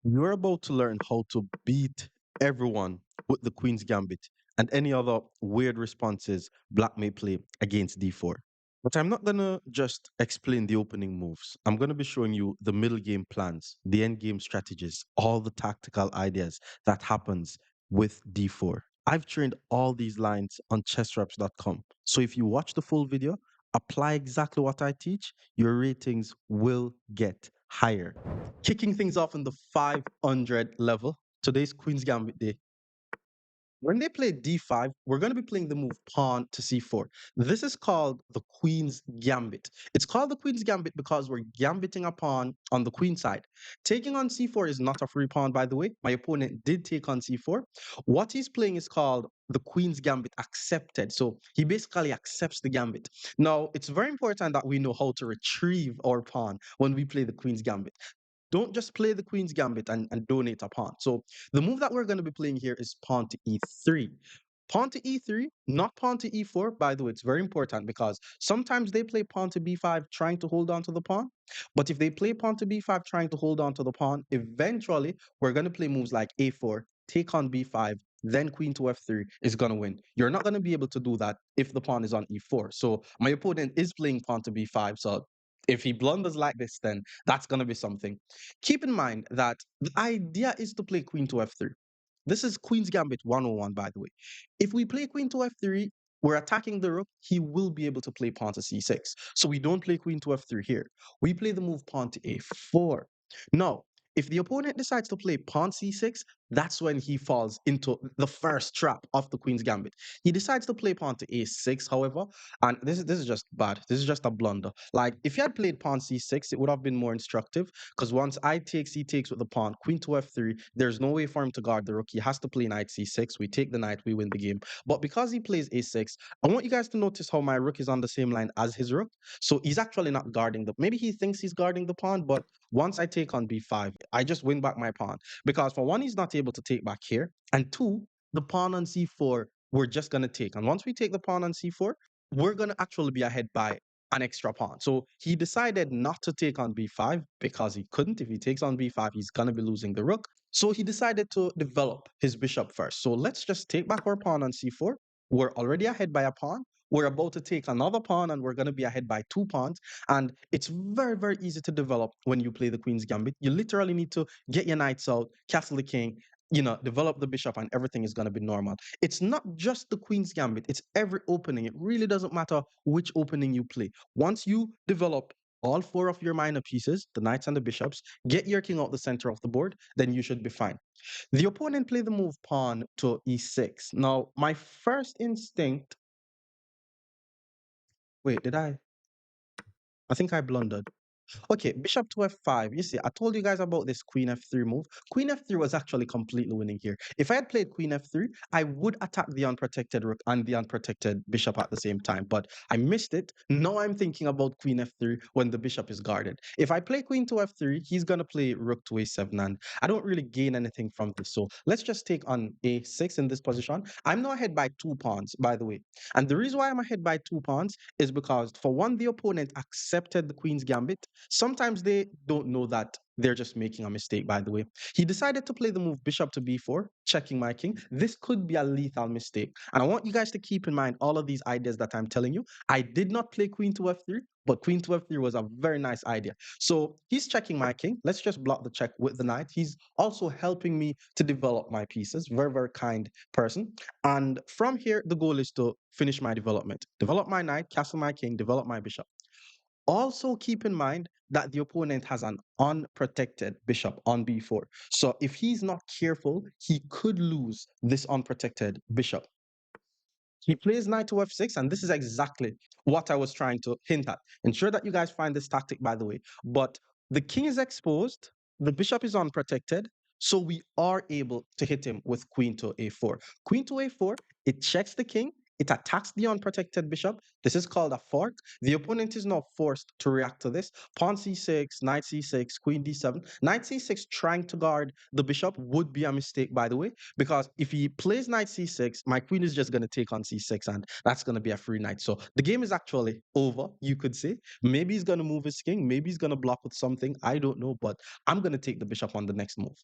You're about to learn how to beat everyone with the Queen's Gambit and any other weird responses Black may play against d4. But I'm not going to just explain the opening moves. I'm going to be showing you the middle game plans, the end game strategies, all the tactical ideas that happens with d4. I've trained all these lines on chessreps.com. So if you watch the full video, apply exactly what I teach, your ratings will get higher. Kicking things off in the 500 level, today's Queen's Gambit day. When they play d5, we're going to be playing the move pawn to c4. This is called the Queen's Gambit. It's called the Queen's Gambit because we're gambiting a pawn on the queen side. Taking on c4 is not a free pawn, by the way. My opponent did take on c4. What he's playing is called the Queen's Gambit accepted. So he basically accepts the gambit. Now, it's very important that we know how to retrieve our pawn when we play the Queen's Gambit. Don't just play the Queen's Gambit and donate a pawn. So the move that we're going to be playing here is pawn to e3. Pawn to e3, not pawn to e4. By the way, it's very important because sometimes they play pawn to b5 trying to hold on to the pawn. But if they play pawn to b5 trying to hold on to the pawn, eventually we're going to play moves like a4, take on b5, then queen to f3 is going to win. You're not going to be able to do that if the pawn is on e4. So my opponent is playing pawn to b5. So if he blunders like this, then that's going to be something. Keep in mind that the idea is to play queen to f3. This is Queen's Gambit 101, by the way. If we play queen to f3, we're attacking the rook, he will be able to play pawn to c6. So we don't play queen to f3 here. We play the move pawn to a4. Now, if the opponent decides to play pawn c6, that's when he falls into the first trap of the Queen's Gambit. He decides to play pawn to a6, however, and this is just bad. This is just a blunder. Like if he had played pawn c6, it would have been more instructive because once I takes, he takes with the pawn, queen to f3. There's no way for him to guard the rook. He has to play knight c6. We take the knight, we win the game. But because he plays a6, I want you guys to notice how my rook is on the same line as his rook. So he's actually not guarding the. Maybe he thinks he's guarding the pawn, but once I take on b5, I just win back my pawn because for one, he's not able to take back here, and two, the pawn on c4 we're just gonna take. And once we take the pawn on c4, we're gonna actually be ahead by an extra pawn. So he decided not to take on b5 because he couldn't. If he takes on b5, he's gonna be losing the rook. So he decided to develop his bishop first. So let's just take back our pawn on c4. We're already ahead by a pawn. We're about to take another pawn and we're going to be ahead by two pawns. And it's very, very easy to develop when you play the Queen's Gambit. You literally need to get your knights out, castle the king, develop the bishop, and everything is going to be normal. It's not just the Queen's Gambit, it's every opening. It really doesn't matter which opening you play. Once you develop all four of your minor pieces, the knights and the bishops, get your king out the center of the board, then you should be fine. The opponent played the move pawn to e6. Now, my first instinct. Wait, did I? I think I blundered. Okay, bishop to f5. You see, I told you guys about this queen f3 move. Queen f3 was actually completely winning here. If I had played queen f3, I would attack the unprotected rook and the unprotected bishop at the same time, but I missed it. Now I'm thinking about queen f3 when the bishop is guarded. If I play queen to f3, he's going to play rook to a7, and I don't really gain anything from this. So let's just take on a6 in this position. I'm now ahead by two pawns, by the way. And the reason why I'm ahead by two pawns is because, for one, the opponent accepted the queen's gambit. Sometimes they don't know that they're just making a mistake, by the way. He decided to play the move bishop to b4, checking my king. This could be a lethal mistake. And I want you guys to keep in mind all of these ideas that I'm telling you. I did not play queen to f3, but queen to f3 was a very nice idea. So he's checking my king. Let's just block the check with the knight. He's also helping me to develop my pieces. Very, very kind person. And from here, the goal is to finish my development. Develop my knight, castle my king, develop my bishop. Also, keep in mind that the opponent has an unprotected bishop on b4. So if he's not careful, he could lose this unprotected bishop. He plays knight to f6, and this is exactly what I was trying to hint at. Ensure that you guys find this tactic, by the way. But the king is exposed, the bishop is unprotected, so we are able to hit him with queen to a4. Queen to a4, it checks the king, it attacks the unprotected bishop. This is called a fork. The opponent is now forced to react to this. Pawn c6, knight c6, queen d7. Knight c6 trying to guard the bishop would be a mistake, by the way, because if he plays knight c6, my queen is just going to take on c6, and that's going to be a free knight. So the game is actually over, you could say. Maybe he's going to move his king. Maybe he's going to block with something. I don't know, but I'm going to take the bishop on the next move.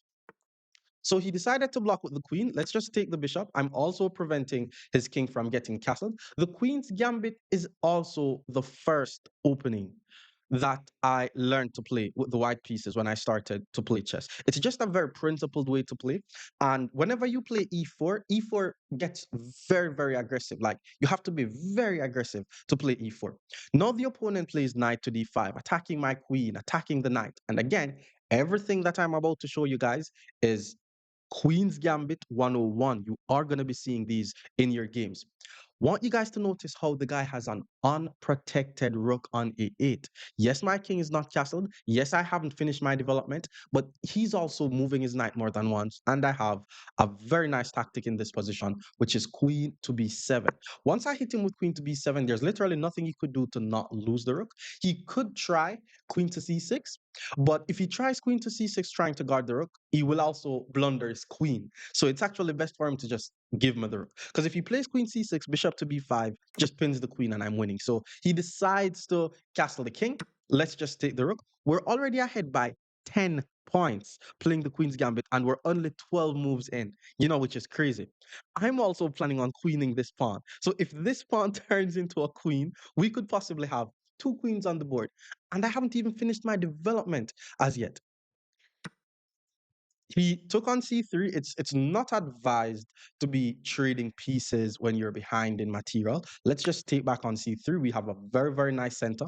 So he decided to block with the queen. Let's just take the bishop. I'm also preventing his king from getting castled. The queen's gambit is also the first opening that I learned to play with the white pieces when I started to play chess. It's just a very principled way to play. And whenever you play e4, e4 gets very, very aggressive. Like you have to be very aggressive to play e4. Now the opponent plays knight to d5, attacking my queen, attacking the knight. And again, everything that I'm about to show you guys is Queen's Gambit 101. You are going to be seeing these in your games. Want you guys to notice how the guy has an unprotected rook on a8. Yes, my king is not castled. Yes, I haven't finished my development, but he's also moving his knight more than once. And I have a very nice tactic in this position, which is queen to b7. Once I hit him with queen to b7, there's literally nothing he could do to not lose the rook. He could try queen to c6, but if he tries queen to c6 trying to guard the rook, he will also blunder his queen. So it's actually best for him to just give him the rook. Because if he plays queen c6, bishop to b5, just pins the queen and I'm winning. So he decides to castle the king. Let's just take the rook. We're already ahead by 10 points playing the queen's gambit, and we're only 12 moves in, which is crazy. I'm also planning on queening this pawn. So if this pawn turns into a queen, we could possibly have two queens on the board. And I haven't even finished my development as yet. He took on c3. It's not advised to be trading pieces when you're behind in material. Let's just take back on c3. We have a very, very nice center.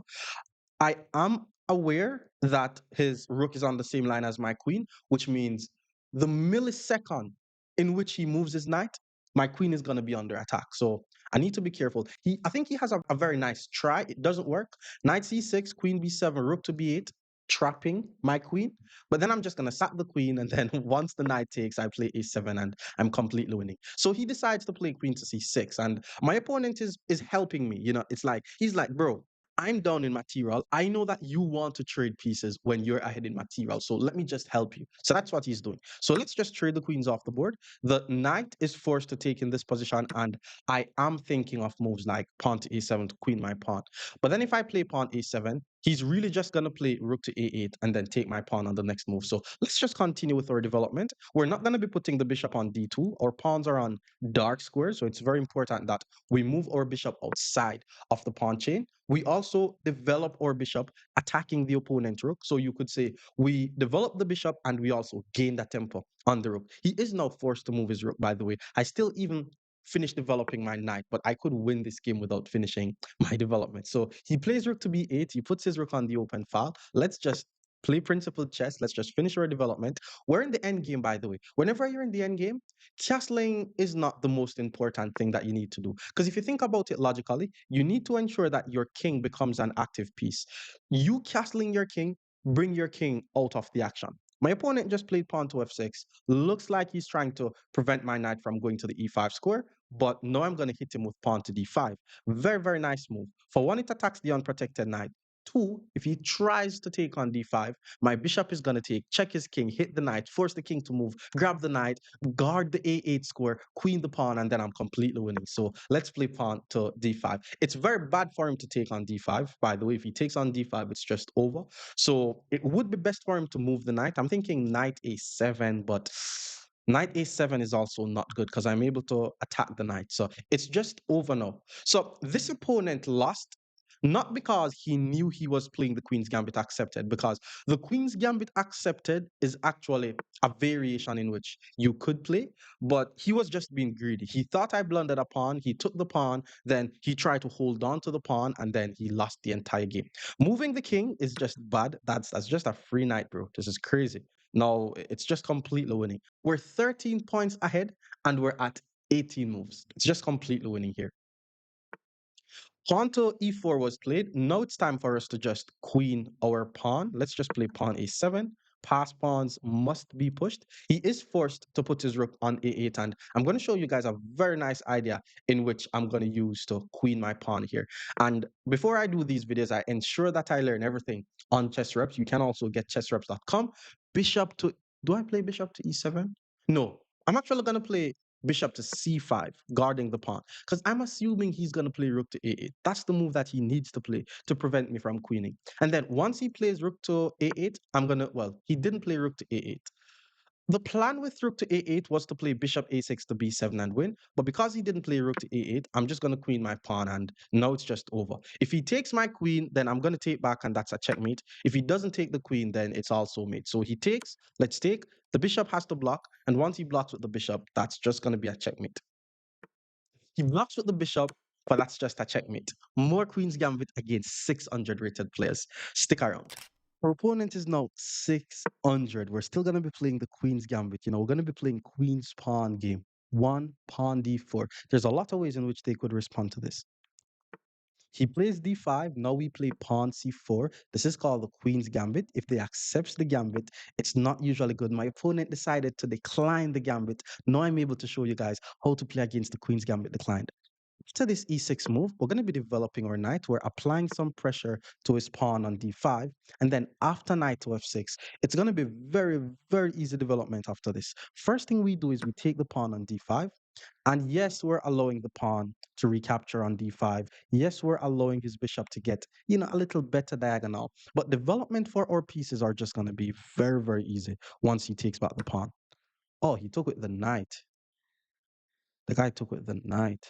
I am aware that his rook is on the same line as my queen, which means the millisecond in which he moves his knight, my queen is going to be under attack. So I need to be careful. I think he has a very nice try. It doesn't work. Knight c6, queen b7, rook to b8, trapping my queen. But then I'm just going to sack the queen. And then once the knight takes, I play a7 and I'm completely winning. So he decides to play queen to c6. And my opponent is helping me. It's like, he's like, bro, I'm down in material. I know that you want to trade pieces when you're ahead in material. So let me just help you. So that's what he's doing. So let's just trade the queens off the board. The knight is forced to take in this position. And I am thinking of moves like pawn to a7 to queen my pawn. But then if I play pawn a7, he's really just going to play rook to a8 and then take my pawn on the next move. So let's just continue with our development. We're not going to be putting the bishop on d2. Our pawns are on dark squares. So it's very important that we move our bishop outside of the pawn chain. We also develop our bishop attacking the opponent rook. So you could say we develop the bishop and we also gain that tempo on the rook. He is now forced to move his rook, by the way. I still even finished developing my knight, but I could win this game without finishing my development. So he plays rook to b8. He puts his rook on the open file. Let's just play principled chess. Let's just finish our development. We're in the end game, by the way. Whenever you're in the end game, castling is not the most important thing that you need to do. Because if you think about it logically, you need to ensure that your king becomes an active piece. You castling your king, bring your king out of the action. My opponent just played pawn to f6. Looks like he's trying to prevent my knight from going to the e5 square, but now I'm going to hit him with pawn to d5. Very, very nice move. For one, it attacks the unprotected knight. Two, if he tries to take on d5, my bishop is going to take, check his king, hit the knight, force the king to move, grab the knight, guard the a8 square, queen the pawn, and then I'm completely winning. So let's play pawn to d5. It's very bad for him to take on d5. By the way, if he takes on d5, it's just over. So it would be best for him to move the knight. I'm thinking knight a7, but knight a7 is also not good because I'm able to attack the knight. So it's just over now. So this opponent lost not because he knew he was playing the Queen's Gambit accepted, because the Queen's Gambit accepted is actually a variation in which you could play, but he was just being greedy. He thought I blundered a pawn, he took the pawn, then he tried to hold on to the pawn, and then he lost the entire game. Moving the king is just bad. That's just a free knight, bro. This is crazy. No, it's just completely winning. We're 13 points ahead, and we're at 18 moves. It's just completely winning here. Pawn to e4 was played. Now it's time for us to just queen our pawn. Let's just play pawn a7, past pawns must be pushed, he is forced to put his rook on a8. And I'm going to show you guys a very nice idea in which I'm going to use to queen my pawn here. And before I do these videos, I ensure that I learn everything on Chess Reps. You can also get chessreps.com. Bishop to, do I play bishop to e7? No, I'm actually going to play bishop to c5, guarding the pawn, because I'm assuming he's going to play rook to a8. That's the move that he needs to play to prevent me from queening. And then once he plays rook to a8, I'm going to, well, he didn't play rook to a8. The plan with rook to a8 was to play bishop a6 to b7 and win, but because he didn't play rook to a8, I'm just going to queen my pawn, and now it's just over. If he takes my queen, then I'm going to take back, and that's a checkmate. If he doesn't take the queen, then it's also mate. So he takes, let's take, the bishop has to block, and once he blocks with the bishop, that's just going to be a checkmate. He blocks with the bishop, but that's just a checkmate. More Queen's Gambit against 600 rated players. Stick around. Our opponent is now 600. We're still going to be playing the Queen's Gambit. We're going to be playing Queen's Pawn game. One, pawn d4. There's a lot of ways in which they could respond to this. He plays d5. Now we play pawn c4. This is called the Queen's Gambit. If they accept the Gambit, it's not usually good. My opponent decided to decline the Gambit. Now I'm able to show you guys how to play against the Queen's Gambit declined. After this e6 move, we're going to be developing our knight. We're applying some pressure to his pawn on d5. And then after knight to f6, it's going to be very, very easy development after this. First thing we do is we take the pawn on d5. And yes, we're allowing the pawn to recapture on d5. Yes, we're allowing his bishop to get, a little better diagonal. But development for our pieces are just going to be very, very easy once he takes back the pawn. Oh, he took with the knight. The guy took with the knight.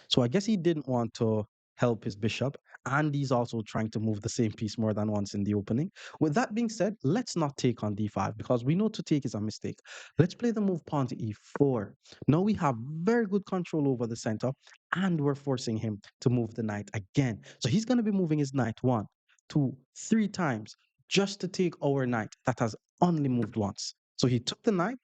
So I guess he didn't want to help his bishop, and he's also trying to move the same piece more than once in the opening. With that being said, let's not take on d5 because we know to take is a mistake. Let's play the move pawn to e4. Now we have very good control over the center, and we're forcing him to move the knight again. So he's going to be moving his knight 1, 2, 3 times just to take our knight that has only moved once. So he took the knight.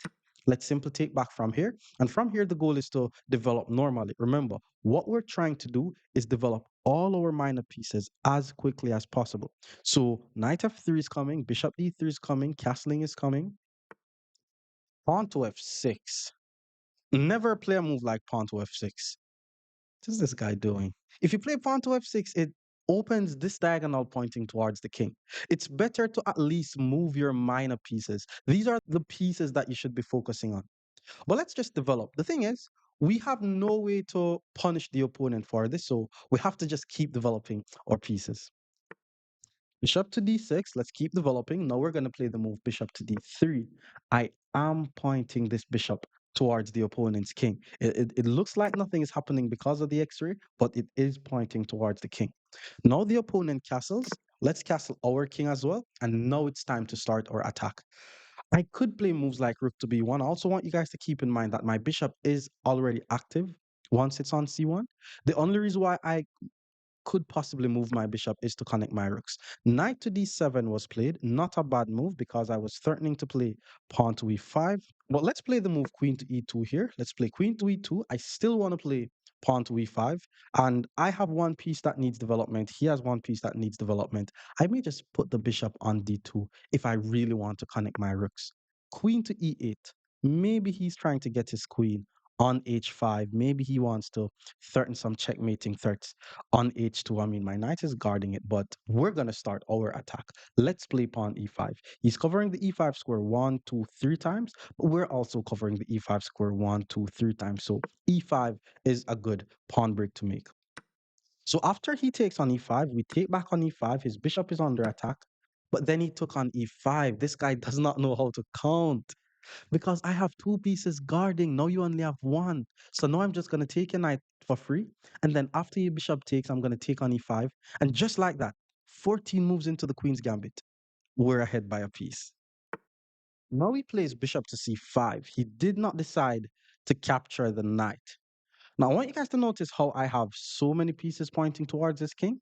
Let's simply take back from here. And from here, the goal is to develop normally. Remember, what we're trying to do is develop all our minor pieces as quickly as possible. So knight f3 is coming, bishop d3 is coming, castling is coming, pawn to f6. Never play a move like pawn to f6. What is this guy doing? If you play pawn to f6, it opens this diagonal pointing towards the king. It's better to at least move your minor pieces. These are the pieces that you should be focusing on. But let's just develop. The thing is, we have no way to punish the opponent for this, so we have to just keep developing our pieces. Bishop to d6, let's keep developing. Now we're going to play the move bishop to d3. I am pointing this bishop towards the opponent's king. It looks like nothing is happening because of the x-ray, but it is pointing towards the king. Now the opponent castles. Let's castle our king as well. And now it's time to start our attack. I could play moves like rook to b1. I also want you guys to keep in mind that my bishop is already active once it's on c1. The only reason why I could possibly move my bishop is to connect my rooks. Knight to d7 was played. Not a bad move because I was threatening to play pawn to e5. But let's play the move queen to e2 here. Let's play queen to e2. I still want to play pawn to e5. And I have one piece that needs development. He has one piece that needs development. I may just put the bishop on d2 if I really want to connect my rooks. Queen to e8. Maybe he's trying to get his queen on h5. Maybe he wants to threaten some checkmating threats on h2. I mean, my knight is guarding it, but we're going to start our attack. Let's play pawn e5. He's covering the e5 square 1, 2, 3 times, but we're also covering the e5 square 1, 2, 3 times. So e5 is a good pawn break to make. So after he takes on e5, we take back on e5. His bishop is under attack, but then he took on e5. This guy does not know how to count because I have two pieces guarding. Now you only have one. So now I'm just going to take a knight for free. And then after your bishop takes, I'm going to take on e5. And just like that, 14 moves into the queen's gambit. We're ahead by a piece. Now he plays bishop to c5. He did not decide to capture the knight. Now I want you guys to notice how I have so many pieces pointing towards this king.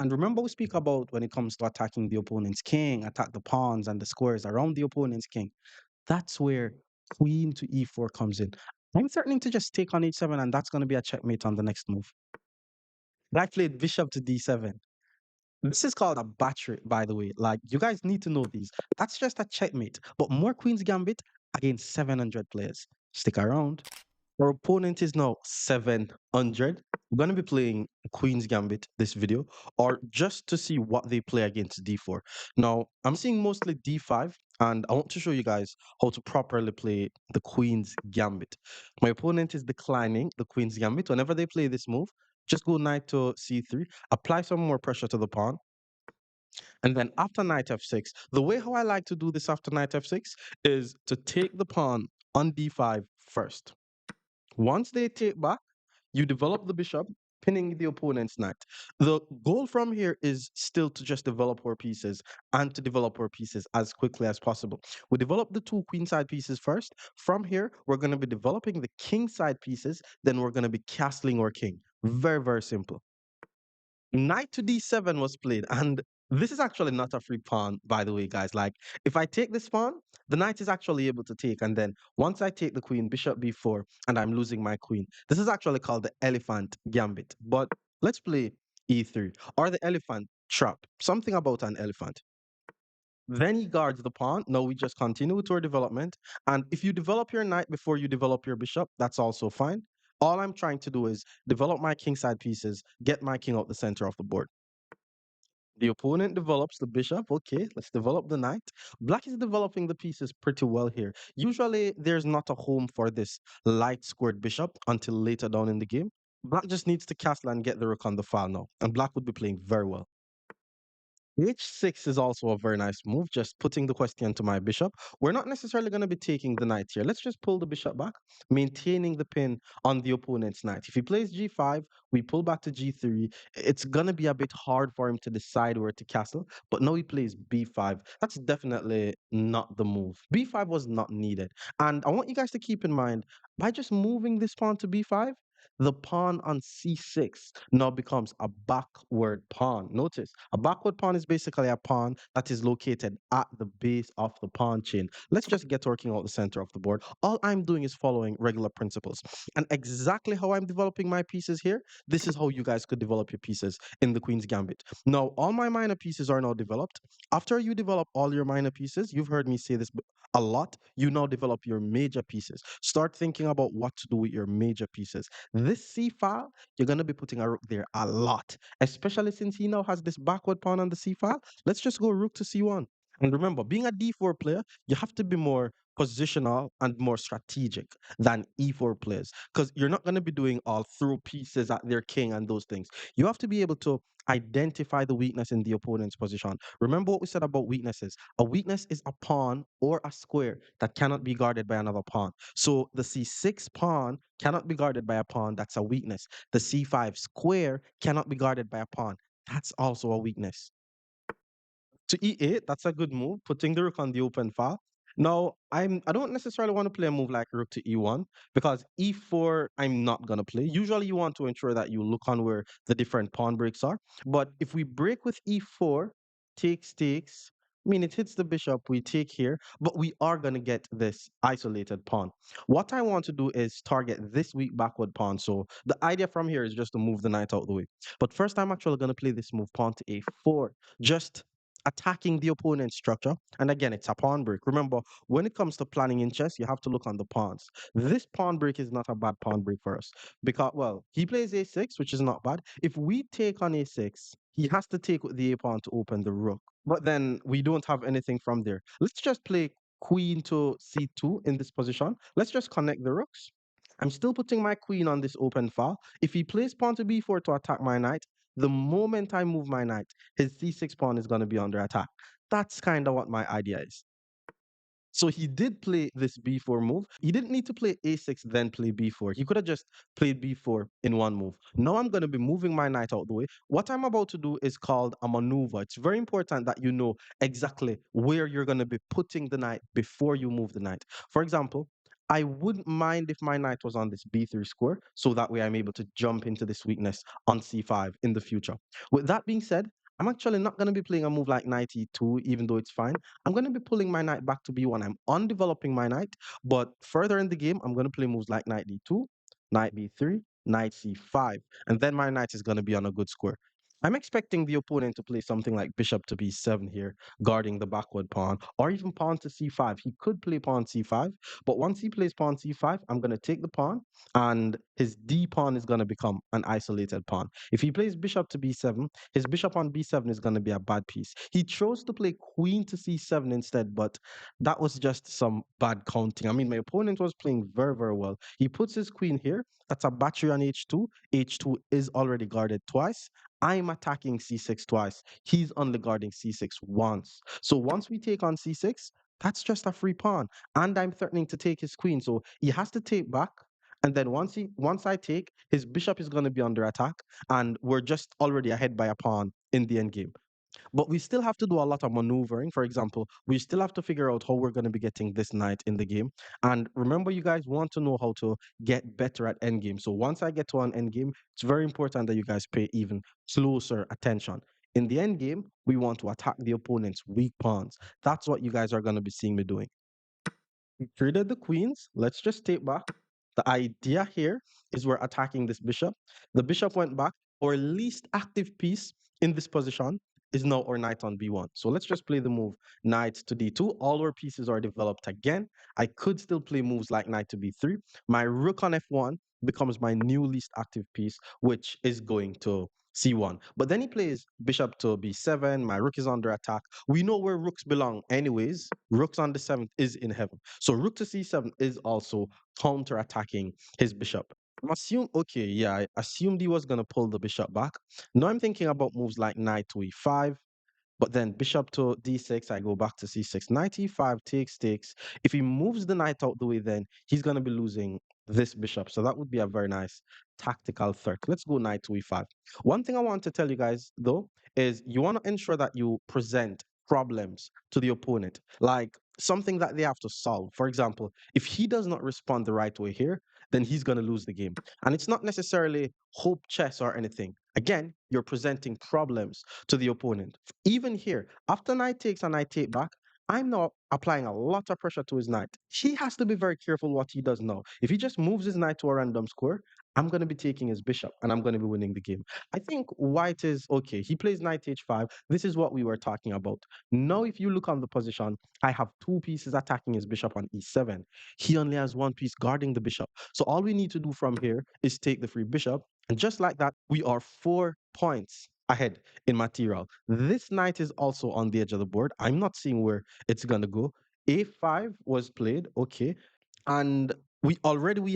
And remember, we speak about when it comes to attacking the opponent's king, attack the pawns and the squares around the opponent's king. That's where queen to e4 comes in. I'm threatening to just take on h7, and that's going to be a checkmate on the next move. But I played bishop to d7. This is called a battery, by the way. Like, you guys need to know these. That's just a checkmate. But more Queen's Gambit against 700 players. Stick around. Our opponent is now 700. We're going to be playing Queen's Gambit this video, or just to see what they play against d4. Now, I'm seeing mostly d5, and I want to show you guys how to properly play the Queen's Gambit. My opponent is declining the Queen's Gambit. Whenever they play this move, just go knight to c3, apply some more pressure to the pawn, and then after knight f6, the way how I like to do this after knight f6 is to take the pawn on d5 first. Once they take back, you develop the bishop, pinning the opponent's knight. The goal from here is still to just develop our pieces and to develop our pieces as quickly as possible. We develop the two queenside pieces first. From here, we're going to be developing the kingside pieces. Then we're going to be castling our king. Very, very simple. Knight to d7 was played, and this is actually not a free pawn, by the way, guys. Like, if I take this pawn, the knight is actually able to take, and then once I take the queen, bishop b4, and I'm losing my queen. This is actually called the elephant gambit. But let's play e3 or the elephant trap. Something about an elephant. Then he guards the pawn. Now we just continue with our development. And if you develop your knight before you develop your bishop, that's also fine. All I'm trying to do is develop my kingside pieces, get my king out the center of the board. The opponent develops the bishop. Okay, let's develop the knight. Black is developing the pieces pretty well here. Usually, there's not a home for this light squared bishop until later down in the game. Black just needs to castle and get the rook on the file now, and black would be playing very well. H6 is also a very nice move, just putting the question to my bishop. We're not necessarily going to be taking the knight here. Let's just pull the bishop back, maintaining the pin on the opponent's knight. If he plays g5, we pull back to g3. It's going to be a bit hard for him to decide where to castle, but now he plays b5. That's definitely not the move. b5 was not needed. And I want you guys to keep in mind, by just moving this pawn to b5, the pawn on c6 now becomes a backward pawn. Notice, a backward pawn is basically a pawn that is located at the base of the pawn chain. Let's just get working out the center of the board. All I'm doing is following regular principles. And exactly how I'm developing my pieces here, this is how you guys could develop your pieces in the Queen's Gambit. Now, all my minor pieces are now developed. After you develop all your minor pieces, you've heard me say this a lot, you now develop your major pieces. Start thinking about what to do with your major pieces. This C file, you're going to be putting a rook there a lot, especially since he now has this backward pawn on the C file. Let's just go rook to C1. And remember, being a D4 player, you have to be more positional and more strategic than E4 players because you're not going to be doing all throw pieces at their king and those things. You have to be able to identify the weakness in the opponent's position. Remember what we said about weaknesses. A weakness is a pawn or a square that cannot be guarded by another pawn. So the c6 pawn cannot be guarded by a pawn. That's a weakness. The c5 square cannot be guarded by a pawn. That's also a weakness. To e8, that's a good move, putting the rook on the open file. Now, I don't necessarily want to play a move like rook to e1 because e4 I'm not gonna play. Usually you want to ensure that you look on where the different pawn breaks are. But if we break with e4, takes, I mean it hits the bishop, we take here, but we are gonna get this isolated pawn. What I want to do is target this weak backward pawn. So the idea from here is just to move the knight out of the way. But first I'm actually gonna play this move pawn to a4. Just attacking the opponent's structure. And again, it's a pawn break. Remember, when it comes to planning in chess, you have to look on the pawns. This pawn break is not a bad pawn break for us because, well, he plays a6, which is not bad. If we take on a6, he has to take with the a pawn to open the rook. But then we don't have anything from there. Let's just play queen to c2 in this position. Let's just connect the rooks. I'm still putting my queen on this open file. If he plays pawn to b4 to attack my knight, the moment I move my knight, his c6 pawn is going to be under attack. That's kind of what my idea is. So he did play this b4 move. He didn't need to play a6 then play b4. He could have just played b4 in one move. Now I'm going to be moving my knight out the way. What I'm about to do is called a maneuver. It's very important that you know exactly where you're going to be putting the knight before you move the knight. For example, I wouldn't mind if my knight was on this b3 square, so that way I'm able to jump into this weakness on c5 in the future. With that being said, I'm actually not going to be playing a move like knight e2, even though it's fine. I'm going to be pulling my knight back to b1. I'm undeveloping my knight, but further in the game, I'm going to play moves like knight d2, knight b3, knight c5, and then my knight is going to be on a good square. I'm expecting the opponent to play something like bishop to b7 here, guarding the backward pawn, or even pawn to c5. He could play pawn c5, but once he plays pawn c5, I'm going to take the pawn, and his d pawn is going to become an isolated pawn. If he plays bishop to b7, his bishop on b7 is going to be a bad piece. He chose to play queen to c7 instead, but that was just some bad counting. I mean, my opponent was playing very, very well. He puts his queen here. That's a battery on h2. H2 is already guarded twice. I'm attacking c6 twice. He's only guarding c6 once. So once we take on c6, that's just a free pawn. And I'm threatening to take his queen. So he has to take back. And then once I take, his bishop is going to be under attack. And we're just already ahead by a pawn in the endgame. But we still have to do a lot of maneuvering. For example, we still have to figure out how we're going to be getting this knight in the game. And remember, you guys want to know how to get better at endgame. So once I get to an endgame, it's very important that you guys pay even closer attention. In the endgame, we want to attack the opponent's weak pawns. That's what you guys are going to be seeing me doing. We traded the queens. Let's just take back. The idea here is we're attacking this bishop. The bishop went back. Our least active piece in this position is now our knight on b1. So let's just play the move knight to d2. All our pieces are developed again. I could still play moves like knight to b3. My rook on f1 becomes my new least active piece, which is going to c1. But then he plays bishop to b7. My rook is under attack. We know where rooks belong anyways. Rooks on the 7th is in heaven. So rook to c7 is also counter-attacking his bishop. Okay, yeah, I assumed he was going to pull the bishop back. Now I'm thinking about moves like knight to e5, but then bishop to d6, I go back to c6. Knight e5 takes. If he moves the knight out the way, then he's going to be losing this bishop. So that would be a very nice tactical threat. Let's go knight to e5. One thing I want to tell you guys, though, is you want to ensure that you present problems to the opponent, like something that they have to solve. For example, if he does not respond the right way here, then he's going to lose the game. And it's not necessarily hope chess or anything. Again, you're presenting problems to the opponent. Even here, after knight takes and I take back, I'm now applying a lot of pressure to his knight. He has to be very careful what he does now. If he just moves his knight to a random square, I'm going to be taking his bishop and I'm going to be winning the game. I think white is okay. He plays knight h5. This is what we were talking about. Now, if you look on the position, I have two pieces attacking his bishop on e7. He only has one piece guarding the bishop. So all we need to do from here is take the free bishop. And just like that, we are 4 points ahead in material. This knight is also on the edge of the board. I'm not seeing where it's going to go. A5 was played, okay. And we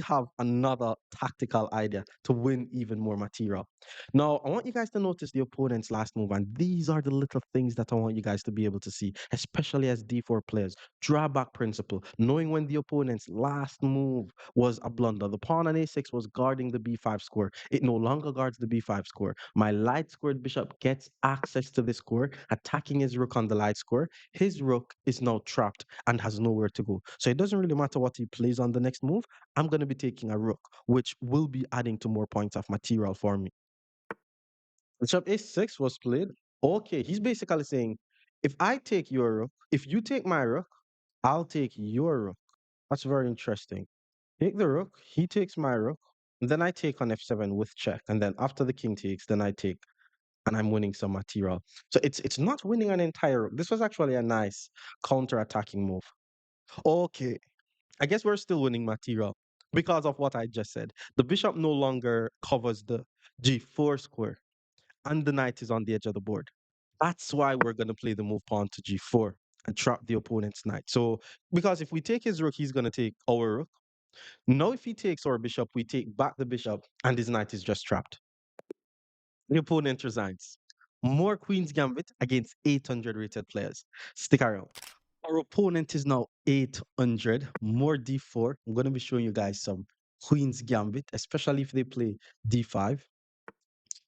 have another tactical idea to win even more material. Now, I want you guys to notice the opponent's last move, and these are the little things that I want you guys to be able to see, especially as d4 players. Drawback principle, knowing when the opponent's last move was a blunder. The pawn on a6 was guarding the b5 square. It no longer guards the b5 square. My light squared bishop gets access to the square, attacking his rook on the light square. His rook is now trapped and has nowhere to go. So it doesn't really matter what he plays on the next move. I'm going to be taking a rook, which will be adding to more points of material for me. Bishop a6 was played. Okay, he's basically saying, if I take your rook, if you take my rook, I'll take your rook. That's very interesting. Take the rook, he takes my rook, and then I take on f7 with check. And then after the king takes, then I take, and I'm winning some material. So it's not winning an entire rook. This was actually a nice counter-attacking move. Okay, I guess we're still winning material because of what I just said. The bishop no longer covers the g4 square, and the knight is on the edge of the board. That's why we're going to play the move pawn to g4 and trap the opponent's knight. So, because if we take his rook, he's going to take our rook. Now, if he takes our bishop, we take back the bishop, and his knight is just trapped. The opponent resigns. More Queen's Gambit against 800 rated players. Stick around. Our opponent is now 800, more d4. I'm going to be showing you guys some Queen's Gambit, especially if they play d5.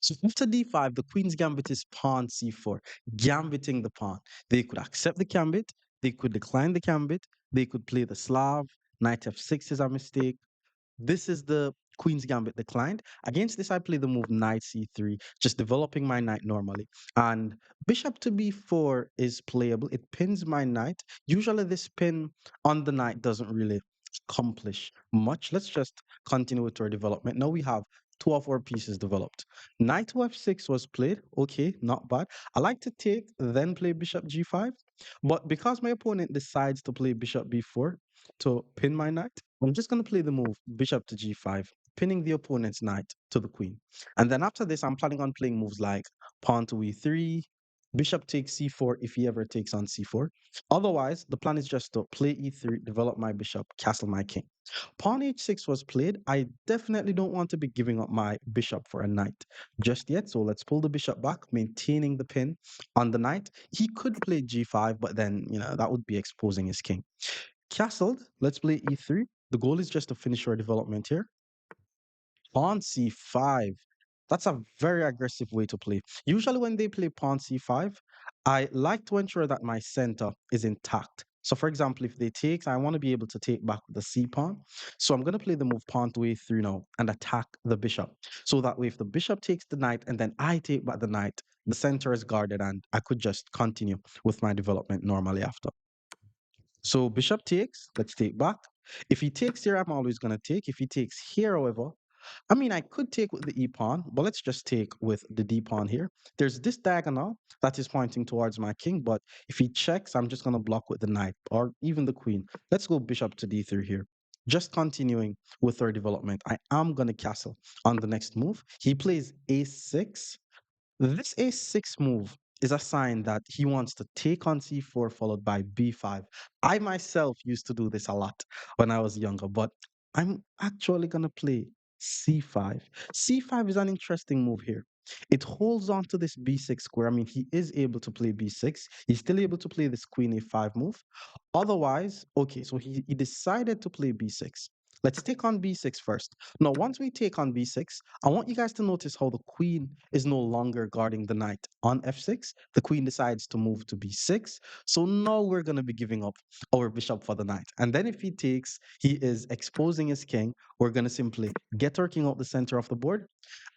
So after d5, the Queen's Gambit is pawn c4, gambiting the pawn. They could accept the gambit, they could decline the gambit, they could play the Slav, knight f6 is a mistake, this is the Queen's Gambit declined. Against this, I play the move knight c3, just developing my knight normally. And bishop to b4 is playable. It pins my knight. Usually, this pin on the knight doesn't really accomplish much. Let's just continue with our development. Now we have two of our pieces developed. Knight to f6 was played. Okay, not bad. I like to take, then play bishop g5. But because my opponent decides to play bishop b4 to pin my knight, I'm just going to play the move bishop to g5, pinning the opponent's knight to the queen. And then after this, I'm planning on playing moves like pawn to e3, bishop takes c4 if he ever takes on c4. Otherwise, the plan is just to play e3, develop my bishop, castle my king. Pawn h6 was played. I definitely don't want to be giving up my bishop for a knight just yet. So let's pull the bishop back, maintaining the pin on the knight. He could play g5, but then, that would be exposing his king. Castled, let's play e3. The goal is just to finish our development here. Pawn c5. That's a very aggressive way to play. Usually, when they play pawn c5, I like to ensure that my center is intact. So, for example, if they take, I want to be able to take back the c pawn. So, I'm going to play the move pawn to a3 now and attack the bishop. So that way, if the bishop takes the knight and then I take back the knight, the center is guarded and I could just continue with my development normally after. So, bishop takes, let's take back. If he takes here, I'm always going to take. If he takes here, however, I mean, I could take with the e pawn, but let's just take with the d pawn here. There's this diagonal that is pointing towards my king, but if he checks, I'm just going to block with the knight or even the queen. Let's go bishop to d3 here. Just continuing with our development. I am going to castle on the next move. He plays a6. This a6 move is a sign that he wants to take on c4 followed by b5. I myself used to do this a lot when I was younger, but I'm actually going to play c5. C5 is an interesting move here. It holds on to this b6 square. I mean, he is able to play b6. He's still able to play this queen a5 move. Otherwise, okay, so he decided to play b6. Let's take on b6 first. Now, once we take on b6, I want you guys to notice how the queen is no longer guarding the knight on f6. The queen decides to move to b6. So now we're going to be giving up our bishop for the knight. And then if he takes, he is exposing his king. We're going to simply get our king out the center of the board.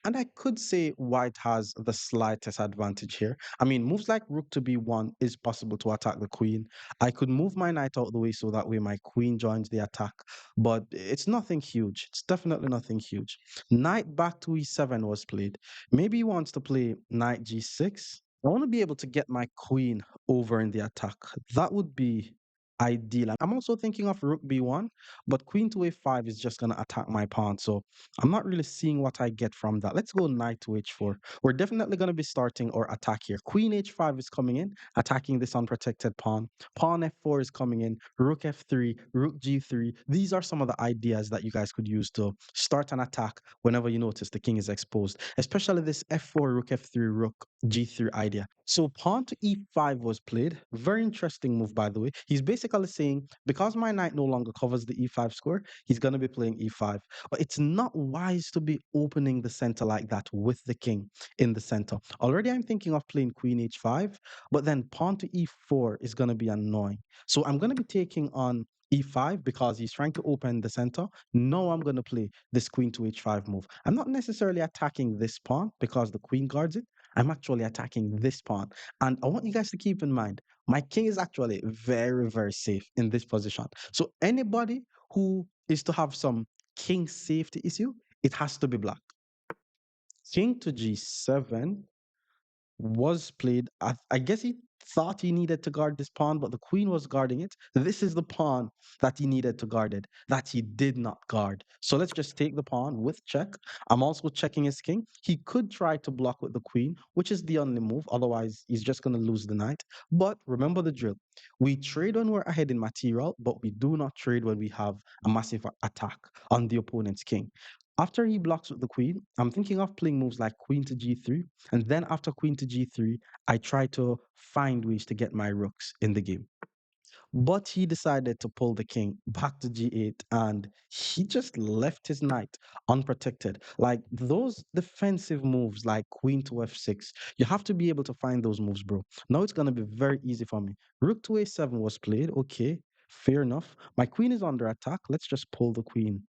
And I could say white has the slightest advantage here. I mean, moves like rook to b1 is possible to attack the queen. I could move my knight out the way so that way my queen joins the attack. But it's nothing huge. It's definitely nothing huge. Knight back to e7 was played. Maybe he wants to play knight g6. I want to be able to get my queen over in the attack. That would be ideal. I'm also thinking of rook b1, but queen to a5 is just going to attack my pawn. So I'm not really seeing what I get from that. Let's go knight to h4. We're definitely going to be starting our attack here. Queen h5 is coming in, attacking this unprotected pawn. Pawn f4 is coming in, rook f3, rook g3. These are some of the ideas that you guys could use to start an attack whenever you notice the king is exposed, especially this f4, rook f3, rook g3 idea. So pawn to e5 was played. Very interesting move, by the way. He's basically saying, because my knight no longer covers the e5 square, he's going to be playing e5. But it's not wise to be opening the center like that with the king in the center. Already I'm thinking of playing queen h5, but then pawn to e4 is going to be annoying. So I'm going to be taking on e5 because he's trying to open the center. No, I'm going to play this queen to h5 move. I'm not necessarily attacking this pawn because the queen guards it. I'm actually attacking this pawn. And I want you guys to keep in mind, my king is actually very, very safe in this position. So anybody who is to have some king safety issue, it has to be black. King to g7 was played. I guess he thought he needed to guard this pawn, but the queen was guarding it. This is the pawn that he needed to guard it, that he did not guard. So let's just take the pawn with check. I'm also checking his king. He could try to block with the queen, which is the only move. Otherwise, he's just going to lose the knight. But remember the drill. We trade when we're ahead in material, but we do not trade when we have a massive attack on the opponent's king. After he blocks with the queen, I'm thinking of playing moves like queen to g3. And then after queen to g3, I try to find ways to get my rooks in the game. But he decided to pull the king back to g8 and he just left his knight unprotected. Like those defensive moves like queen to f6, you have to be able to find those moves, bro. Now it's going to be very easy for me. Rook to a7 was played. Okay, fair enough. My queen is under attack. Let's just pull the queen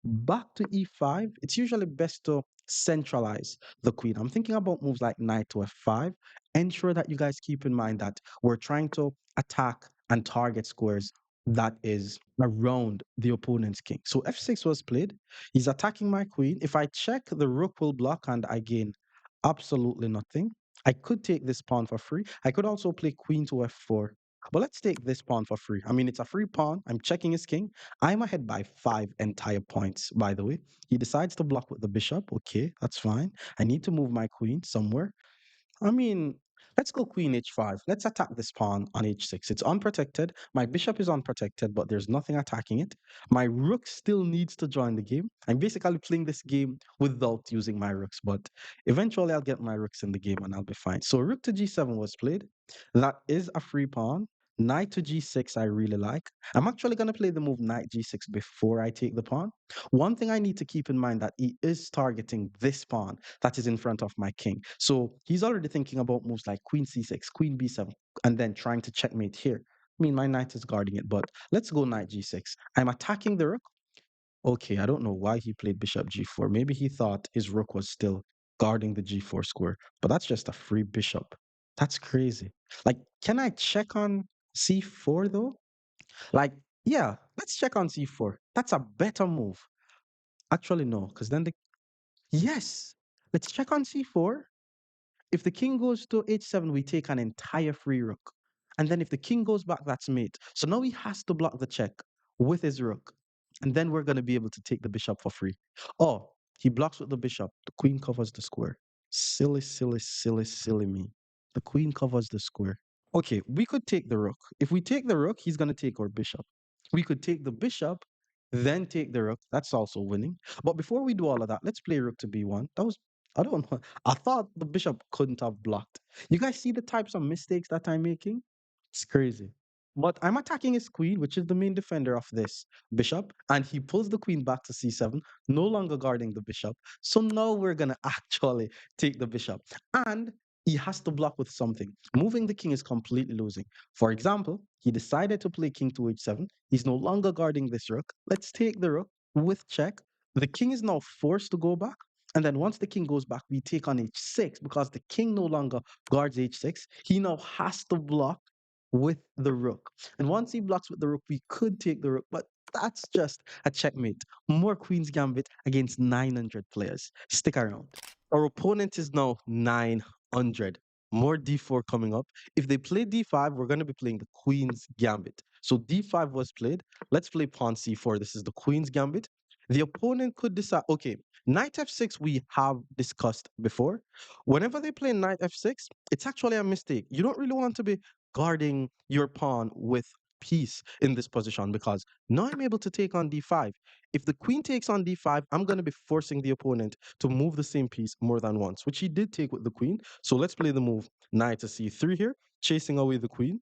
back to e5. It's usually best to centralize the queen. I'm thinking about moves like knight to f5. Ensure that you guys keep in mind that we're trying to attack and target squares that is around the opponent's king. So f6 was played. He's attacking my queen. If I check, the rook will block and I gain absolutely nothing. I could take this pawn for free. I could also play queen to f4. But let's take this pawn for free. I mean, it's a free pawn. I'm checking his king. I'm ahead by 5 entire points, by the way. He decides to block with the bishop. Okay, that's fine. I need to move my queen somewhere. I mean, let's go queen h5. Let's attack this pawn on h6. It's unprotected. My bishop is unprotected, but there's nothing attacking it. My rook still needs to join the game. I'm basically playing this game without using my rooks, but eventually I'll get my rooks in the game and I'll be fine. So rook to g7 was played. That is a free pawn. Knight to g6 I really like. I'm actually going to play the move knight g6 before I take the pawn. One thing I need to keep in mind that he is targeting this pawn that is in front of my king. So he's already thinking about moves like queen c6, queen b7, and then trying to checkmate here. I mean, my knight is guarding it, but let's go knight g6. I'm attacking the rook. Okay, I don't know why he played bishop g4. Maybe he thought his rook was still guarding the g4 square, but that's just a free bishop. That's crazy. Like, can I check on c4 though? Like, yeah, let's check on c4. That's a better move. Actually, no, because then the yes, let's check on c4. If the king goes to h7, we take an entire free rook. And then if the king goes back, that's mate. So now he has to block the check with his rook. And then we're going to be able to take the bishop for free. Oh, he blocks with the bishop. The queen covers the square. Silly, silly, silly, silly me. The queen covers the square. Okay, we could take the rook. If we take the rook, he's going to take our bishop. We could take the bishop, then take the rook. That's also winning. But before we do all of that, let's play rook to b1. That was, I don't know. I thought the bishop couldn't have blocked. You guys see the types of mistakes that I'm making? It's crazy. But I'm attacking his queen, which is the main defender of this bishop, and he pulls the queen back to c7, no longer guarding the bishop. So now we're going to actually take the bishop. And he has to block with something. Moving the king is completely losing. For example, he decided to play king to h7. He's no longer guarding this rook. Let's take the rook with check. The king is now forced to go back. And then once the king goes back, we take on h6 because the king no longer guards h6. He now has to block with the rook. And once he blocks with the rook, we could take the rook, but that's just a checkmate. More Queen's Gambit against 900 players. Stick around. Our opponent is now 900. More d4 coming up. If they play d5, we're going to be playing the Queen's Gambit. So d5 was played. Let's play pawn c4. This is the Queen's Gambit. The opponent could decide, okay, knight f6 we have discussed before. Whenever they play knight f6, it's actually a mistake. You don't really want to be guarding your pawn with peace in this position because now I'm able to take on d5. If the queen takes on d5, I'm going to be forcing the opponent to move the same piece more than once, which he did take with the queen. So let's play the move knight to c3 here, chasing away the queen.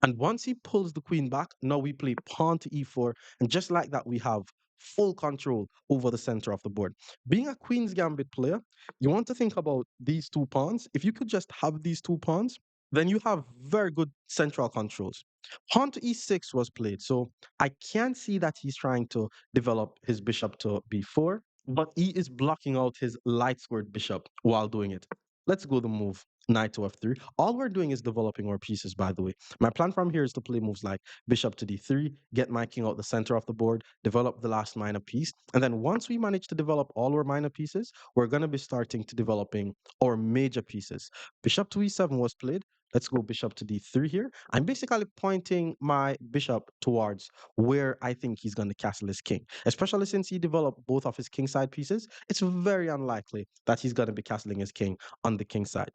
And once he pulls the queen back, now we play pawn to e4. And just like that, we have full control over the center of the board. Being a Queen's Gambit player, you want to think about these two pawns. If you could just have these two pawns, then you have very good central controls. Pawn to e6 was played. So I can see that he's trying to develop his bishop to b4, but he is blocking out his light squared bishop while doing it. Let's go the move knight to f3. All we're doing is developing our pieces, by the way. My plan from here is to play moves like bishop to d3, get my king out the center of the board, develop the last minor piece. And then once we manage to develop all our minor pieces, we're going to be starting to developing our major pieces. Bishop to e7 was played. Let's go bishop to d3 here. I'm basically pointing my bishop towards where I think he's going to castle his king, especially since he developed both of his king side pieces. It's very unlikely that he's going to be castling his king on the king side.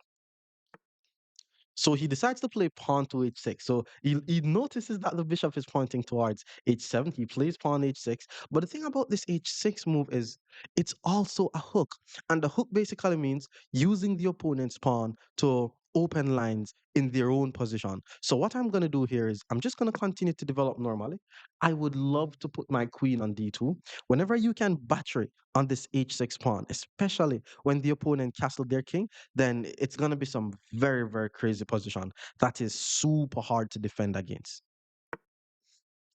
So he decides to play pawn to h6. So he notices that the bishop is pointing towards h7. He plays pawn h6. But the thing about this h6 move is it's also a hook. And the hook basically means using the opponent's pawn to open lines in their own position. So what I'm going to do here is I'm just going to continue to develop normally. I would love to put my queen on d2. Whenever you can battery on this h6 pawn, especially when the opponent castled their king, then it's going to be some very, very crazy position that is super hard to defend against.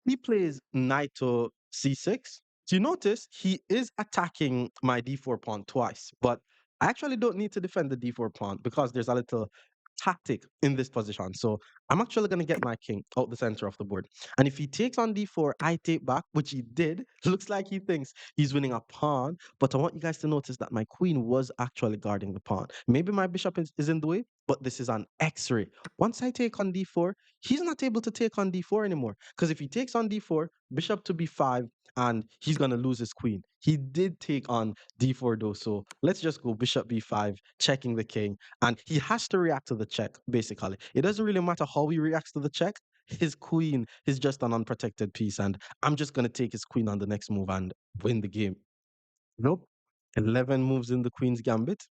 He plays knight to c6. So you notice he is attacking my d4 pawn twice, but I actually don't need to defend the d4 pawn because there's a little tactic in this position. So I'm actually going to get my king out the center of the board. And if he takes on d4, I take back, which he did. Looks like he thinks he's winning a pawn. But I want you guys to notice that my queen was actually guarding the pawn. Maybe my bishop is in the way, but this is an x-ray. Once I take on d4, he's not able to take on d4 anymore. Because if he takes on d4, bishop to b5, and he's going to lose his queen. He did take on d4 though. So let's just go bishop b5, checking the king. And he has to react to the check, basically. It doesn't really matter how he reacts to the check. His queen is just an unprotected piece. And I'm just going to take his queen on the next move and win the game. Nope. 11 moves in the queen's gambit,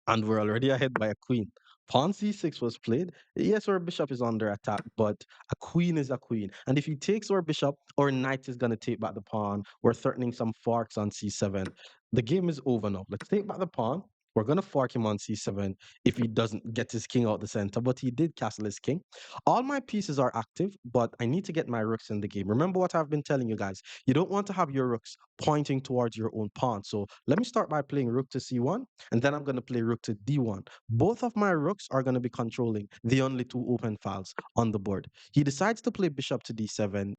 and we're already ahead by a queen. Pawn c6 was played. Yes, our bishop is under attack, but a queen is a queen. And if he takes our bishop, our knight is going to take back the pawn. We're threatening some forks on c7. The game is over now. Let's take back the pawn. We're going to fork him on c7 if he doesn't get his king out the center, but he did castle his king. All my pieces are active, but I need to get my rooks in the game. Remember what I've been telling you guys. You don't want to have your rooks pointing towards your own pawn. So let me start by playing rook to c1, and then I'm going to play rook to d1. Both of my rooks are going to be controlling the only two open files on the board. He decides to play bishop to d7.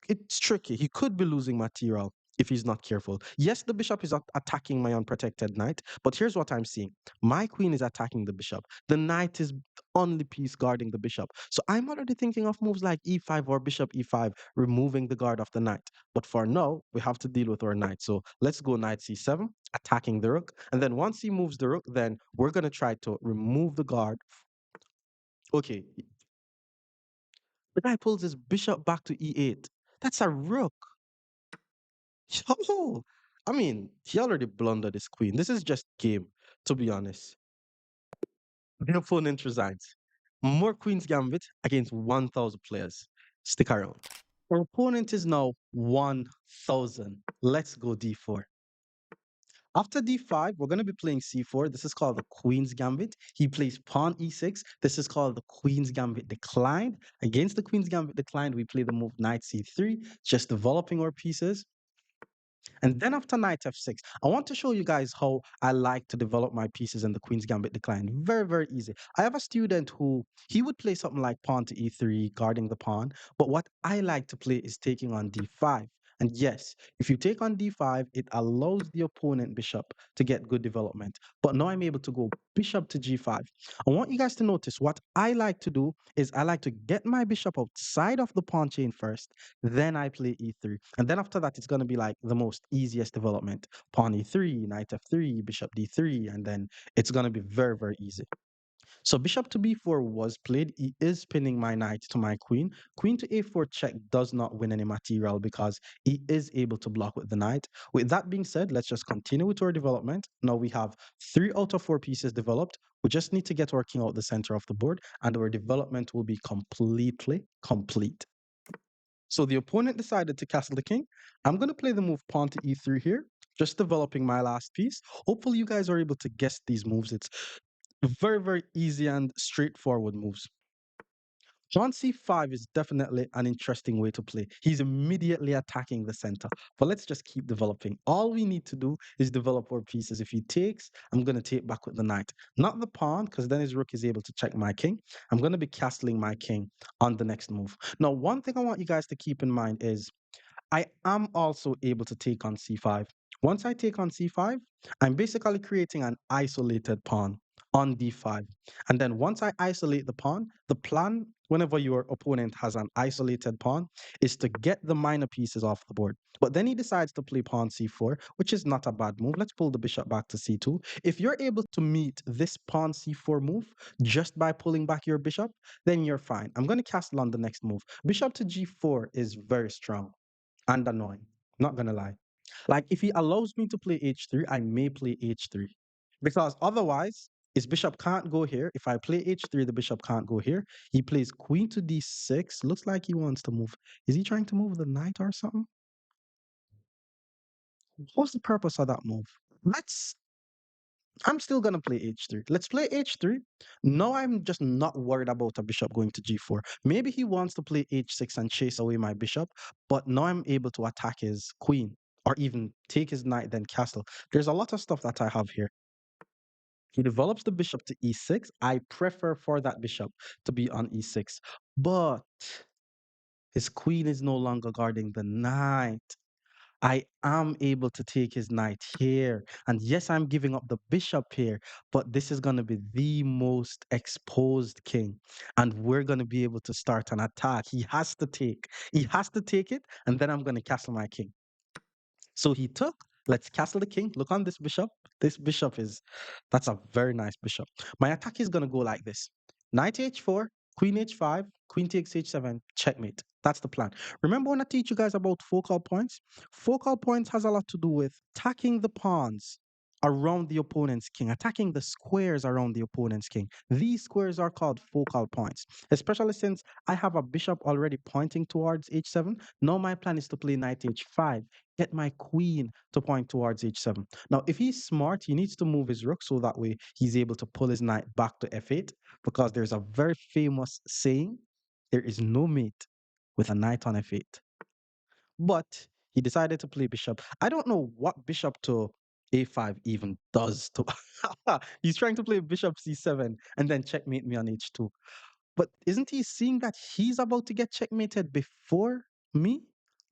It's tricky. He could be losing material if he's not careful. Yes, the bishop is attacking my unprotected knight, but here's what I'm seeing. My queen is attacking the bishop. The knight is the only piece guarding the bishop. So I'm already thinking of moves like e5 or bishop e5, removing the guard of the knight. But for now, we have to deal with our knight. So let's go knight c7, attacking the rook. And then once he moves the rook, then we're going to try to remove the guard. Okay, the guy pulls his bishop back to e8. That's a rook. Oh, I mean, he already blundered his queen. This is just game, to be honest. The opponent resigns. More Queen's Gambit against 1,000 players. Stick around. Our opponent is now 1,000. Let's go d4. After d5, we're going to be playing c4. This is called the Queen's Gambit. He plays pawn e6. This is called the Queen's Gambit declined. Against the Queen's Gambit declined, we play the move knight c3, just developing our pieces. And then after knight f6, I want to show you guys how I like to develop my pieces in the Queen's Gambit decline. Very, very easy. I have a student who he would play something like pawn to e3, guarding the pawn. But what I like to play is taking on d5. And yes, if you take on d5, it allows the opponent bishop to get good development. But now I'm able to go bishop to g5. I want you guys to notice what I like to do is I like to get my bishop outside of the pawn chain first, then I play e3. And then after that, it's going to be like the most easiest development. Pawn e3, knight f3, bishop d3, and then it's going to be very, very easy. So bishop to b4 was played. He is pinning my knight to my queen. Queen to a4 check does not win any material because he is able to block with the knight. With that being said, let's just continue with our development. Now we have 3 out of 4 pieces developed. We just need to get our king out the center of the board, and our development will be completely complete. So the opponent decided to castle the king. I'm going to play the move pawn to e3 here, just developing my last piece. Hopefully you guys are able to guess these moves. It's very, very easy and straightforward moves. Pawn c5 is definitely an interesting way to play. He's immediately attacking the center. But let's just keep developing. All we need to do is develop our pieces. If he takes, I'm going to take back with the knight. Not the pawn, because then his rook is able to check my king. I'm going to be castling my king on the next move. Now, one thing I want you guys to keep in mind is I am also able to take on c5. Once I take on c5, I'm basically creating an isolated pawn on d5. And then once I isolate the pawn, the plan, whenever your opponent has an isolated pawn, is to get the minor pieces off the board. But then he decides to play pawn c4, which is not a bad move. Let's pull the bishop back to c2. If you're able to meet this pawn c4 move just by pulling back your bishop, then you're fine. I'm going to castle on the next move. Bishop to g4 is very strong and annoying. Not gonna lie. Like if he allows me to play h3, I may play h3. Because otherwise, his bishop can't go here. If I play h3, the bishop can't go here. He plays queen to d6. Looks like he wants to move. Is he trying to move the knight or something? What's the purpose of that move? Let's I'm still gonna play h3. Let's play h3. No, I'm just not worried about a bishop going to g4. Maybe he wants to play h6 and chase away my bishop, but now I'm able to attack his queen or even take his knight then castle. There's a lot of stuff that I have here. He develops the bishop to e6. I prefer for that bishop to be on e6, but his queen is no longer guarding the knight. I am able to take his knight here. And yes, I'm giving up the bishop here, but this is going to be the most exposed king. And we're going to be able to start an attack. He has to take. He has to take it, and then I'm going to castle my king. So he took, let's castle the king. Look on this bishop. This bishop is, that's a very nice bishop. My attack is going to go like this. Knight h4, queen h5, queen takes h7, checkmate. That's the plan. Remember when I teach you guys about focal points? Focal points has a lot to do with attacking the pawns around the opponent's king, attacking the squares around the opponent's king. These squares are called focal points, especially since I have a bishop already pointing towards h7. Now my plan is to play knight h5, get my queen to point towards h7. Now, if he's smart, he needs to move his rook so that way he's able to pull his knight back to f8, because there's a very famous saying, there is no mate with a knight on f8. But he decided to play bishop. I don't know what bishop to a5 even does to. He's trying to play bishop c7 and then checkmate me on h2. But isn't he seeing that he's about to get checkmated before me?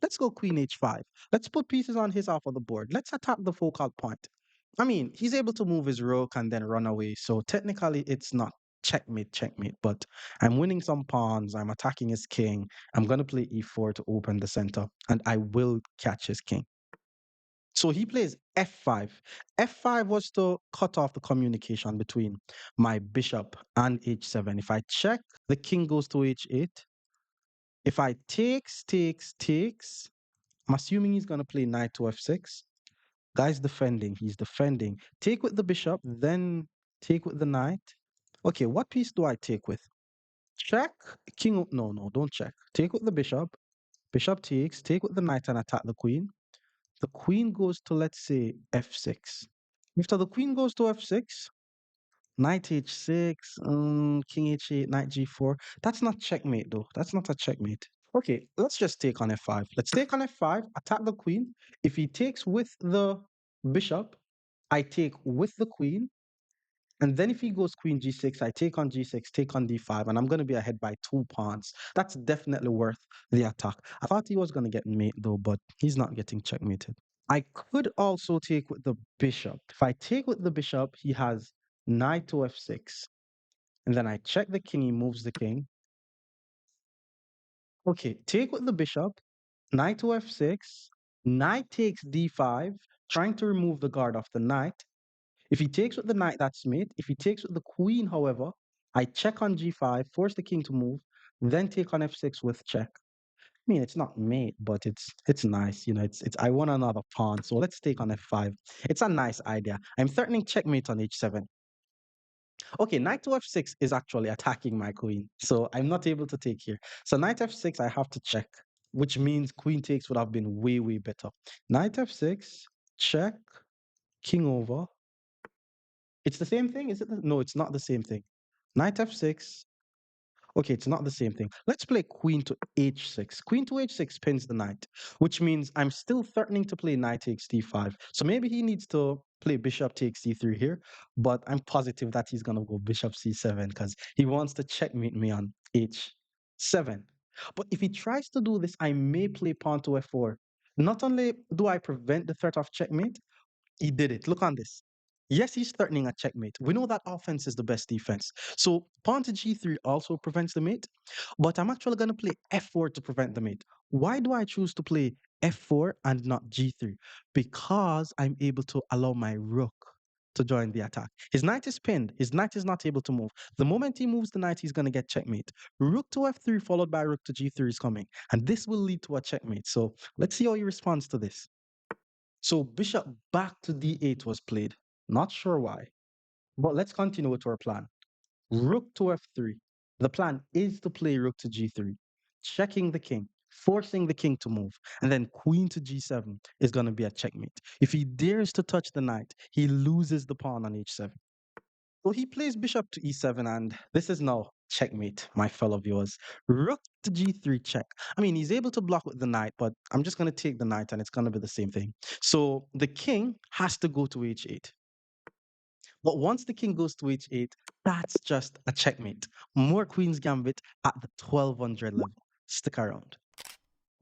Let's go queen h5. Let's put pieces on his half of the board. Let's attack the focal point. I mean, he's able to move his rook and then run away. So technically, it's not checkmate, checkmate. But I'm winning some pawns. I'm attacking his king. I'm going to play e4 to open the center, and I will catch his king. So he plays f5. F5 was to cut off the communication between my bishop and h7. If I check, the king goes to h8. If I takes, I'm assuming he's going to play knight to f6. Guy's defending. He's defending. Take with the bishop, then take with the knight. Okay, what piece do I take with? Check. King. No, no, don't check. Take with the bishop. Bishop takes. Take with the knight and attack the queen. The queen goes to, let's say, f6. After the queen goes to f6, knight h6, king h8, knight g4. That's not checkmate, though. That's not a checkmate. Okay, let's just take on f5. Let's take on f5, attack the queen. If he takes with the bishop, I take with the queen. And then if he goes queen g6, I take on g6, take on d5, and I'm going to be ahead by 2 pawns. That's definitely worth the attack. I thought he was going to get mate, though, but he's not getting checkmated. I could also take with the bishop. If I take with the bishop, he has knight to f6. And then I check the king, he moves the king. Okay, take with the bishop, knight to f6, knight takes d5, trying to remove the guard off the knight. If he takes with the knight, that's mate. If he takes with the queen, however, I check on g5, force the king to move, then take on f6 with check. I mean, it's not mate, but it's nice. You know, it's I want another pawn, so let's take on f5. It's a nice idea. I'm threatening checkmate on h7. Okay, knight to f6 is actually attacking my queen, so I'm not able to take here. So knight f6, I have to check, which means queen takes would have been way, way better. Knight f6, check, king over. It's the same thing, is it? No, it's not the same thing. Knight f6. Okay, it's not the same thing. Let's play queen to h6. Queen to h6 pins the knight, which means I'm still threatening to play knight takes d5. So maybe he needs to play bishop takes d3 here, but I'm positive that he's going to go bishop c7 because he wants to checkmate me on h7. But if he tries to do this, I may play pawn to f4. Not only do I prevent the threat of checkmate, he did it. Look on this. Yes, he's threatening a checkmate. We know that offense is the best defense. So pawn to g3 also prevents the mate, but I'm actually going to play f4 to prevent the mate. Why do I choose to play f4 and not g3? Because I'm able to allow my rook to join the attack. His knight is pinned. His knight is not able to move. The moment he moves the knight, he's going to get checkmate. Rook to f3 followed by rook to g3 is coming, and this will lead to a checkmate. So let's see how he responds to this. So bishop back to d8 was played. Not sure why, but let's continue with our plan. Rook to f3. The plan is to play rook to g3, checking the king, forcing the king to move, and then queen to g7 is going to be a checkmate. If he dares to touch the knight, he loses the pawn on h7. So he plays bishop to e7, and this is now checkmate, my fellow viewers. Rook to g3 check. I mean, he's able to block with the knight, but I'm just going to take the knight, and it's going to be the same thing. So the king has to go to h8. But once the king goes to h8, that's just a checkmate. More Queen's Gambit at the 1200 level. Stick around.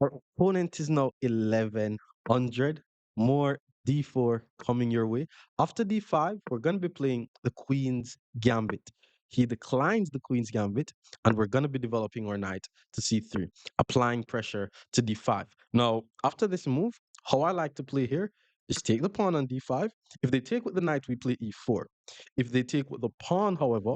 Our opponent is now 1100. More d4 coming your way. After d5, we're going to be playing the Queen's Gambit. He declines the Queen's Gambit, and we're going to be developing our knight to c3, applying pressure to d5. Now, after this move, how I like to play here is take the pawn on d5. If they take with the knight, we play e4. If they take with the pawn, however,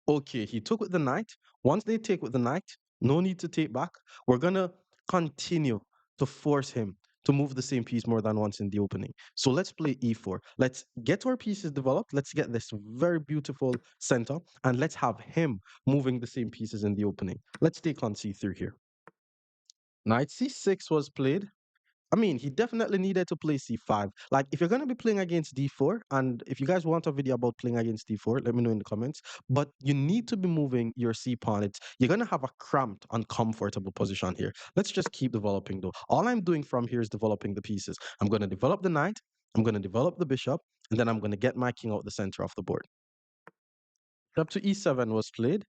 okay, he took with the knight. Once they take with the knight, no need to take back. We're gonna continue to force him to move the same piece more than once in the opening. So let's play e4. Let's get our pieces developed. Let's get this very beautiful center, and let's have him moving the same pieces in the opening. Let's take on c3 here. Knight c6 was played. I mean, he definitely needed to play c5. Like, if you're going to be playing against d4, and if you guys want a video about playing against d4, let me know in the comments. But you need to be moving your c pawn. You're going to have a cramped, uncomfortable position here. Let's just keep developing, though. All I'm doing from here is developing the pieces. I'm going to develop the knight, I'm going to develop the bishop, and then I'm going to get my king out the center of the board. Bishop to e7 was played.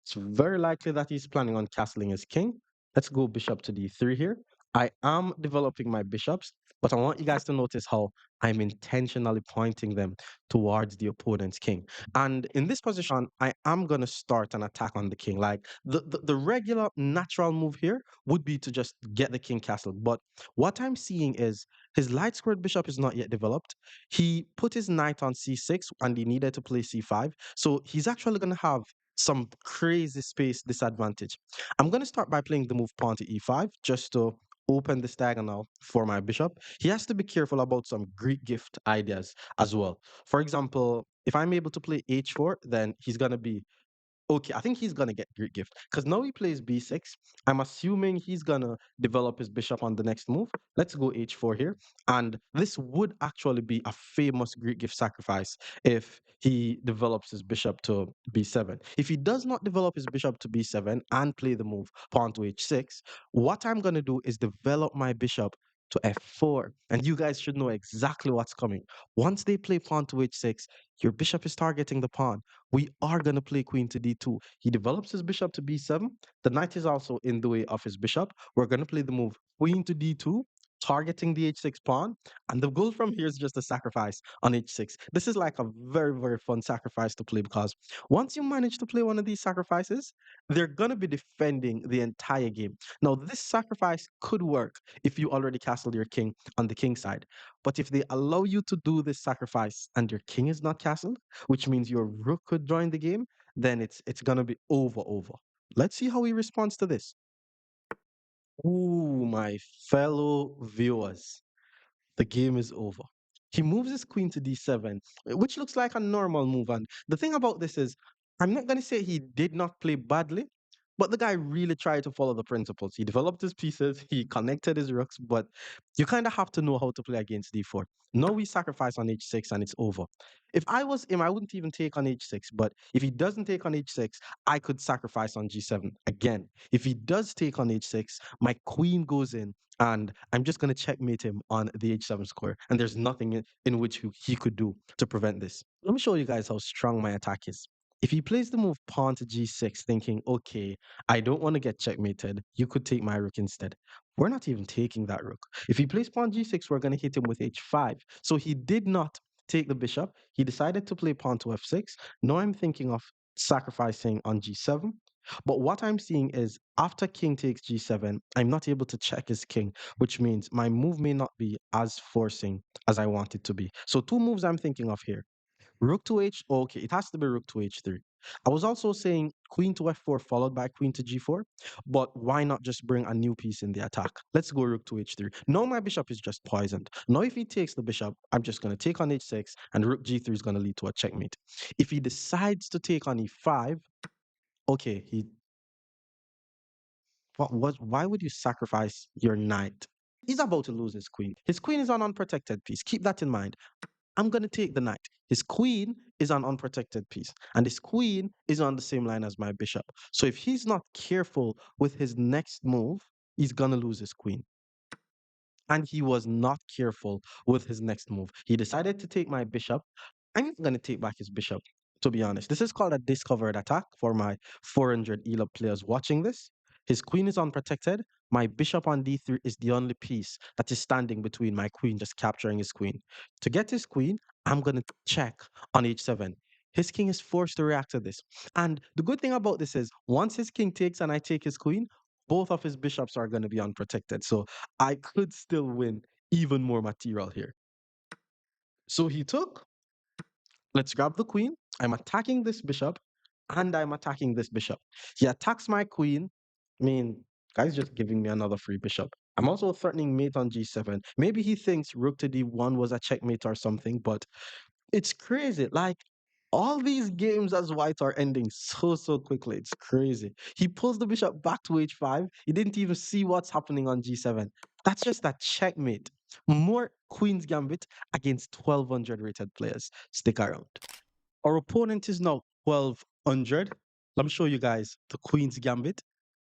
It's very likely that he's planning on castling his king. Let's go bishop to d3 here. I am developing my bishops, but I want you guys to notice how I'm intentionally pointing them towards the opponent's king. And in this position, I am going to start an attack on the king. Like the regular natural move here would be to just get the king castled. But what I'm seeing is his light squared bishop is not yet developed. He put his knight on c6 and he needed to play c5. So he's actually going to have some crazy space disadvantage. I'm going to start by playing the move pawn to e5 just to open this diagonal for my bishop. He has to be careful about some Greek gift ideas as well. For example, if I'm able to play h4, then he's going to be okay, I think he's gonna get Greek gift because now he plays b6. I'm assuming he's gonna develop his bishop on the next move. Let's go h4 here, and this would actually be a famous Greek gift sacrifice if he develops his bishop to b7. If he does not develop his bishop to b7 and play the move pawn to h6, what I'm gonna do is develop my bishop to f4, and you guys should know exactly what's coming. Once they play pawn to h6, your bishop is targeting the pawn. We are going to play queen to d2. He develops his bishop to b7. The knight is also in the way of his bishop. We're going to play the move queen to d2, targeting the h6 pawn. And the goal from here is just a sacrifice on h6. This is like a very, very fun sacrifice to play because once you manage to play one of these sacrifices, they're going to be defending the entire game. Now, this sacrifice could work if you already castled your king on the king side. But if they allow you to do this sacrifice and your king is not castled, which means your rook could join the game, then it's gonna be over. Let's see how he responds to this. Ooh, my fellow viewers, the game is over. He moves his queen to d7, which looks like a normal move. And the thing about this is, I'm not gonna say he did not play badly, but the guy really tried to follow the principles. He developed his pieces, he connected his rooks, but you kind of have to know how to play against d4. No, we sacrifice on h6 and it's over. If I was him, I wouldn't even take on h6, but if he doesn't take on h6, I could sacrifice on g7 again. If he does take on h6, my queen goes in and I'm just going to checkmate him on the h7 square. And there's nothing in which he could do to prevent this. Let me show you guys how strong my attack is. If he plays the move pawn to g6, thinking, okay, I don't want to get checkmated, you could take my rook instead. We're not even taking that rook. If he plays pawn g6, we're going to hit him with h5. So he did not take the bishop. He decided to play pawn to f6. Now I'm thinking of sacrificing on g7. But what I'm seeing is after king takes g7, I'm not able to check his king, which means my move may not be as forcing as I want it to be. So two moves I'm thinking of here. Rook to h, okay, it has to be rook to h3. I was also saying queen to f4 followed by queen to g4, but why not just bring a new piece in the attack? Let's go rook to h3. Now my bishop is just poisoned. Now if he takes the bishop, I'm just going to take on h6 and rook g3 is going to lead to a checkmate. If he decides to take on e5, okay, why would you sacrifice your knight? He's about to lose his queen. His queen is an unprotected piece. Keep that in mind. I'm going to take the knight. His queen is an unprotected piece, and his queen is on the same line as my bishop. So if he's not careful with his next move, he's going to lose his queen. And he was not careful with his next move. He decided to take my bishop. I'm not going to take back his bishop, to be honest. This is called a discovered attack for my 400 ELO players watching this. His queen is unprotected. My bishop on d3 is the only piece that is standing between my queen just capturing his queen. To get his queen, I'm going to check on h7. His king is forced to react to this. And the good thing about this is once his king takes and I take his queen, both of his bishops are going to be unprotected. So I could still win even more material here. So he took. Let's grab the queen. I'm attacking this bishop and I'm attacking this bishop. He attacks my queen. I mean, guy's just giving me another free bishop. I'm also threatening mate on g7. Maybe he thinks rook to d1 was a checkmate or something, but it's crazy. Like all these games as white are ending so quickly. It's crazy. He pulls the bishop back to h5. He didn't even see what's happening on g7. That's just a checkmate. More Queen's Gambit against 1200 rated players. Stick around. Our opponent is now 1200. Let me show you guys the Queen's Gambit.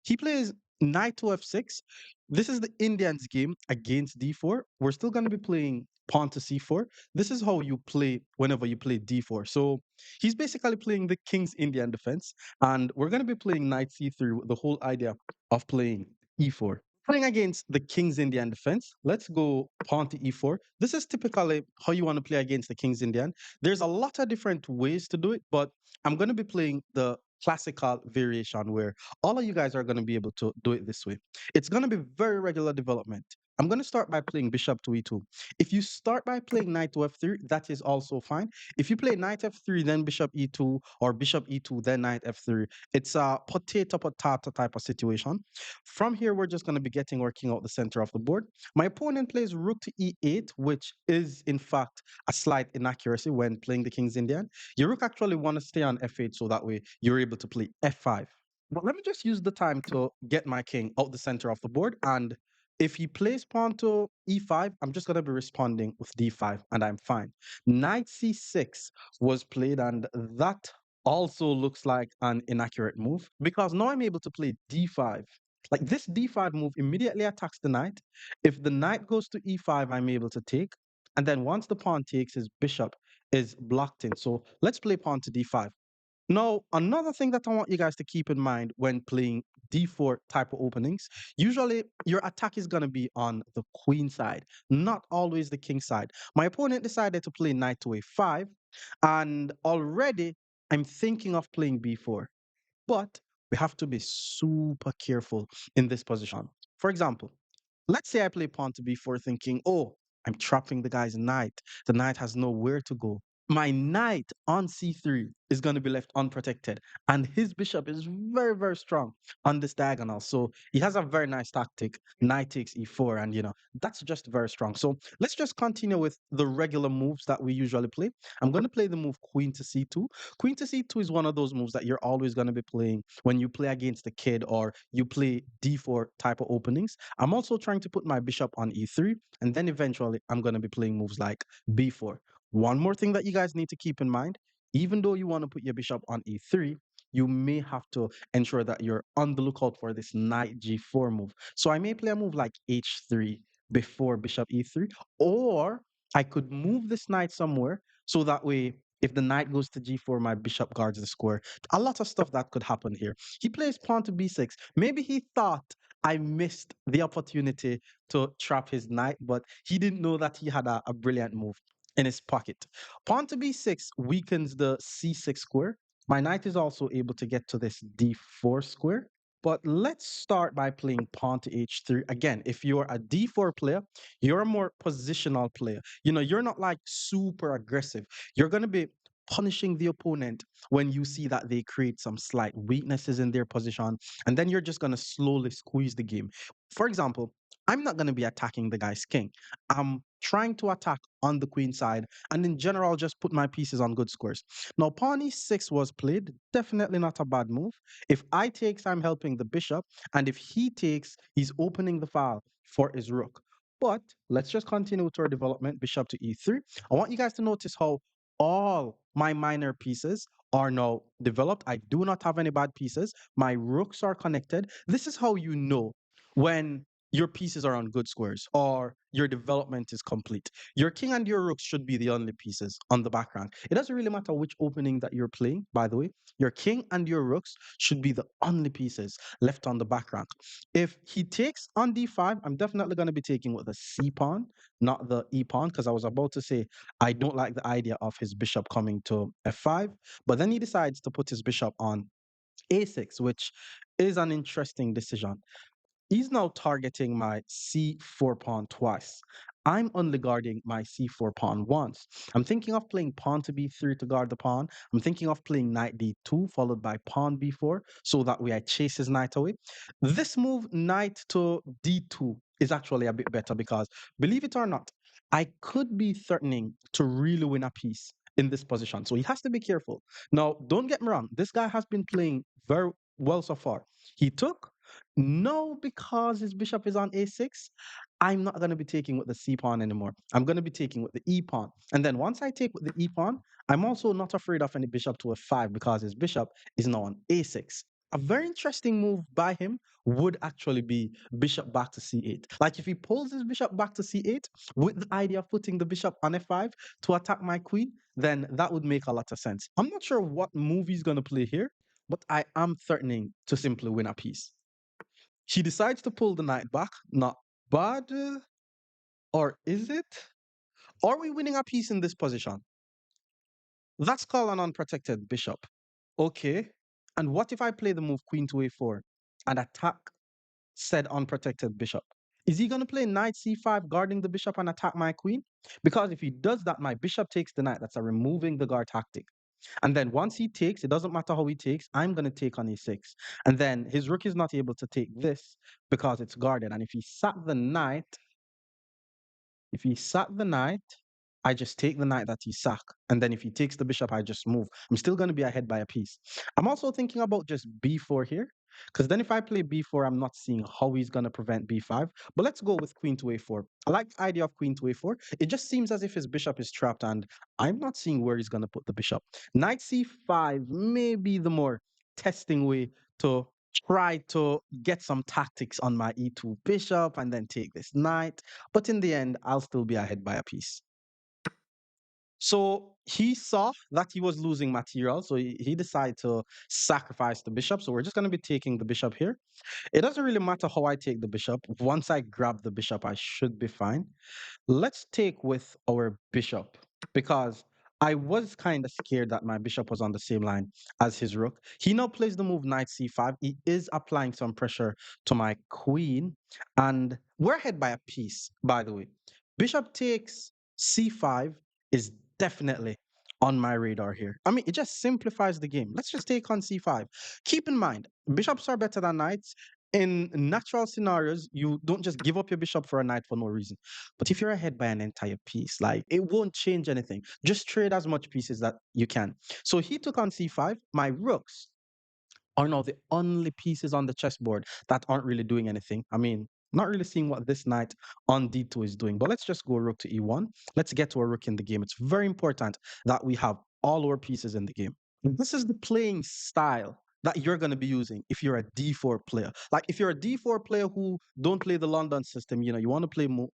He plays knight to f6. This is the Indians game against d4. We're still going to be playing pawn to c4. This is how you play whenever you play d4. So he's basically playing the king's Indian defense, and we're going to be playing knight c3 with the whole idea of playing e4. Playing against the king's Indian defense, let's go pawn to e4. This is typically how you want to play against the king's Indian. There's a lot of different ways to do it, but I'm going to be playing the classical variation where all of you guys are going to be able to do it this way. It's going to be very regular development. I'm going to start by playing bishop to e2. If you start by playing knight to f3, that is also fine. If you play knight f3, then bishop e2, or bishop e2, then knight f3, it's a potato potato type of situation. From here, we're just going to be getting our king out the center of the board. My opponent plays rook to e8, which is in fact a slight inaccuracy when playing the king's Indian. Your rook actually want to stay on f8 so that way you're able to play f5. But let me just use the time to get my king out the center of the board. And if he plays pawn to e5, I'm just going to be responding with d5 and I'm fine. Knight c6 was played, and that also looks like an inaccurate move because now I'm able to play d5. Like this d5 move immediately attacks the knight. If the knight goes to e5, I'm able to take. And then once the pawn takes, his bishop is blocked in. So let's play pawn to d5. Now, another thing that I want you guys to keep in mind when playing d4 type of openings, usually your attack is going to be on the queen side, not always the king side. My opponent decided to play knight to a5, and already I'm thinking of playing b4. But we have to be super careful in this position. For example, let's say I play pawn to b4 thinking, oh, I'm trapping the guy's knight. The knight has nowhere to go. My knight on c3 is going to be left unprotected, and his bishop is very strong on this diagonal. So he has a very nice tactic. Knight takes e4, and that's just very strong. So let's just continue with the regular moves that we usually play. I'm going to play the move queen to c2. Queen to c2 is one of those moves that you're always going to be playing when you play against the kid or you play d4 type of openings. I'm also trying to put my bishop on e3, and then eventually I'm going to be playing moves like b4. One more thing that you guys need to keep in mind, even though you want to put your bishop on e3, you may have to ensure that you're on the lookout for this knight g4 move. So I may play a move like h3 before bishop e3, or I could move this knight somewhere so that way if the knight goes to g4, my bishop guards the square. A lot of stuff that could happen here. He plays pawn to b6. Maybe he thought I missed the opportunity to trap his knight, but he didn't know that he had a brilliant move in his pocket. Pawn to b6 weakens the c6 square. My knight is also able to get to this d4 square. But let's start by playing pawn to h3. Again, if you're a d4 player, you're a more positional player. You're not like super aggressive. You're going to be punishing the opponent when you see that they create some slight weaknesses in their position, and then you're just going to slowly squeeze the game. For example, I'm not going to be attacking the guy's king. I'm trying to attack on the queen side and in general just put my pieces on good squares. Now pawn e6 was played, definitely not a bad move. If I takes, I'm helping the bishop, and if he takes, he's opening the file for his rook. But let's just continue with our development, bishop to e3. I want you guys to notice how all my minor pieces are now developed. I do not have any bad pieces. My rooks are connected. This is how you know when your pieces are on good squares or your development is complete. Your king and your rooks should be the only pieces on the background. It doesn't really matter which opening that you're playing, by the way. Your king and your rooks should be the only pieces left on the background. If he takes on d5, I'm definitely going to be taking with the c pawn, not the e pawn, because I was about to say I don't like the idea of his bishop coming to f5. But then he decides to put his bishop on a6, which is an interesting decision. He's now targeting my c4 pawn twice. I'm only guarding my c4 pawn once. I'm thinking of playing pawn to b3 to guard the pawn. I'm thinking of playing knight d2 followed by pawn b4 so that way I chase his knight away. This move, knight to d2, is actually a bit better because, believe it or not, I could be threatening to really win a piece in this position. So he has to be careful. Now, don't get me wrong, this guy has been playing very well so far. He took no, because his bishop is on a6, I'm not going to be taking with the c pawn anymore. I'm going to be taking with the e pawn. And then once I take with the e pawn, I'm also not afraid of any bishop to f5 because his bishop is now on a6. A very interesting move by him would actually be bishop back to c8. Like if he pulls his bishop back to c8 with the idea of putting the bishop on f5 to attack my queen, then that would make a lot of sense. I'm not sure what move he's going to play here, but I am threatening to simply win a piece. She decides to pull the knight back. Not bad. Or is it? Are we winning a piece in this position? That's called an unprotected bishop. Okay. And what if I play the move queen to a4 and attack said unprotected bishop? Is he going to play knight c5 guarding the bishop and attack my queen? Because if he does that, my bishop takes the knight. That's a removing the guard tactic. And then once he takes, it doesn't matter how he takes, I'm going to take on e6. And then his rook is not able to take this because it's guarded. And if he sat the knight, I just take the knight that he sack. And then if he takes the bishop, I just move. I'm still going to be ahead by a piece. I'm also thinking about just b4 here. Because then if I play b4, I'm not seeing how he's going to prevent b5. But let's go with queen to a4. I like the idea of queen to a4. It just seems as if his bishop is trapped and I'm not seeing where he's going to put the bishop. Knight c5 may be the more testing way to try to get some tactics on my e2 bishop and then take this knight. But in the end, I'll still be ahead by a piece. So he saw that he was losing material, so he decided to sacrifice the bishop. So we're just going to be taking the bishop here. It doesn't really matter how I take the bishop. Once I grab the bishop, I should be fine. Let's take with our bishop because I was kind of scared that my bishop was on the same line as his rook. He now plays the move knight c5. He is applying some pressure to my queen, and we're ahead by a piece, by the way. Bishop takes c5 is definitely on my radar here. I mean, it just simplifies the game. Let's just take on c5. Keep in mind, bishops are better than knights. In natural scenarios, you don't just give up your bishop for a knight for no reason. But if you're ahead by an entire piece, like it won't change anything. Just trade as much pieces that you can. So he took on c5. My rooks are now the only pieces on the chessboard that aren't really doing anything. I mean, not really seeing what this knight on d2 is doing. But let's just go rook to e1. Let's get to a rook in the game. It's very important that we have all our pieces in the game. This is the playing style that you're going to be using if you're a d4 player. Like if you're a d4 player who don't play the London system, you want to play more,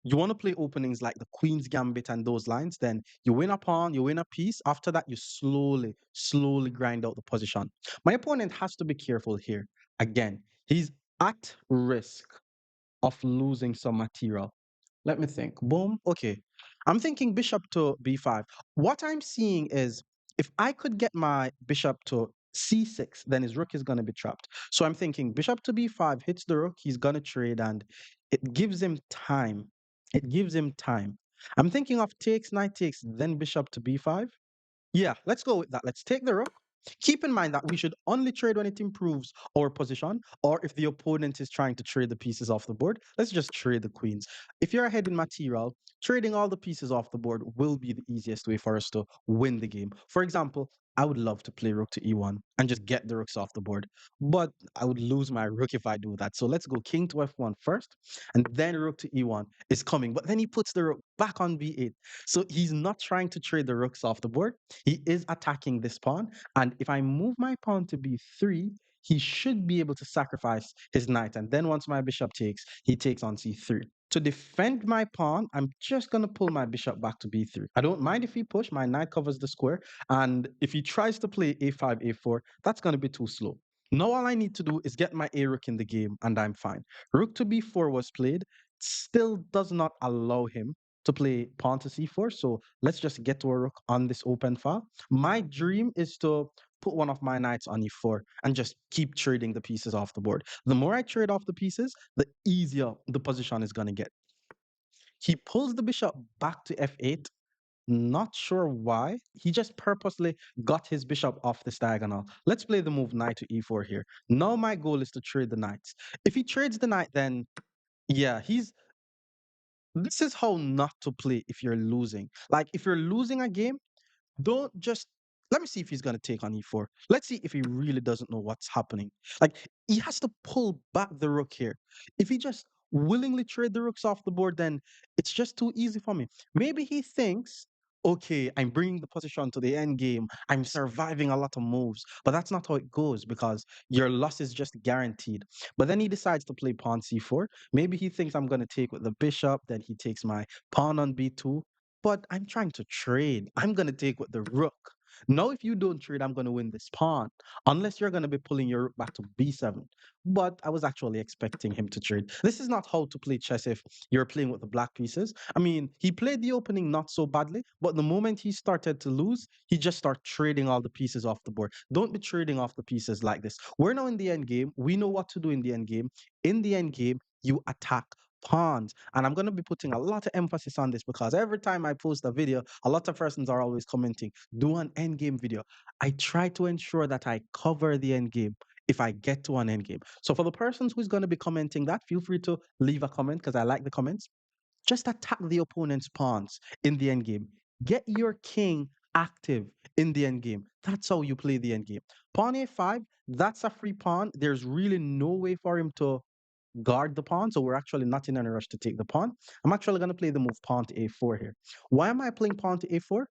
you want to play openings like the Queen's Gambit and those lines, then you win a pawn, you win a piece. After that, you slowly grind out the position. My opponent has to be careful here. Again, he's at risk of losing some material. Let me think. Boom. Okay. I'm thinking bishop to b5. What I'm seeing is if I could get my bishop to c6, then his rook is going to be trapped. So I'm thinking bishop to b5 hits the rook, he's going to trade, and it gives him time. It gives him time. I'm thinking of takes, knight takes, then bishop to b5. Yeah, let's go with that. Let's take the rook. Keep in mind that we should only trade when it improves our position, or if the opponent is trying to trade the pieces off the board, let's just trade the queens. If you're ahead in material, trading all the pieces off the board will be the easiest way for us to win the game. For example, I would love to play rook to e1 and just get the rooks off the board, but I would lose my rook if I do that. So let's go king to f1 first, and then rook to e1 is coming. But then he puts the rook back on b8. So he's not trying to trade the rooks off the board. He is attacking this pawn. And if I move my pawn to b3, he should be able to sacrifice his knight. And then once my bishop takes, he takes on c3. To defend my pawn, I'm just going to pull my bishop back to b3. I don't mind if he push, my knight covers the square. And if he tries to play a5, a4, that's going to be too slow. Now all I need to do is get my a rook in the game and I'm fine. Rook to b4 was played, still does not allow him to play pawn to c4. So let's just get to a rook on this open file. My dream is to put one of my knights on e4 and just keep trading the pieces off the board. The more I trade off the pieces, the easier the position is going to get. He pulls the bishop back to f8. Not sure why. He just purposely got his bishop off this diagonal. Let's play the move knight to e4 here. Now my goal is to trade the knights. If he trades the knight, then yeah, this is how not to play if you're losing. Like if you're losing a game, don't just let me see if he's going to take on e4. Let's see if he really doesn't know what's happening. Like he has to pull back the rook here. If he just willingly trade the rooks off the board, then it's just too easy for me. Maybe he thinks, okay, I'm bringing the position to the end game. I'm surviving a lot of moves, but that's not how it goes because your loss is just guaranteed. But then he decides to play pawn c4. Maybe he thinks I'm going to take with the bishop, then he takes my pawn on b2, but I'm trying to trade. I'm going to take with the rook. Now, if you don't trade, I'm going to win this pawn, unless you're going to be pulling your rook back to b7. But I was actually expecting him to trade. This is not how to play chess if you're playing with the black pieces. I mean, he played the opening not so badly, but the moment he started to lose, he just started trading all the pieces off the board. Don't be trading off the pieces like this. We're now in the end game. We know what to do in the end game. In the end game, you attack pawns. And I'm going to be putting a lot of emphasis on this because every time I post a video, a lot of persons are always commenting, do an end game video. I try to ensure that I cover the end game if I get to an end game. So for the persons who's going to be commenting that, feel free to leave a comment because I like the comments. Just attack the opponent's pawns in the end game. Get your king active in the end game. That's how you play the end game. Pawn a5, that's a free pawn. There's really no way for him to guard the pawn. So we're actually not in any rush to take the pawn. I'm actually going to play the move pawn to a4 here. Why am I playing pawn to a4?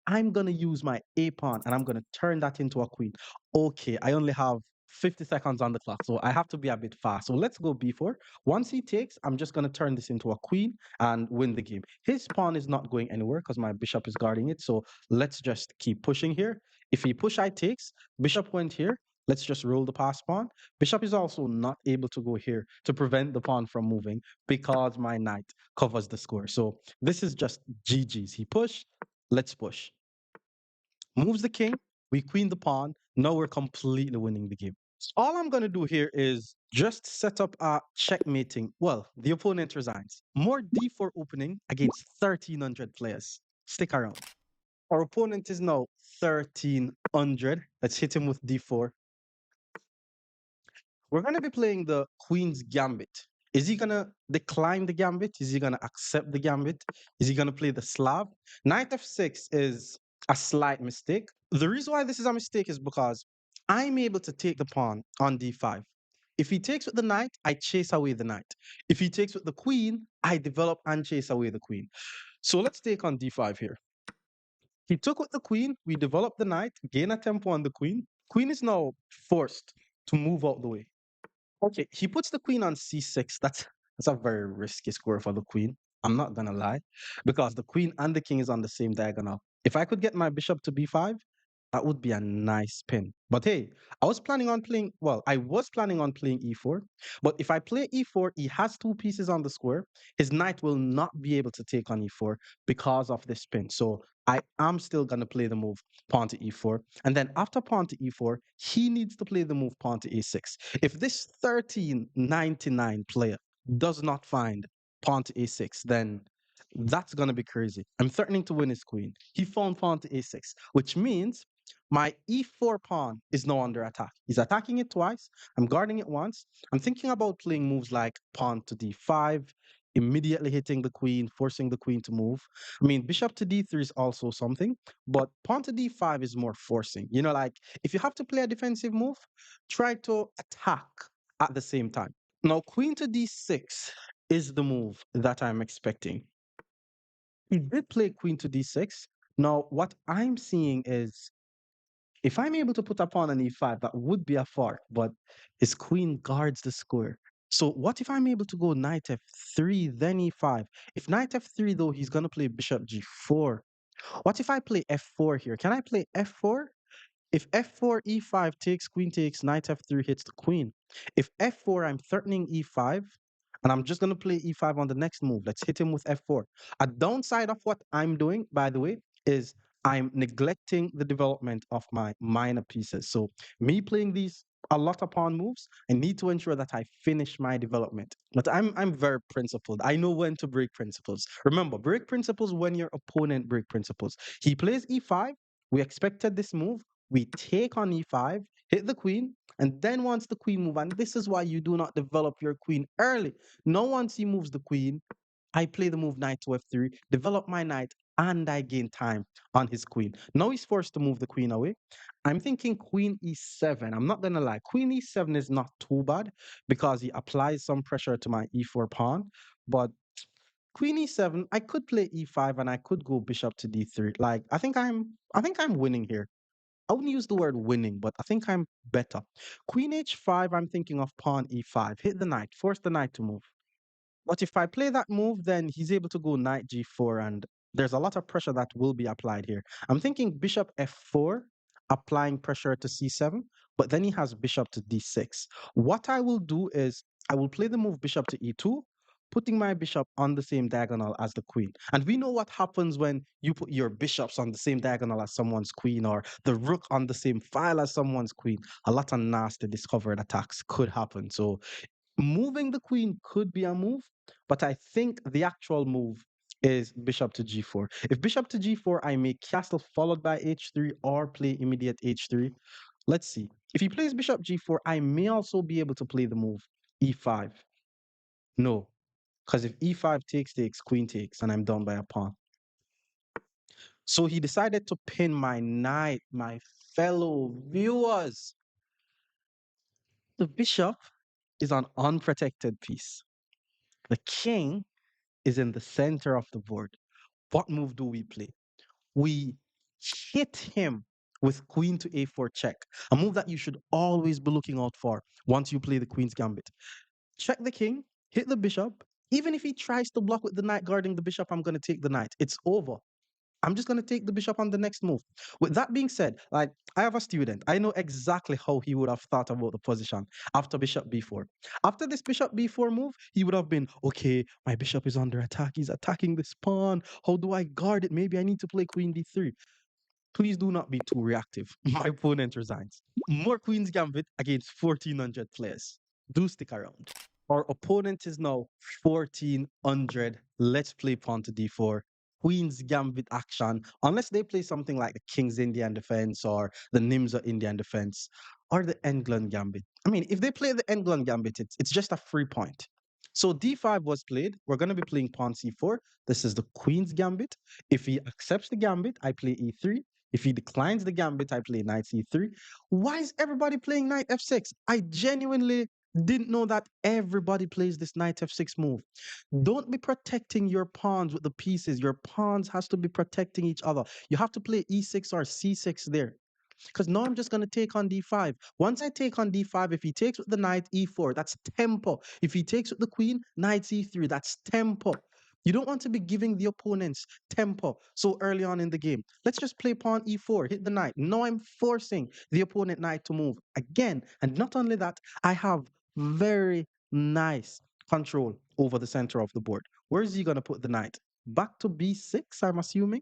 I'm going to use my a pawn and I'm going to turn that into a queen. Okay, I only have 50 seconds on the clock, so I have to be a bit fast. So let's go b4. Once he takes, I'm just going to turn this into a queen and win the game. His pawn is not going anywhere because my bishop is guarding it. So let's just keep pushing here. If he push, I takes. Bishop went here. Let's just roll the pass pawn. Bishop is also not able to go here to prevent the pawn from moving because my knight covers the square. So this is just GG's. He pushed. Let's push. Moves the king. We queen the pawn. Now we're completely winning the game. All I'm going to do here is just set up a checkmating. Well, the opponent resigns. More d4 opening against 1,300 players. Stick around. Our opponent is now 1,300. Let's hit him with d4. We're going to be playing the Queen's Gambit. Is he going to decline the Gambit? Is he going to accept the Gambit? Is he going to play the Slav? Knight f6 is a slight mistake. The reason why this is a mistake is because I'm able to take the pawn on d5. If he takes with the knight, I chase away the knight. If he takes with the queen, I develop and chase away the queen. So let's take on d5 here. He took with the queen, we develop the knight, gain a tempo on the queen. Queen is now forced to move out the way. Okay, he puts the queen on c6. That's a very risky square for the queen. I'm not gonna lie, because the queen and the king is on the same diagonal. If I could get my bishop to b5, that would be a nice pin. But hey, I was planning on playing e4, but if I play e4, he has two pieces on the square. His knight will not be able to take on e4 because of this pin. So I am still gonna play the move pawn to e4. And then after pawn to e4, he needs to play the move pawn to a6. If this 1399 player does not find pawn to a6, then that's going to be crazy. I'm threatening to win his queen. He found pawn to a6, which means my e4 pawn is now under attack. He's attacking it twice. I'm guarding it once. I'm thinking about playing moves like pawn to d5, immediately hitting the queen, forcing the queen to move. I mean, bishop to d3 is also something, but pawn to d5 is more forcing. You know, like if you have to play a defensive move, try to attack at the same time. Now, queen to d6 is the move that I'm expecting. He did play queen to d6. Now, what I'm seeing is If I'm able to put a pawn on e5, that would be a fork, but his queen guards the square. So what if I'm able to go knight f3, then e5? If knight f3, though, he's going to play bishop g4. What if I play f4 here? Can I play f4? If f4, e5 takes, queen takes, knight f3 hits the queen. If f4, I'm threatening e5, and I'm just going to play e5 on the next move. Let's hit him with f4. A downside of what I'm doing, by the way, is I'm neglecting the development of my minor pieces. So me playing these a lot of pawn moves, I need to ensure that I finish my development. But I'm very principled. I know when to break principles. Remember, break principles when your opponent break principles. He plays e5. We expected this move. We take on e5, hit the queen, and then once the queen move, and this is why you do not develop your queen early. Now once he moves the queen, I play the move knight to f3, develop my knight, and I gain time on his queen. Now he's forced to move the queen away. I'm thinking queen e7. I'm not gonna lie, queen e7 is not too bad because he applies some pressure to my e4 pawn, but queen e7, I could play e5 and I could go bishop to d3. Like I think I'm winning here. I wouldn't use the word winning, but I think I'm better. Queen h5, I'm thinking of pawn e5. Hit the knight, force the knight to move. But if I play that move, then he's able to go knight g4, and there's a lot of pressure that will be applied here. I'm thinking bishop f4, applying pressure to c7, but then he has bishop to d6. What I will do is I will play the move bishop to e2, putting my bishop on the same diagonal as the queen. And we know what happens when you put your bishops on the same diagonal as someone's queen, or the rook on the same file as someone's queen. A lot of nasty discovered attacks could happen. So moving the queen could be a move, but I think the actual move is bishop to g4. If bishop to g4, I may castle followed by h3 or play immediate h3. Let's see. If he plays bishop g4, I may also be able to play the move e5. No, because if e5 takes, queen takes, and I'm down by a pawn. So he decided to pin my knight, my fellow viewers. The bishop is an unprotected piece. The king is in the center of the board. What move do we play? We hit him with queen to a4 check, a move that you should always be looking out for once you play the queen's gambit. Check the king, hit the bishop. Even if he tries to block with the knight guarding the bishop, I'm going to take the knight. It's over. I'm just going to take the bishop on the next move. With that being said, like I have a student, I know exactly how he would have thought about the position after bishop b4. After this bishop b4 move, he would have been, okay, my bishop is under attack. He's attacking this pawn. How do I guard it? Maybe I need to play queen d3. Please do not be too reactive. My opponent resigns. More Queen's Gambit against 1400 players. Do stick around. Our opponent is now 1400. Let's play pawn to d4. Queen's Gambit action, unless they play something like the King's Indian Defense or the Nimza Indian Defense or the England Gambit. I mean, if they play the England Gambit, it's just a free point. So d5 was played. We're going to be playing pawn c4. This is the Queen's Gambit. If he accepts the Gambit, I play e3. If he declines the Gambit, I play knight c3. Why is everybody playing knight f6? I genuinely didn't know that everybody plays this knight f6 move. Don't be protecting your pawns with the pieces. Your pawns has to be protecting each other. You have to play e6 or c6 there. Because now I'm just going to take on d5. Once I take on d5, if he takes with the knight, e4, that's tempo. If he takes with the queen, knight e3, that's tempo. You don't want to be giving the opponents tempo so early on in the game. Let's just play pawn e4, hit the knight. Now I'm forcing the opponent knight to move again. And not only that, I have very nice control over the center of the board. Where is he going to put the knight? Back to b6, I'm assuming.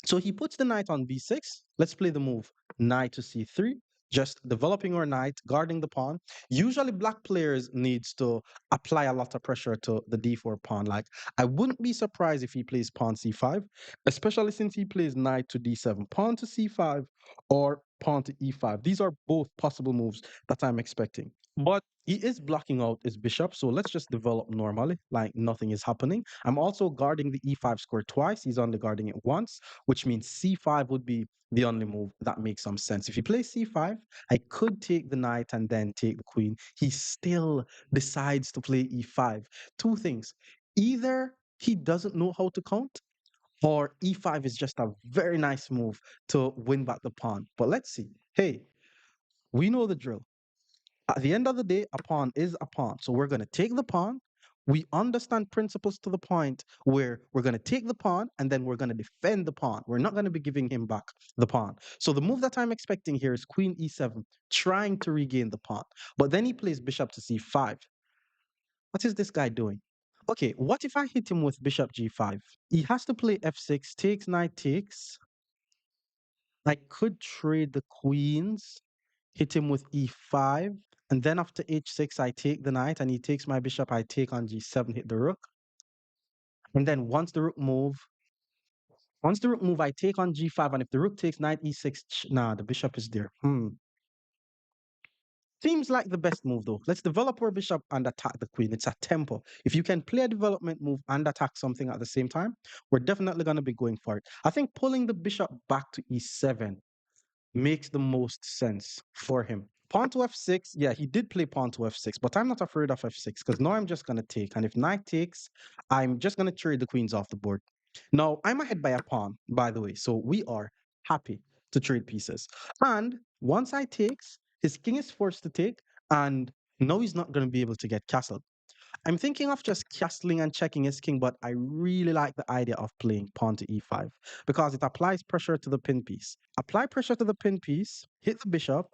So he puts the knight on b6. Let's play the move knight to c3, just developing our knight, guarding the pawn. Usually black players needs to apply a lot of pressure to the d4 pawn. Like I wouldn't be surprised if he plays pawn c5, especially since he plays knight to d7, pawn to c5, or pawn to e5. These are both possible moves that I'm expecting. But he is blocking out his bishop, so let's just develop normally, like nothing is happening. I'm also guarding the e5 square twice. He's only guarding it once, which means c5 would be the only move that makes some sense. If he plays c5, I could take the knight and then take the queen. He still decides to play e5. Two things. Either he doesn't know how to count, or e5 is just a very nice move to win back the pawn. But let's see. Hey, we know the drill. At the end of the day, a pawn is a pawn. So we're going to take the pawn. We understand principles to the point where we're going to take the pawn and then we're going to defend the pawn. We're not going to be giving him back the pawn. So the move that I'm expecting here is queen e7, trying to regain the pawn. But then he plays bishop to c5. What is this guy doing? Okay, what if I hit him with bishop g5? He has to play f6, takes, knight takes. I could trade the queens, hit him with e5, and then after h6, I take the knight, and he takes my bishop. I take on g7, hit the rook. And then once the rook move, I take on g5, and if the rook takes knight e6, nah, the bishop is there. Seems like the best move though. Let's develop our bishop and attack the queen. It's a tempo. If you can play a development move and attack something at the same time, we're definitely going to be going for it. I think pulling the bishop back to e7 makes the most sense for him. Pawn to f6, yeah, he did play pawn to f6, but I'm not afraid of f6 because now I'm just going to take. And if knight takes, I'm just going to trade the queens off the board. Now, I'm ahead by a pawn, by the way, so we are happy to trade pieces. And once I takes, his king is forced to take, and now he's not going to be able to get castled. I'm thinking of just castling and checking his king, but I really like the idea of playing pawn to e5 because it applies pressure to the pin piece. Apply pressure to the pin piece, hit the bishop,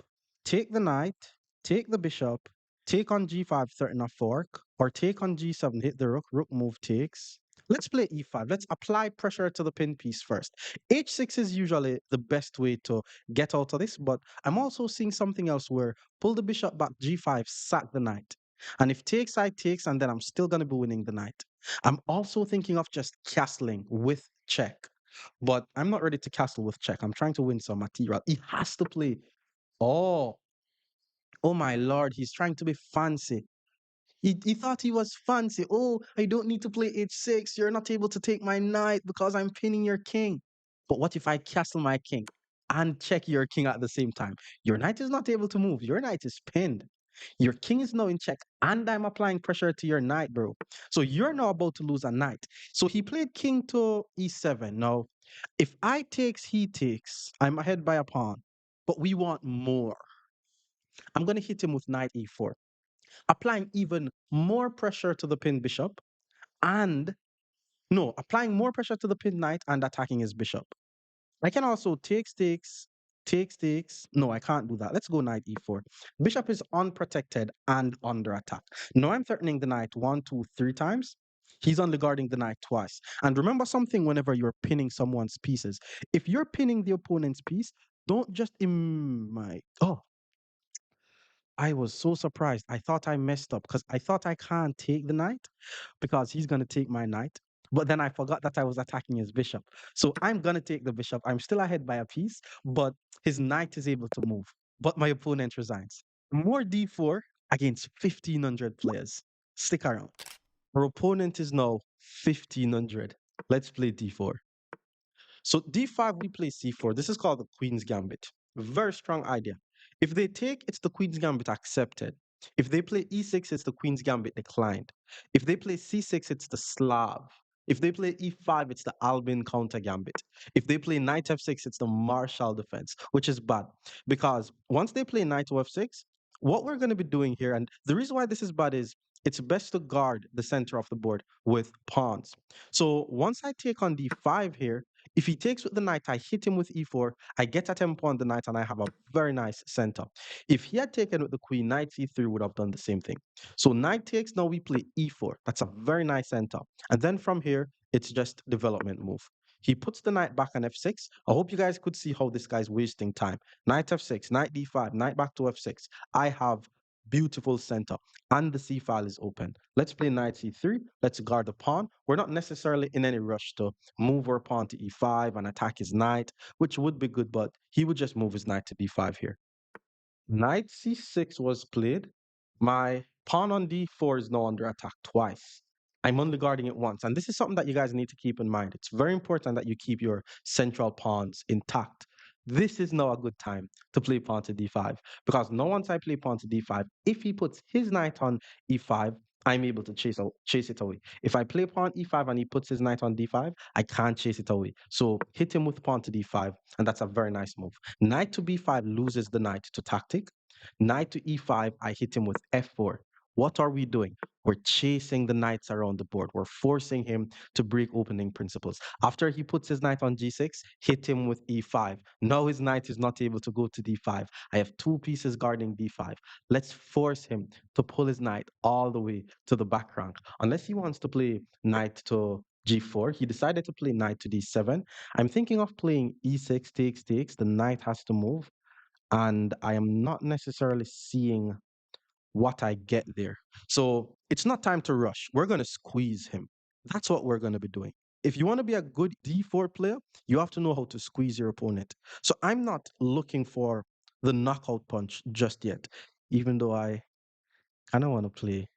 take the knight, take the bishop, take on g5, threaten a fork, or take on g7, hit the rook, rook move takes. Let's play e5. Let's apply pressure to the pin piece first. h6 is usually the best way to get out of this, but I'm also seeing something else where pull the bishop back, g5, sack the knight. And if takes, I takes, and then I'm still going to be winning the night. I'm also thinking of just castling with check, but I'm not ready to castle with check. I'm trying to win some material. He has to play. Oh, oh my lord, he's trying to be fancy. He thought he was fancy. Oh, I don't need to play h6. You're not able to take my knight because I'm pinning your king. But what if I castle my king and check your king at the same time? Your knight is not able to move. Your knight is pinned. Your king is now in check, and I'm applying pressure to your knight, bro. So you're now about to lose a knight. So he played king to e7. Now, if I takes, he takes, I'm ahead by a pawn. But we want more. I'm going to hit him with knight e4, applying even more pressure to the pinned bishop and no, applying more pressure to the pinned knight and attacking his bishop. I can also takes. No, I can't do that. Let's go knight e4. Bishop is unprotected and under attack. Now I'm threatening the knight one, two, three times. He's only guarding the knight twice. And remember something whenever you're pinning someone's pieces. If you're pinning the opponent's piece, don't just my oh, I was so surprised. I thought I messed up because I thought I can't take the knight because he's going to take my knight. But then I forgot that I was attacking his bishop. So I'm going to take the bishop. I'm still ahead by a piece, but his knight is able to move. But my opponent resigns. More d4 against 1,500 players. Stick around. Our opponent is now 1,500. Let's play d4. So d5, we play c4. This is called the Queen's Gambit. Very strong idea. If they take, it's the Queen's Gambit accepted. If they play e6, it's the Queen's Gambit declined. If they play c6, it's the Slav. If they play e5, it's the Albin counter gambit. If they play knight f6, it's the Marshall defense, which is bad because once they play knight to f6, what we're going to be doing here, and the reason why this is bad is it's best to guard the center of the board with pawns. So once I take on d5 here, if he takes with the knight, I hit him with e4, I get a tempo on the knight, and I have a very nice center. If he had taken with the queen, knight c3 would have done the same thing. So knight takes, now we play e4. That's a very nice center. And then from here, it's just development move. He puts the knight back on f6. I hope you guys could see how this guy's wasting time. Knight f6, knight d5, knight back to f6. I have beautiful center and the c file is open. Let's play knight c3. Let's guard the pawn. We're not necessarily in any rush to move our pawn to e5 and attack his knight, which would be good, but he would just move his knight to b5 here. Knight c6 was played. My pawn on d4 is now under attack twice. I'm only guarding it once. And this is something that you guys need to keep in mind. It's very important that you keep your central pawns intact. This is now a good time to play pawn to d5 because now once I play pawn to d5, if he puts his knight on e5, I'm able to chase it away. If I play pawn e5 and he puts his knight on d5, I can't chase it away. So hit him with pawn to d5, and that's a very nice move. Knight to b5 loses the knight to tactic. Knight to e5, I hit him with f4. What are we doing? We're chasing the knights around the board. We're forcing him to break opening principles. After he puts his knight on g6, hit him with e5. Now his knight is not able to go to d5. I have two pieces guarding d5. Let's force him to pull his knight all the way to the back rank. Unless he wants to play knight to g4, he decided to play knight to d7. I'm thinking of playing e6 takes takes. The knight has to move, and I am not necessarily seeing what I get there. So it's not time to rush. We're going to squeeze him. That's what we're going to be doing. If you want to be a good d4 player, you have to know how to squeeze your opponent. So I'm not looking for the knockout punch just yet, even though I kind of want to play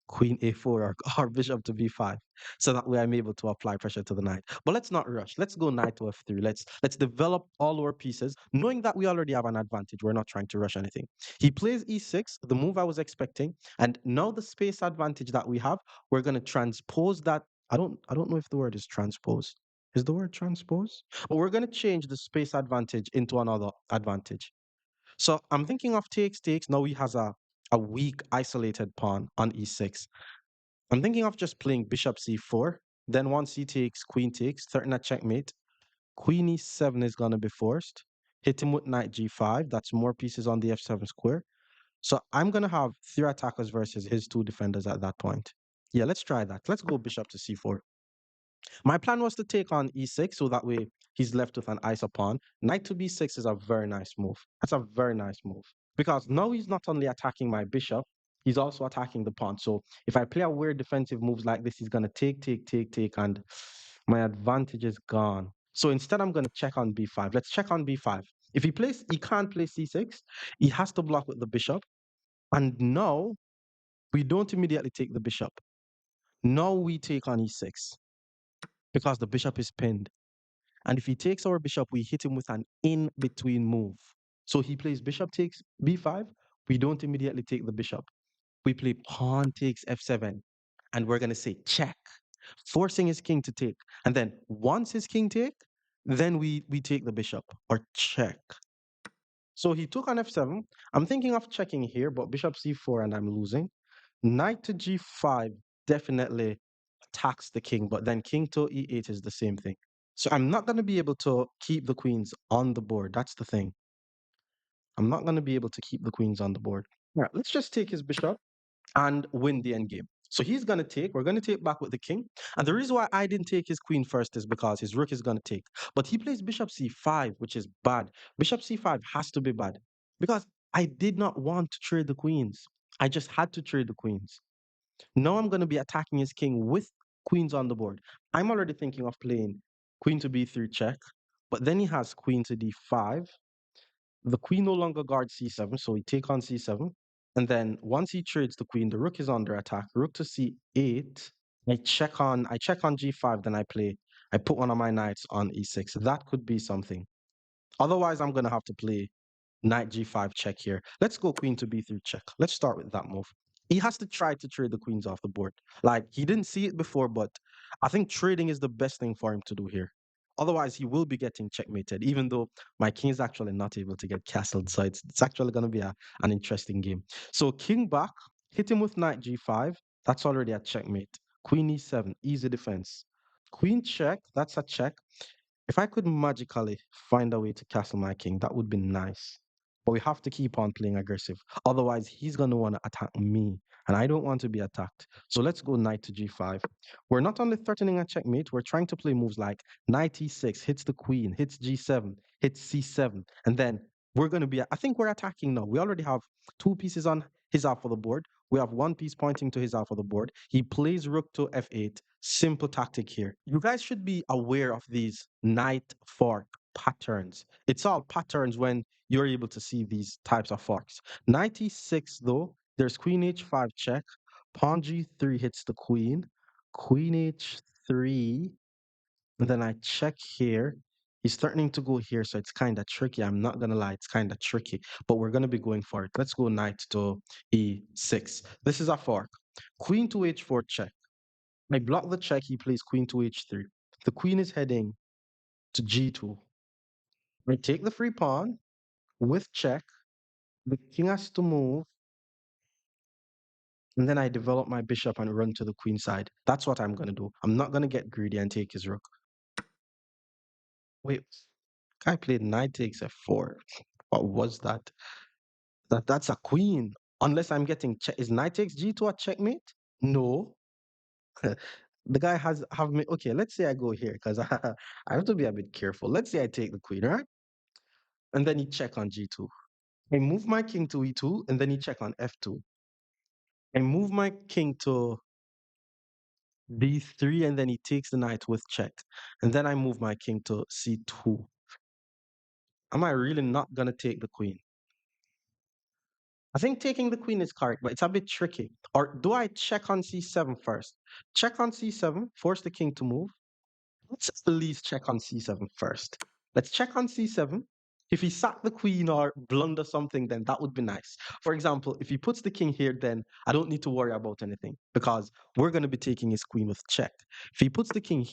queen a4 or bishop to b5 so that way I'm able to apply pressure to the knight. But let's not rush. Let's go knight to f3. Let's develop all our pieces knowing that we already have an advantage. We're not trying to rush anything. He plays e6, the move I was expecting, and now the space advantage that we have, we're going to transpose that. I don't know if the word is transpose. Is the word transpose? But we're going to change the space advantage into another advantage. So I'm thinking of takes, takes. Now he has a weak isolated pawn on e6. I'm thinking of just playing bishop c4. Then once he takes, queen takes, threaten a checkmate. Queen e7 is going to be forced. Hit him with knight g5. That's more pieces on the f7 square. So I'm going to have three attackers versus his two defenders at that point. Yeah, let's try that. Let's go bishop to c4. My plan was to take on e6 so that way he's left with an iso pawn. Knight to b6 is a very nice move. That's a very nice move because now he's not only attacking my bishop, he's also attacking the pawn. So if I play a weird defensive moves like this, he's going to take, and my advantage is gone. So instead, I'm going to check on b5. Let's check on b5. If he can't play c6, he has to block with the bishop. And now we don't immediately take the bishop. Now we take on e6 because the bishop is pinned. And if he takes our bishop, we hit him with an in between move. So he plays bishop takes b5. We don't immediately take the bishop. We play pawn takes f7. And we're going to say check, forcing his king to take. And then once his king take, then we take the bishop or check. So he took on f7. I'm thinking of checking here, but bishop c4 and I'm losing. Knight to g5 definitely attacks the king, but then king to e8 is the same thing. So I'm not going to be able to keep the queens on the board. That's the thing. I'm not going to be able to keep the queens on the board. All right, let's just take his bishop and win the endgame. So he's going to take, we're going to take back with the king. And the reason why I didn't take his queen first is because his rook is going to take. But he plays bishop c5, which is bad. Bishop c5 has to be bad because I did not want to trade the queens. I just had to trade the queens. Now I'm going to be attacking his king with queens on the board. I'm already thinking of playing queen to b3 check, but then he has queen to d5. The queen no longer guards c7, so we take on c7. And then once he trades the queen, the rook is under attack. Rook to c8. I check on g5, then I put one of my knights on e6. That could be something. Otherwise, I'm gonna have to play knight g5 check here. Let's go queen to b3 check. Let's start with that move. He has to try to trade the queens off the board. Like he didn't see it before, but I think trading is the best thing for him to do here. Otherwise, he will be getting checkmated, even though my king is actually not able to get castled. So it's actually going to be an interesting game. So king back, hit him with knight g5. That's already a checkmate. Queen e7, easy defense. Queen check, that's a check. If I could magically find a way to castle my king, that would be nice. But we have to keep on playing aggressive. Otherwise, he's going to want to attack me, and I don't want to be attacked. So let's go knight to g5. We're not only threatening a checkmate, we're trying to play moves like knight e6, hits the queen, hits g7, hits c7, and then we're going to be, I think we're attacking now. We already have two pieces on his half of the board. We have one piece pointing to his half of the board. He plays rook to f8. Simple tactic here. You guys should be aware of these knight fork patterns. It's all patterns when you're able to see these types of forks. Knight e6 though, there's queen h5 check, pawn g3 hits the queen, queen h3, and then I check here. He's threatening to go here, so it's kind of tricky. I'm not gonna lie, it's kind of tricky, but we're gonna be going for it. Let's go knight to e6. This is a fork. Queen to h4 check. I block the check, he plays queen to h3. The queen is heading to g2. I take the free pawn with check. The king has to move, and then I develop my bishop and run to the queen side. That's what I'm going to do. I'm not going to get greedy and take his rook. Wait, guy played knight takes f4. What was that? That's a queen. Unless I'm getting check. Is knight takes g2 a checkmate? No. The guy has have me. Okay, let's say I go here because I have to be a bit careful. Let's say I take the queen, right? And then he check on g2. I move my king to e2, and then he check on f2. I move my king to d3, and then he takes the knight with check. And then I move my king to c2. Am I really not gonna take the queen? I think taking the queen is correct, but it's a bit tricky. Or do I check on c7 first? Check on c7, force the king to move. Let's at least check on c7 first. Let's check on c7. If he sacked the queen or blunder something, then that would be nice. For example, if he puts the king here, then I don't need to worry about anything because we're going to be taking his queen with check. If he puts the king,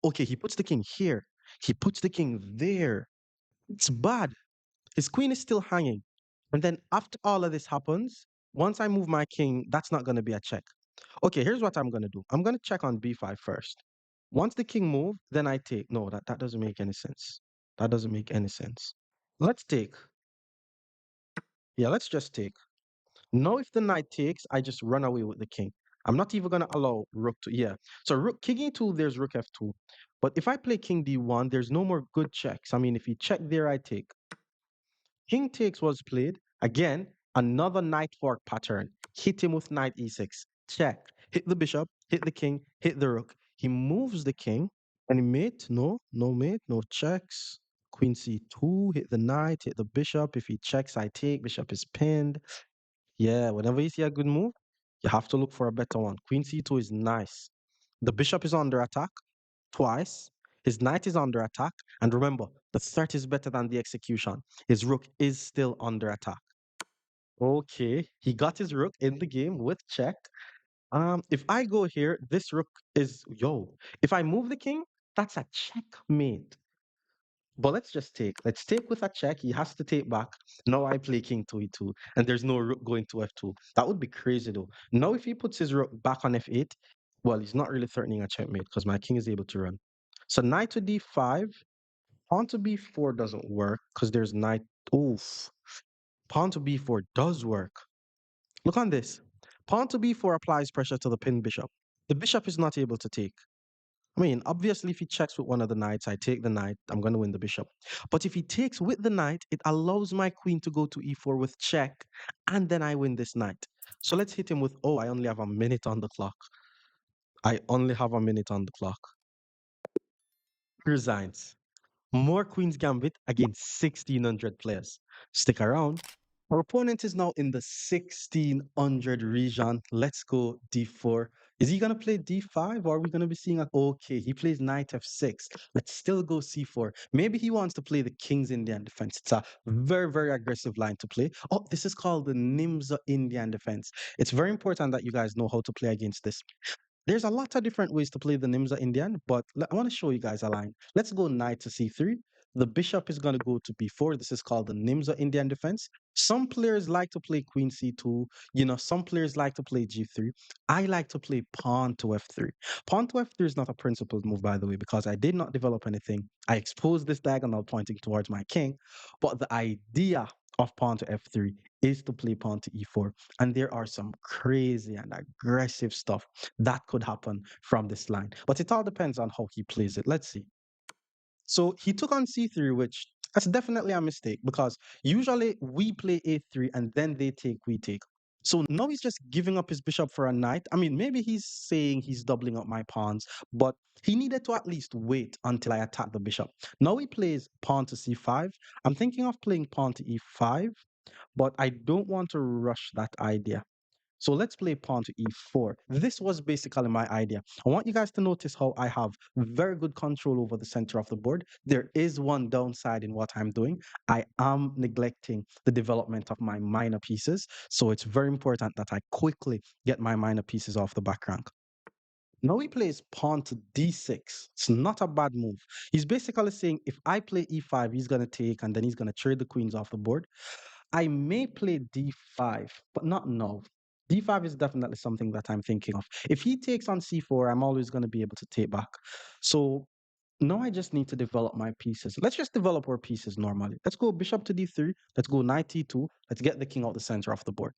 okay, he puts the king here. He puts the king there. It's bad. His queen is still hanging. And then after all of this happens, once I move my king, that's not going to be a check. Okay, here's what I'm going to do. I'm going to check on b5 first. Once the king moved, then I take. No, that doesn't make any sense. That doesn't make any sense. Let's take. Yeah, let's just take. Now, if the knight takes, I just run away with the king. I'm not even going to allow rook to. Yeah. So rook king e2, there's rook f2. But if I play king d1, there's no more good checks. I mean, if you check there, I take. King takes was played. Again, another knight fork pattern. Hit him with knight e6. Check. Hit the bishop, hit the king, hit the rook. He moves the king. Any mate? No, no mate, no checks. Queen c2, hit the knight, hit the bishop. If he checks, I take. Bishop is pinned. Yeah, whenever you see a good move, you have to look for a better one. Queen c2 is nice. The bishop is under attack twice. His knight is under attack. And remember, the threat is better than the execution. His rook is still under attack. Okay, he got his rook in the game with check. If I go here, this rook is yo. If I move the king, that's a checkmate. But let's just take. Let's take with a check. He has to take back. Now I play king to e2, and there's no rook going to f2. That would be crazy though. Now if he puts his rook back on f8, well, he's not really threatening a checkmate because my king is able to run. So knight to d5, pawn to b4 doesn't work because there's knight. Oof. Pawn to b4 does work. Look on this. Pawn to b4 applies pressure to the pinned bishop. The bishop is not able to take. I mean, obviously, if he checks with one of the knights, I take the knight, I'm going to win the bishop. But if he takes with the knight, it allows my queen to go to e4 with check, and then I win this knight. So let's hit him with, oh, I only have a minute on the clock. I only have a minute on the clock. Resigns. More Queen's Gambit against 1600 players. Stick around. Our opponent is now in the 1600 region. Let's go d4. Is he going to play d5 or are we going to be seeing a... Okay, he plays knight f6. Let's still go c4. Maybe he wants to play the King's Indian defense. It's a very, very aggressive line to play. Oh, this is called the Nimza Indian defense. It's very important that you guys know how to play against this. There's a lot of different ways to play the Nimza Indian, but I want to show you guys a line. Let's go knight to c3. The bishop is going to go to b4. This is called the Nimza Indian defense. Some players like to play queen c2. You know, some players like to play g3. I like to play pawn to f3. Pawn to f3 is not a principled move, by the way, because I did not develop anything. I exposed this diagonal pointing towards my king, but the idea of pawn to f3 is to play pawn to e4. And there are some crazy and aggressive stuff that could happen from this line. But it all depends on how he plays it. Let's see. So he took on c3, which that's definitely a mistake because usually we play a3 and then they take, we take. So now he's just giving up his bishop for a knight. I mean, maybe he's saying he's doubling up my pawns, but he needed to at least wait until I attack the bishop. Now he plays pawn to c5. I'm thinking of playing pawn to e5, but I don't want to rush that idea. So let's play pawn to e4. This was basically my idea. I want you guys to notice how I have very good control over the center of the board. There is one downside in what I'm doing. I am neglecting the development of my minor pieces. So it's very important that I quickly get my minor pieces off the back rank. Now he plays pawn to d6. It's not a bad move. He's basically saying if I play e5, he's going to take and then he's going to trade the queens off the board. I may play d5, but not now. D5 is definitely something that I'm thinking of. If he takes on c4, I'm always going to be able to take back. So now I just need to develop my pieces. Let's just develop our pieces normally. Let's go bishop to d3. Let's go knight e2. Let's get the king out the center of the board.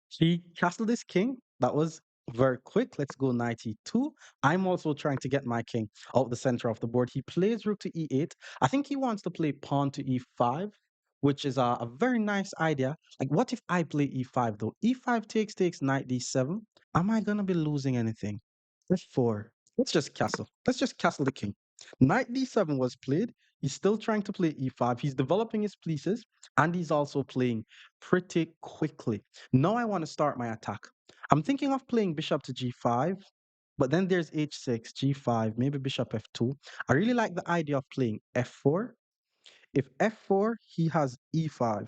He castled his king. That was very quick. Let's go knight e2. I'm also trying to get my king out the center of the board. He plays rook to e8. I think he wants to play pawn to e5, which is a very nice idea. Like, what if I play e5 though? E5 takes knight d7. Am I gonna be losing anything? F4. Let's just castle. Let's just castle the king. Knight d7 was played. He's still trying to play e5. He's developing his pieces and he's also playing pretty quickly. Now I want to start my attack. I'm thinking of playing bishop to g5, but then there's h6, g5, maybe bishop f2. I really like the idea of playing f4. If f4, he has e5.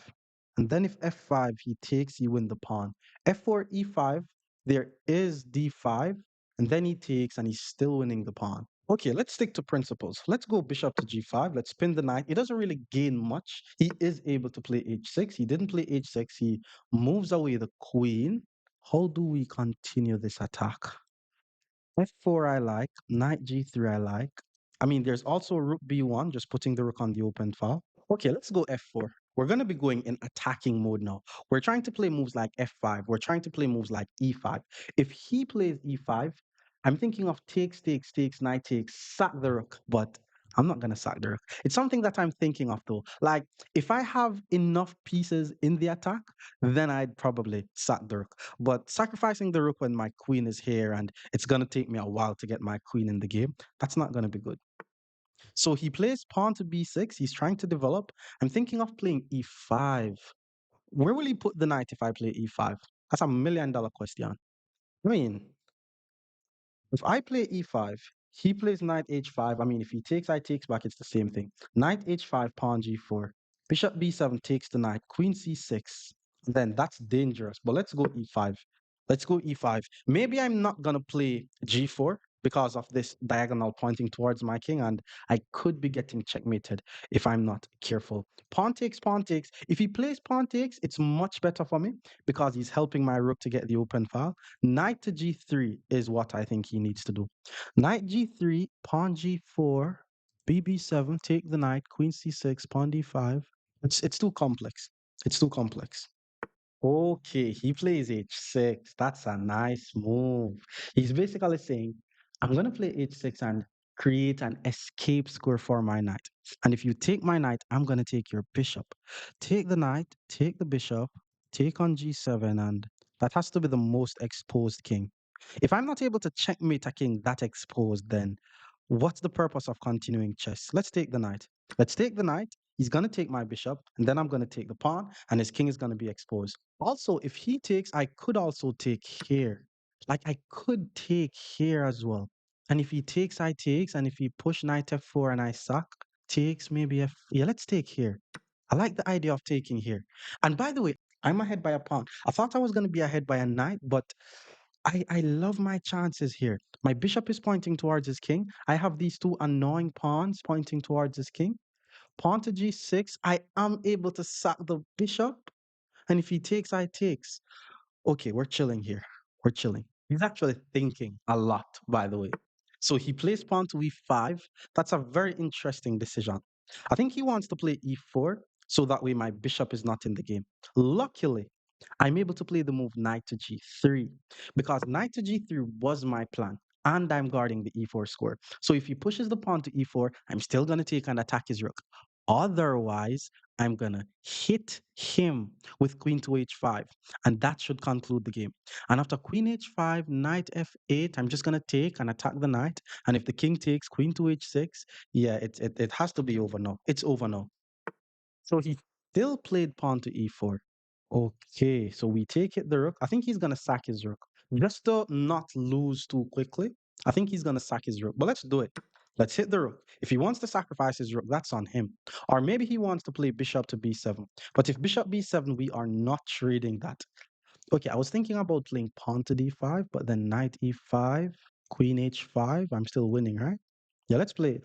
And then if f5, he takes, you win the pawn. f4, e5, there is d5. And then he takes, and he's still winning the pawn. Okay, let's stick to principles. Let's go bishop to g5. Let's spin the knight. He doesn't really gain much. He is able to play h6. He didn't play h6. He moves away the queen. How do we continue this attack? F4 I like, knight G3 I like. I mean, there's also rook B1, just putting the rook on the open file. Okay, let's go F4. We're going to be going in attacking mode now. We're trying to play moves like F5. We're trying to play moves like E5. If he plays E5, I'm thinking of takes, knight takes, sack the rook, but I'm not going to sack the rook. It's something that I'm thinking of though. Like, if I have enough pieces in the attack, then I'd probably sack the rook. But sacrificing the rook when my queen is here and it's going to take me a while to get my queen in the game, that's not going to be good. So he plays pawn to b6. He's trying to develop. I'm thinking of playing e5. Where will he put the knight if I play e5? That's $1 million question. I mean, if I play e5, he plays knight h5. I mean, if he takes, I takes back, it's the same thing. Knight h5, pawn g4. Bishop b7 takes the knight. Queen c6. Then that's dangerous. But let's go e5. Let's go e5. Maybe I'm not going to play g4 because of this diagonal pointing towards my king, and I could be getting checkmated if I'm not careful. Pawn takes, pawn takes. If he plays pawn takes, it's much better for me because he's helping my rook to get the open file. Knight to g3 is what I think he needs to do. Knight g3, pawn g4, bb7, take the knight, queen c6, pawn d5. It's too complex. It's too complex. Okay, he plays h6. That's a nice move. He's basically saying, I'm going to play h6 and create an escape square for my knight. And if you take my knight, I'm going to take your bishop. Take the knight, take the bishop, take on g7, and that has to be the most exposed king. If I'm not able to checkmate a king that exposed, then what's the purpose of continuing chess? Let's take the knight. Let's take the knight. He's going to take my bishop, and then I'm going to take the pawn, and his king is going to be exposed. Also, if he takes, I could also take here. Like, I could take here as well. And if he takes, I takes. And if he push knight f4 and I suck, takes maybe f. Yeah, let's take here. I like the idea of taking here. And by the way, I'm ahead by a pawn. I thought I was going to be ahead by a knight, but I love my chances here. My bishop is pointing towards his king. I have these two annoying pawns pointing towards his king. Pawn to g6. I am able to sack the bishop. And if he takes, I takes. Okay, we're chilling here. We're chilling. He's actually thinking a lot, by the way. So he plays pawn to e5. That's a very interesting decision. I think he wants to play e4 so that way my bishop is not in the game. Luckily, I'm able to play the move knight to g3 because knight to g3 was my plan and I'm guarding the e4 square. So if he pushes the pawn to e4, I'm still going to take and attack his rook. Otherwise, I'm going to hit him with queen to h5 and that should conclude the game. And after queen h5, knight f8, I'm just going to take and attack the knight. And if the king takes queen to h6, yeah, it has to be over now. It's over now. So he still played pawn to e4. Okay, so we take it the rook. I think he's gonna sack his rook just to not lose too quickly. I think he's gonna sack his rook, but let's do it. Let's hit the rook. If he wants to sacrifice his rook, that's on him. Or maybe he wants to play bishop to b7. But if bishop b7, we are not trading that. Okay, I was thinking about playing pawn to d5, but then knight e5, queen h5. I'm still winning, right? Yeah, let's play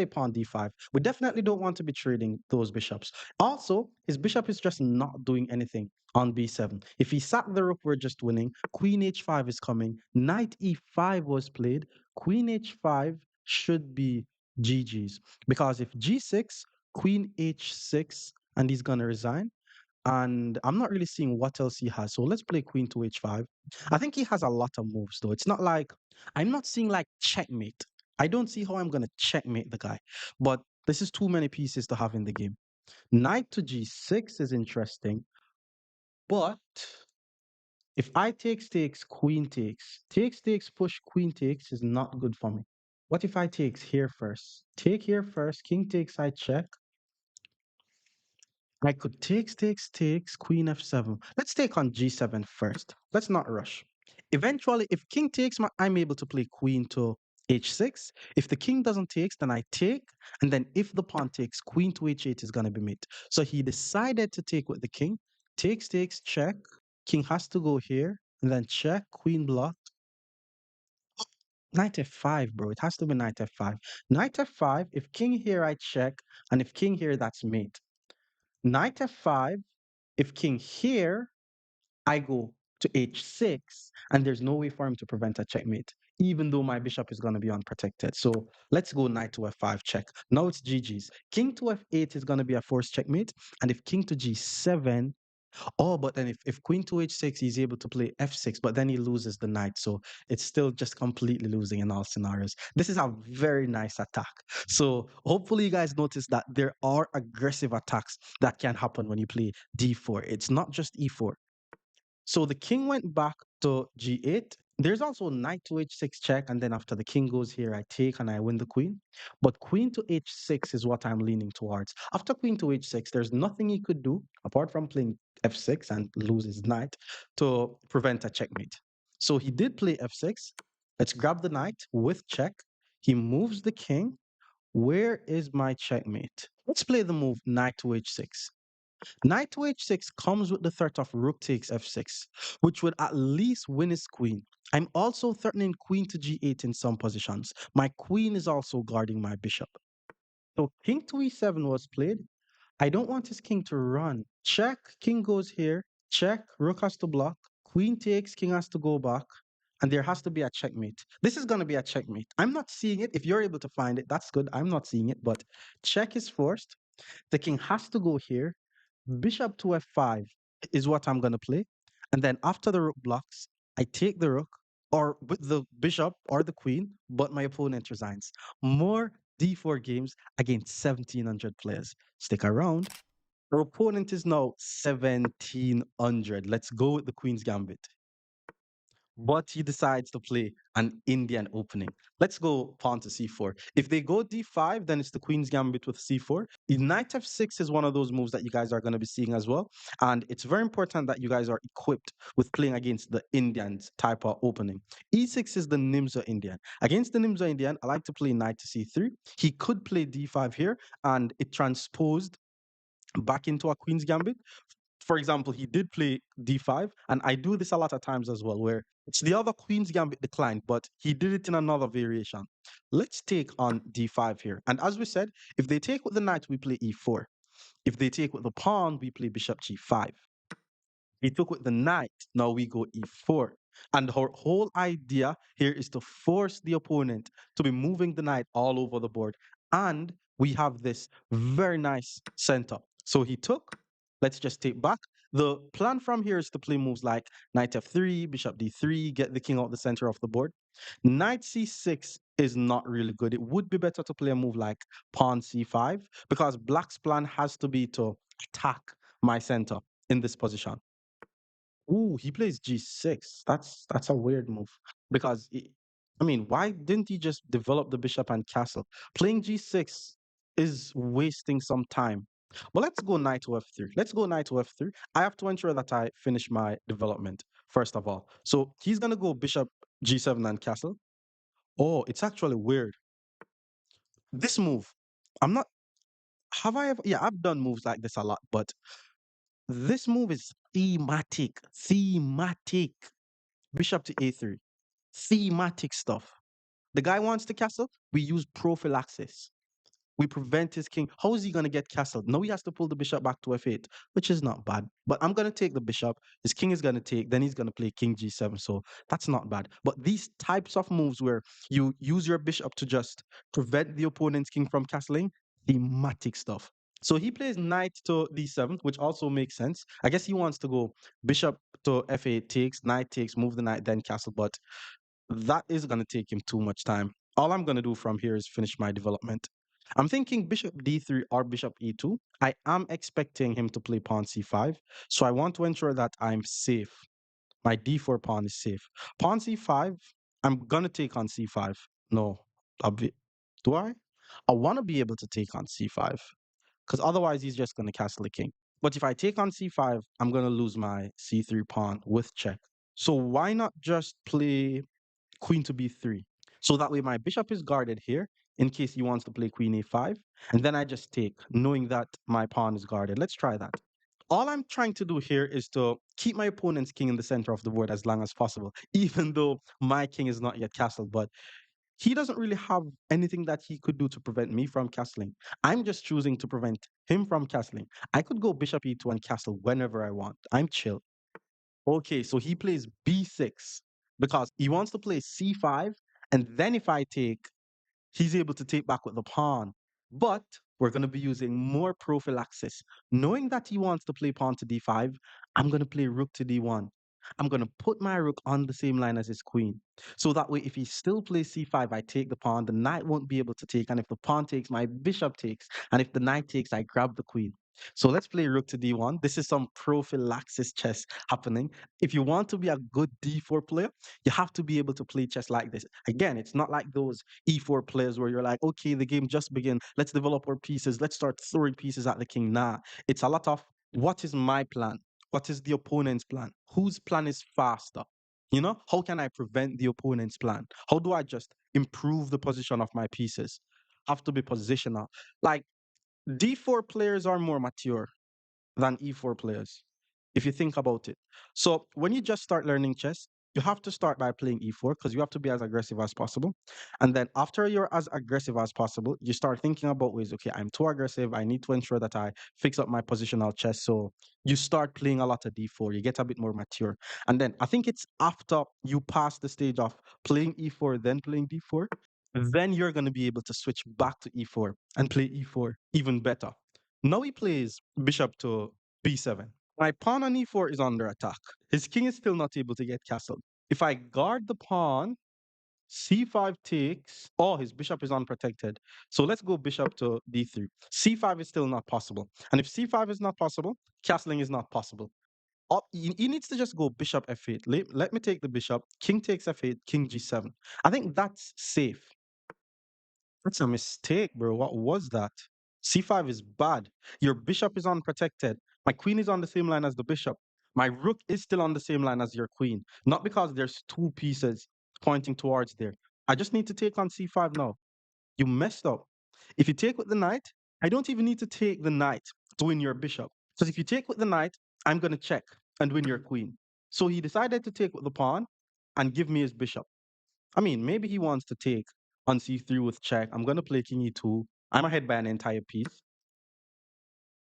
pawn d5. We definitely don't want to be trading those bishops. Also, his bishop is just not doing anything on b7. If he sacked the rook, we're just winning. Queen h5 is coming. Knight e5 was played. Queen h5 should be GG's because if g6, queen h6, and he's gonna resign. And I'm not really seeing what else he has. So let's play queen to h5. I think he has a lot of moves though. It's not like I'm not seeing like checkmate. I don't see how I'm gonna checkmate the guy. But this is too many pieces to have in the game. Knight to g6 is interesting, but if I takes, queen takes, push, queen takes is not good for me. What if I takes here first? Take here first, king takes, I check. I could takes, queen f7. Let's take on g7 first. Let's not rush. Eventually, if king takes, I'm able to play queen to h6. If the king doesn't take, then I take. And then if the pawn takes, queen to h8 is going to be mate. So he decided to take with the king. Takes, check. King has to go here. And then check, queen block. Knight f5, bro. It has to be knight f5. Knight f5, if king here, I check. And if king here, that's mate. Knight f5, if king here, I go to h6, and there's no way for him to prevent a checkmate, even though my bishop is going to be unprotected. So let's go knight to f5 check. Now it's GG's. King to f8 is going to be a forced checkmate, and if king to g7, oh, but then if queen to h6, he's able to play f6, but then he loses the knight. So it's still just completely losing in all scenarios. This is a very nice attack. So hopefully you guys notice that there are aggressive attacks that can happen when you play d4. It's not just e4. So the king went back to g8. There's also knight to h6 check, and then after the king goes here, I take and I win the queen. But queen to h6 is what I'm leaning towards. After queen to h6, there's nothing he could do apart from playing f6 and lose his knight to prevent a checkmate. So he did play f6. Let's grab the knight with check. He moves the king. Where is my checkmate? Let's play the move knight to h6. Knight to h6 comes with the threat of rook takes f6, which would at least win his queen. I'm also threatening queen to g8 in some positions. My queen is also guarding my bishop. So king to e7 was played. I don't want his king to run. Check, king goes here. Check, rook has to block. Queen takes, king has to go back. And there has to be a checkmate. This is going to be a checkmate. I'm not seeing it. If you're able to find it, that's good. I'm not seeing it, but check is forced. The king has to go here. Bishop to f5 is what I'm going to play. And then after the rook blocks, I take the rook or with the bishop or the queen, but my opponent resigns. More d4 games against 1,700 players. Stick around. Our opponent is now 1,700. Let's go with the Queen's Gambit, but he decides to play an Indian opening. Let's go pawn to c4. If they go d5, then it's the Queen's Gambit with c4. The knight f6 is one of those moves that you guys are going to be seeing as well. And it's very important that you guys are equipped with playing against the Indians type of opening. e6 is the Nimzo Indian. Against the Nimzo Indian, I like to play knight to c3. He could play d5 here, and it transposed back into a Queen's Gambit. For example, he did play d5, and I do this a lot of times as well, where it's the other Queen's Gambit declined, but he did it in another variation. Let's take on d5 here. And as we said, if they take with the knight, we play e4. If they take with the pawn, we play bishop g5. He took with the knight. Now we go e4. And our whole idea here is to force the opponent to be moving the knight all over the board. And we have this very nice center. So he took, let's just take back. The plan from here is to play moves like knight f3, bishop d3, get the king out the center of the board. Knight c6 is not really good. It would be better to play a move like pawn c5 because black's plan has to be to attack my center in this position. Ooh, he plays g6. That's a weird move because I mean, why didn't he just develop the bishop and castle? Playing g6 is wasting some time. Well, let's go knight to f3. Let's go knight to f3. I have to ensure that I finish my development, first of all. So he's going to go bishop g7 and castle. Oh, it's actually weird. This move, I'm not, have I ever, yeah, I've done moves like this a lot, but this move is thematic. Thematic. Bishop to a3. Thematic stuff. The guy wants the castle. We use prophylaxis. We prevent his king. How is he going to get castled? No, he has to pull the bishop back to f8, which is not bad. But I'm going to take the bishop. His king is going to take. Then he's going to play king g7. So that's not bad. But these types of moves where you use your bishop to just prevent the opponent's king from castling, thematic stuff. So he plays knight to d7, which also makes sense. I guess he wants to go bishop to f8 takes, knight takes, move the knight, then castle. But that is going to take him too much time. All I'm going to do from here is finish my development. I'm thinking bishop d3 or bishop e2. I am expecting him to play pawn c5, so I want to ensure that I'm safe. My d4 pawn is safe. Pawn c5, I'm going to take on c5. No, do I? I want to be able to take on c5 because otherwise he's just going to castle the king. But if I take on c5, I'm going to lose my c3 pawn with check. So why not just play queen to b3? So that way my bishop is guarded here in case he wants to play queen a5. And then I just take, knowing that my pawn is guarded. Let's try that. All I'm trying to do here is to keep my opponent's king in the center of the board as long as possible, even though my king is not yet castled. But he doesn't really have anything that he could do to prevent me from castling. I'm just choosing to prevent him from castling. I could go bishop e2 and castle whenever I want. I'm chill. Okay, so he plays b6 because he wants to play c5, and then if I take, he's able to take back with the pawn. But we're going to be using more prophylaxis. Knowing that he wants to play pawn to d5, I'm going to play rook to d1. I'm going to put my rook on the same line as his queen. So that way, if he still plays c5, I take the pawn, the knight won't be able to take. And if the pawn takes, my bishop takes. And if the knight takes, I grab the queen. So let's play rook to d1. This is some prophylaxis chess happening. If you want to be a good d4 player, you have to be able to play chess like this. Again, it's not like those e4 players where you're like, okay, the game just began. Let's develop our pieces. Let's start throwing pieces at the king. Nah, it's a lot of what is my plan? What is the opponent's plan? Whose plan is faster? You know, how can I prevent the opponent's plan? How do I just improve the position of my pieces? Have to be positional. Like d4 players are more mature than e4 players, if you think about it. So when you just start learning chess, you have to start by playing e4 because you have to be as aggressive as possible. And then after you're as aggressive as possible, you start thinking about ways, okay, I'm too aggressive. I need to ensure that I fix up my positional chess. So you start playing a lot of d4. You get a bit more mature. And then I think it's after you pass the stage of playing e4, then playing d4, then you're going to be able to switch back to e4 and play e4 even better. Now he plays bishop to b7. My pawn on e4 is under attack. His king is still not able to get castled. If I guard the pawn, c5 takes. Oh, his bishop is unprotected. So let's go bishop to d3. c5 is still not possible. And if c5 is not possible, castling is not possible. He needs to just go bishop f8. Let me take the bishop. King takes f8, king g7. I think that's safe. That's a mistake, bro. What was that? C5 is bad. Your bishop is unprotected. My queen is on the same line as the bishop. My rook is still on the same line as your queen. Not because there's two pieces pointing towards there. I just need to take on C5 now. You messed up. If you take with the knight, I don't even need to take the knight to win your bishop. Because if you take with the knight, I'm going to check and win your queen. So he decided to take with the pawn and give me his bishop. I mean, maybe he wants to take on c3 with check. I'm going to play king e2. I'm ahead by an entire piece.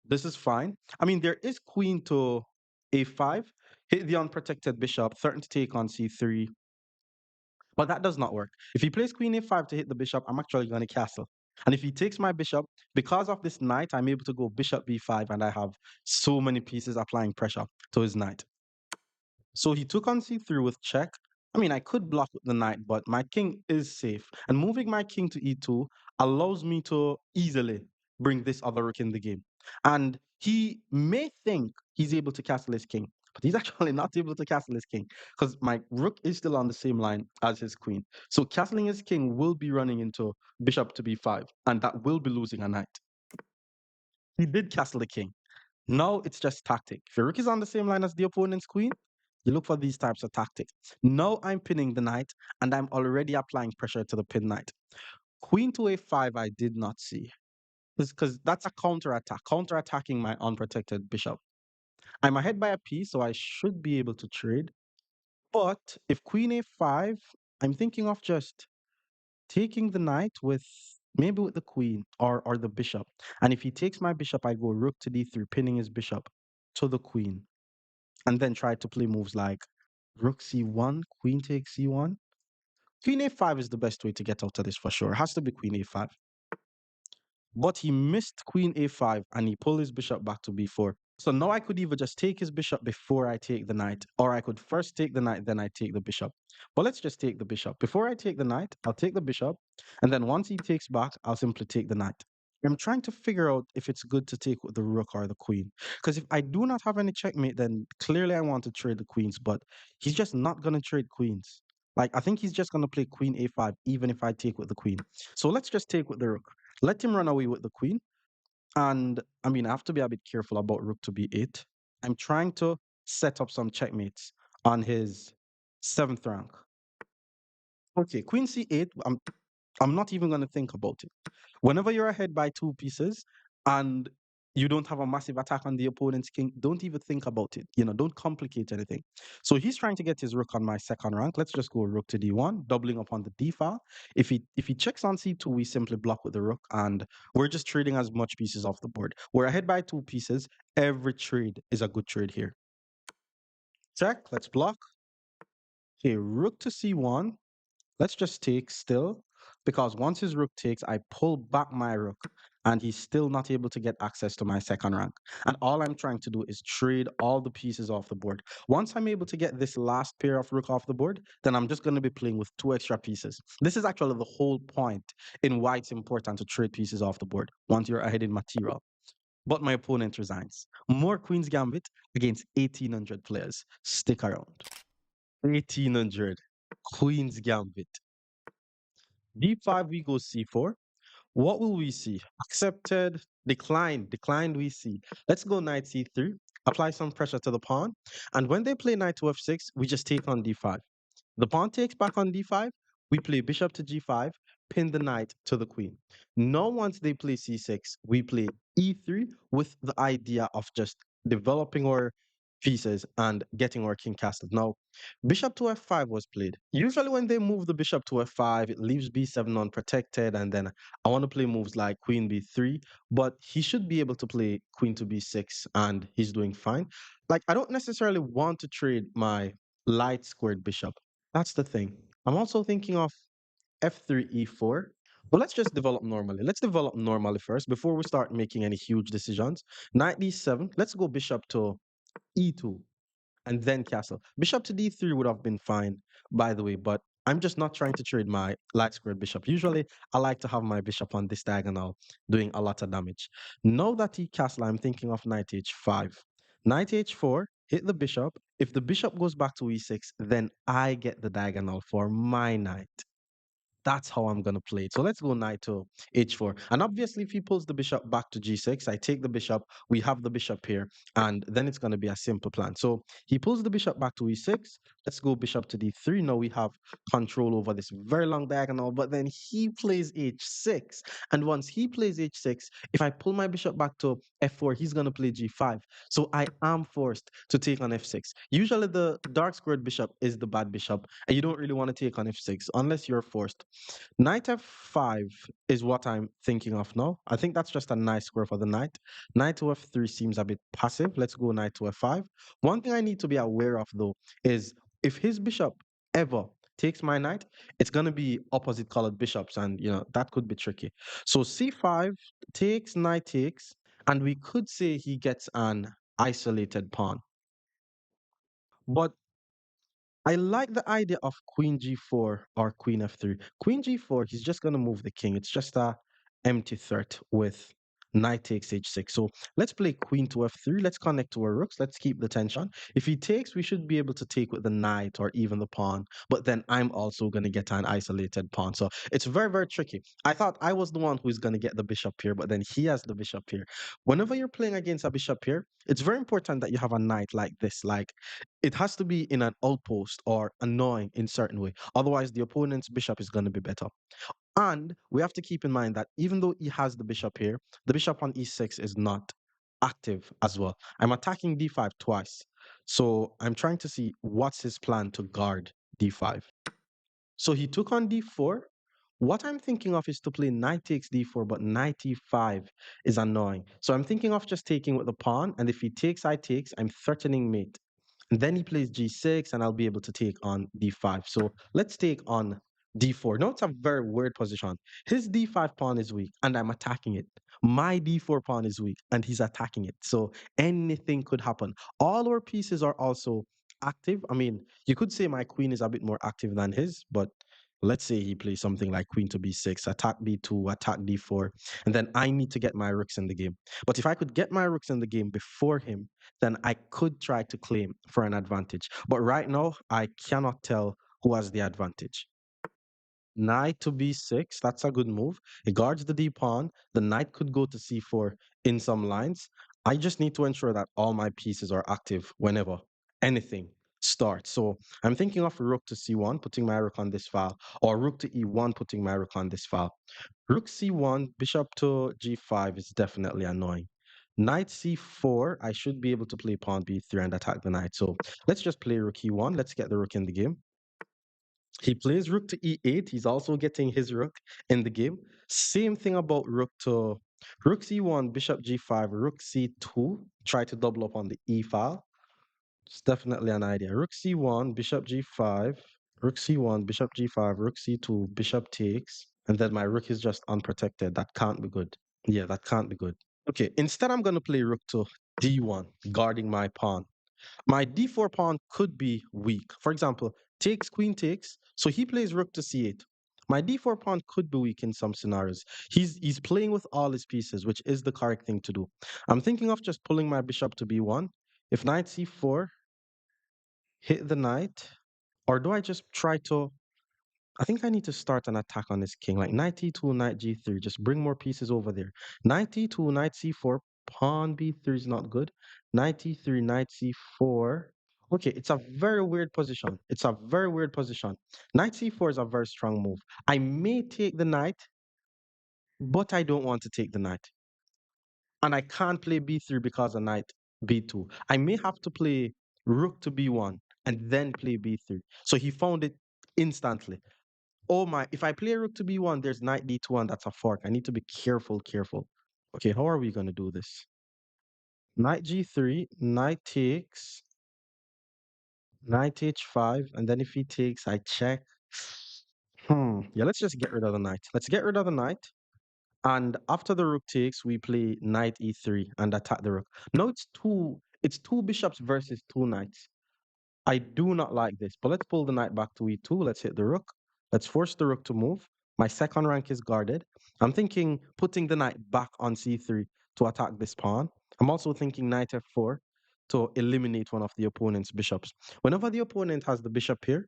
This is fine. I mean, there is queen to a5. Hit the unprotected bishop, threaten to take on c3. But that does not work. If he plays queen a5 to hit the bishop, I'm actually going to castle. And if he takes my bishop, because of this knight, I'm able to go bishop b5, and I have so many pieces applying pressure to his knight. So he took on c3 with check. I mean, I could block with the knight, but my king is safe. And moving my king to e2 allows me to easily bring this other rook in the game. And he may think he's able to castle his king, but he's actually not able to castle his king because my rook is still on the same line as his queen. So castling his king will be running into bishop to b5, and that will be losing a knight. He did castle the king. Now it's just tactic. If your rook is on the same line as the opponent's queen, you look for these types of tactics. Now I'm pinning the knight, and I'm already applying pressure to the pin knight. Queen to a5, I did not see. Because that's a counterattack, counterattacking my unprotected bishop. I'm ahead by a piece, so I should be able to trade. But if queen a5, I'm thinking of just taking the knight with maybe with the queen or the bishop. And if he takes my bishop, I go rook to d3, pinning his bishop to the queen, and then try to play moves like rook c1, queen takes c1. Queen a5 is the best way to get out of this for sure. It has to be queen a5. But he missed queen a5 and he pulled his bishop back to b4. So now I could either just take his bishop before I take the knight, or I could first take the knight, then I take the bishop. But let's just take the bishop. Before I take the knight, I'll take the bishop, and then once he takes back, I'll simply take the knight. I'm trying to figure out if it's good to take with the rook or the queen. Because if I do not have any checkmate, then clearly I want to trade the queens, but he's just not going to trade queens. Like, I think he's just going to play queen a5, even if I take with the queen. So let's just take with the rook. Let him run away with the queen. And I mean, I have to be a bit careful about rook to b8. I'm trying to set up some checkmates on his seventh rank. Okay, queen c8. I'm not even going to think about it. Whenever you're ahead by two pieces and you don't have a massive attack on the opponent's king, don't even think about it. Don't complicate anything. So he's trying to get his rook on my second rank. Let's just go rook to d1, doubling up on the d file. If he checks on c2, we simply block with the rook, and we're just trading as much pieces off the board. We're ahead by two pieces. Every trade is a good trade here. Check. Let's block. Okay, rook to c1. Let's just take still, because once his rook takes, I pull back my rook, and he's still not able to get access to my second rank. And all I'm trying to do is trade all the pieces off the board. Once I'm able to get this last pair of rook off the board, then I'm just going to be playing with two extra pieces. This is actually the whole point in why it's important to trade pieces off the board once you're ahead in material. But my opponent resigns. More Queen's Gambit against 1,800 players. Stick around. 1,800. Queen's Gambit. D5, we go C4. What will we see? Accepted, declined, declined, we see. Let's go knight C3, apply some pressure to the pawn. And when they play knight to F6, we just take on D5. The pawn takes back on d5. We play bishop to g5, pin the knight to the queen. Now, once they play c6, we play e3 with the idea of just developing our pieces and getting our king castled. Now, bishop to f5 was played. Usually, when they move the bishop to f5, it leaves b7 unprotected, and then I want to play moves like queen b3, but he should be able to play queen to b6, and he's doing fine. Like, I don't necessarily want to trade my light squared bishop. That's the thing. I'm also thinking of f3, e4. But let's just develop normally. Let's develop normally first before we start making any huge decisions. Knight d7. Let's go bishop to e2 and then castle. Bishop to d3 would have been fine, by the way, but I'm just not trying to trade my light squared bishop. Usually, I like to have my bishop on this diagonal doing a lot of damage. Now that he castle, I'm thinking of knight h5. Knight h4, hit the bishop. If the bishop goes back to e6, then I get the diagonal for my knight. That's how I'm going to play it. So let's go knight to h4. And obviously, if he pulls the bishop back to g6, I take the bishop, we have the bishop here, and then it's going to be a simple plan. So he pulls the bishop back to e6. Let's go bishop to d3. Now we have control over this very long diagonal, but then he plays h6. And once he plays h6, if I pull my bishop back to f4, he's going to play g5. So I am forced to take on f6. Usually the dark squared bishop is the bad bishop, and you don't really want to take on f6 unless you're forced. Knight f5 is what I'm thinking of now. I think that's just a nice square for the knight. Knight to f3 seems a bit passive. Let's go knight to f5. One thing I need to be aware of, though, is if his bishop ever takes my knight, it's going to be opposite colored bishops, and that could be tricky. So c5 takes, knight takes, and we could say he gets an isolated pawn. But I like the idea of queen g4 or queen f3. Queen g4, he's just going to move the king. It's just a empty threat with knight takes h6. So let's play queen to f3. Let's connect to our rooks. Let's keep the tension. If he takes, we should be able to take with the knight or even the pawn. But then I'm also going to get an isolated pawn. So it's very, very tricky. I thought I was the one who's going to get the bishop here, but then he has the bishop here. Whenever you're playing against a bishop here, it's very important that you have a knight like this. Like it has to be in an outpost or annoying in certain way. Otherwise, the opponent's bishop is going to be better. And we have to keep in mind that even though he has the bishop here, the bishop on e6 is not active as well. I'm attacking d5 twice. So I'm trying to see what's his plan to guard d5. So he took on d4. What I'm thinking of is to play knight takes d4, but knight e5 is annoying. So I'm thinking of just taking with the pawn, and if he takes, I takes, I'm threatening mate. And then he plays g6, and I'll be able to take on d5. So let's take on d4. No, it's a very weird position. His d5 pawn is weak, and I'm attacking it. My d4 pawn is weak, and he's attacking it. So anything could happen. All our pieces are also active. I mean, you could say my queen is a bit more active than his, but let's say he plays something like queen to b6, attack b2, attack d4, and then I need to get my rooks in the game. But if I could get my rooks in the game before him, then I could try to claim for an advantage. But right now, I cannot tell who has the advantage. Knight to b6, that's a good move. It guards the d pawn. The knight could go to c4 in some lines. I just need to ensure that all my pieces are active whenever anything starts. So I'm thinking of rook to c1, putting my rook on this file, or rook to e1, putting my rook on this file. Rook c1, bishop to g5 is definitely annoying. Knight c4, I should be able to play pawn b3 and attack the knight. So let's just play rook e1. Let's get the rook in the game. He plays rook to e8. He's also getting his rook in the game. Same thing about rook c1, bishop g5, rook c2. Try to double up on the e file. It's definitely an idea. Rook c1, bishop g5, rook c1, bishop g5, rook c2, bishop takes. And then my rook is just unprotected. That can't be good. Yeah, that can't be good. Okay, instead I'm going to play rook to d1, guarding my pawn. My d4 pawn could be weak. For example, takes, queen takes. So he plays rook to c8. My d4 pawn could be weak in some scenarios. He's playing with all his pieces, which is the correct thing to do. I'm thinking of just pulling my bishop to b1. If knight c4, hit the knight. Or do I just try to... I think I need to start an attack on this king, like knight e2, knight g3. Just bring more pieces over there. Knight e2, knight c4, pawn b3 is not good. Knight e3, knight c4. Okay, it's a very weird position. It's a very weird position. Knight c4 is a very strong move. I may take the knight, but I don't want to take the knight. And I can't play b3 because of knight b2. I may have to play rook to b1 and then play b3. So he found it instantly. Oh my, if I play rook to b1, there's knight d2 and that's a fork. I need to be careful, careful. Okay, how are we going to do this? Knight g3, knight takes, knight h5, and then if he takes, I check. Yeah, let's just get rid of the knight. Let's get rid of the knight. And after the rook takes, we play knight e3 and attack the rook. Now it's two bishops versus two knights. I do not like this, but let's pull the knight back to e2. Let's hit the rook. Let's force the rook to move. My second rank is guarded. I'm thinking putting the knight back on c3 to attack this pawn. I'm also thinking knight f4 to eliminate one of the opponent's bishops. Whenever the opponent has the bishop here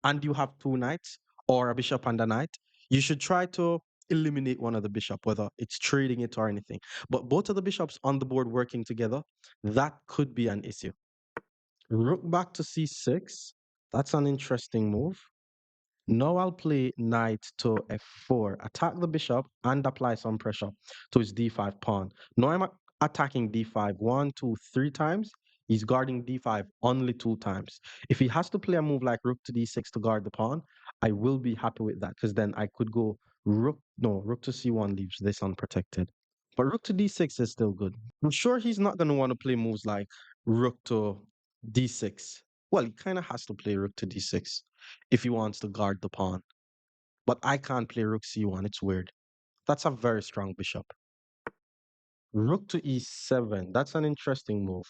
and you have two knights or a bishop and a knight, you should try to eliminate one of the bishop, whether it's trading it or anything. But both of the bishops on the board working together, that could be an issue. Rook back to c6. That's an interesting move. Now I'll play knight to f4, attack the bishop and apply some pressure to his d5 pawn. Now I'm attacking d5 one, two, three times. He's guarding d5 only two times. If he has to play a move like rook to d6 to guard the pawn, I will be happy with that because then I could go rook to c1 leaves this unprotected. But rook to d6 is still good. I'm sure he's not going to want to play moves like rook to d6. Well, he kind of has to play rook to d6 if he wants to guard the pawn. But I can't play rook c1. It's weird. That's a very strong bishop. Rook to e7. That's an interesting move.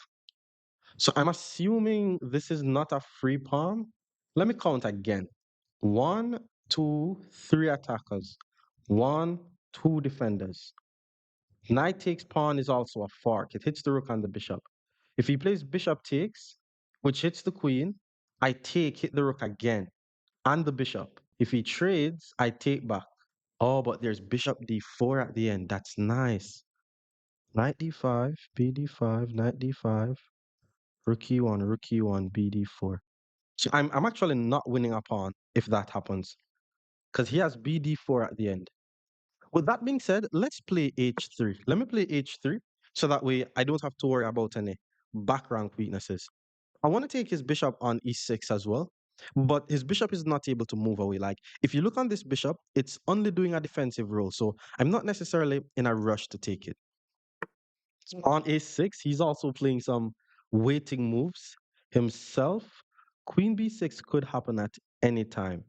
So I'm assuming this is not a free pawn. Let me count again. One, two, three attackers. One, two defenders. Knight takes pawn is also a fork. It hits the rook and the bishop. If he plays bishop takes, which hits the queen, I take, hit the rook again, and the bishop. If he trades, I take back. Oh, but there's bishop d4 at the end. That's nice. Knight d5, bd5, knight d5, rook e1, rook e1, bd4. So I'm actually not winning a pawn if that happens, because he has bd4 at the end. With that being said, let's play h3. Let me play h3 so that way I don't have to worry about any back rank weaknesses. I want to take his bishop on e6 as well, but his bishop is not able to move away. Like, if you look on this bishop, it's only doing a defensive role, so I'm not necessarily in a rush to take it. On a6, he's also playing some waiting moves himself. Queen b6 could happen at any time.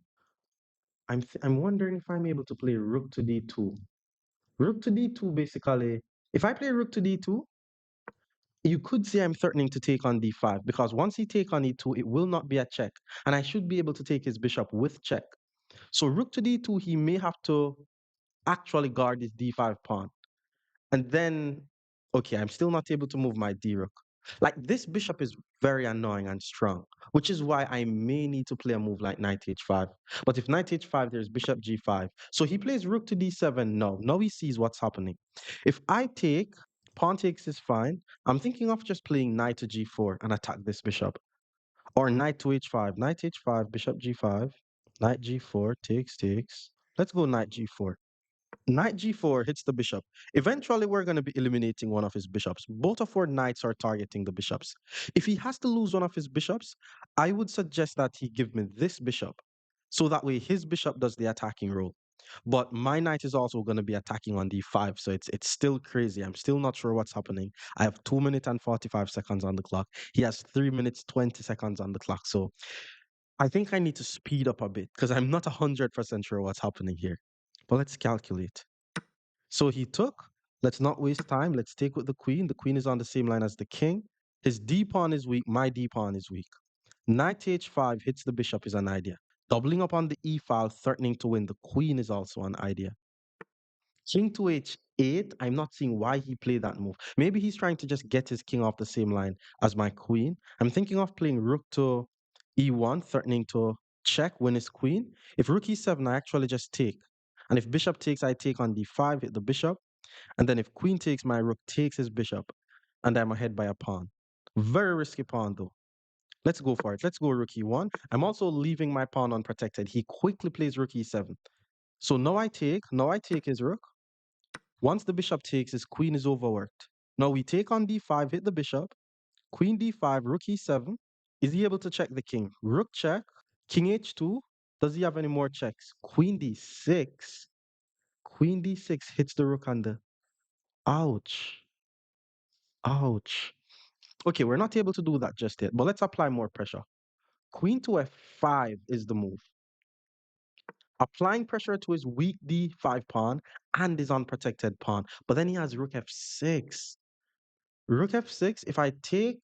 I'm wondering if I'm able to play rook to d2. Rook to d2, basically, if I play rook to d2, you could say I'm threatening to take on d5 because once he take on e2, it will not be a check, and I should be able to take his bishop with check. So rook to d2, he may have to actually guard his d5 pawn. And then, okay, I'm still not able to move my d rook. Like, this bishop is very annoying and strong, which is why I may need to play a move like knight h5. But if knight h5, there's bishop g5. So he plays rook to d7. No, now he sees what's happening. If I take, pawn takes is fine. I'm thinking of just playing knight to g4 and attack this bishop. Or knight to h5. Knight h5, bishop g5, knight g4, takes. Let's go knight g4. Knight g4 hits the bishop. Eventually, we're going to be eliminating one of his bishops. Both of our knights are targeting the bishops. If he has to lose one of his bishops, I would suggest that he give me this bishop. So that way his bishop does the attacking role. But my knight is also going to be attacking on d5. So it's still crazy. I'm still not sure what's happening. I have 2 minutes and 45 seconds on the clock. He has 3 minutes, 20 seconds on the clock. So I think I need to speed up a bit because I'm not 100% sure what's happening here. But let's calculate. So he took. Let's not waste time. Let's take with the queen. The queen is on the same line as the king. His d pawn is weak. My d pawn is weak. Knight h5 hits the bishop is an idea. Doubling up on the e file, threatening to win the queen is also an idea. King to h8, I'm not seeing why he played that move. Maybe he's trying to just get his king off the same line as my queen. I'm thinking of playing rook to e1, threatening to check, win his queen. If rook e7, I actually just take. And if bishop takes, I take on d5, hit the bishop. And then if queen takes, my rook takes his bishop. And I'm ahead by a pawn. Very risky pawn, though. Let's go for it. Let's go rook e1. I'm also leaving my pawn unprotected. He quickly plays rook e7. So now I take. Now I take his rook. Once the bishop takes, his queen is overworked. Now we take on d5, hit the bishop. Queen d5, rook e7. Is he able to check the king? Rook check. King h2. Does he have any more checks? Queen d6. Queen d6 hits the rook on the... Ouch. Ouch. Okay, we're not able to do that just yet, but let's apply more pressure. Queen to f5 is the move. Applying pressure to his weak d5 pawn and his unprotected pawn. But then he has rook f6. Rook f6, if I take,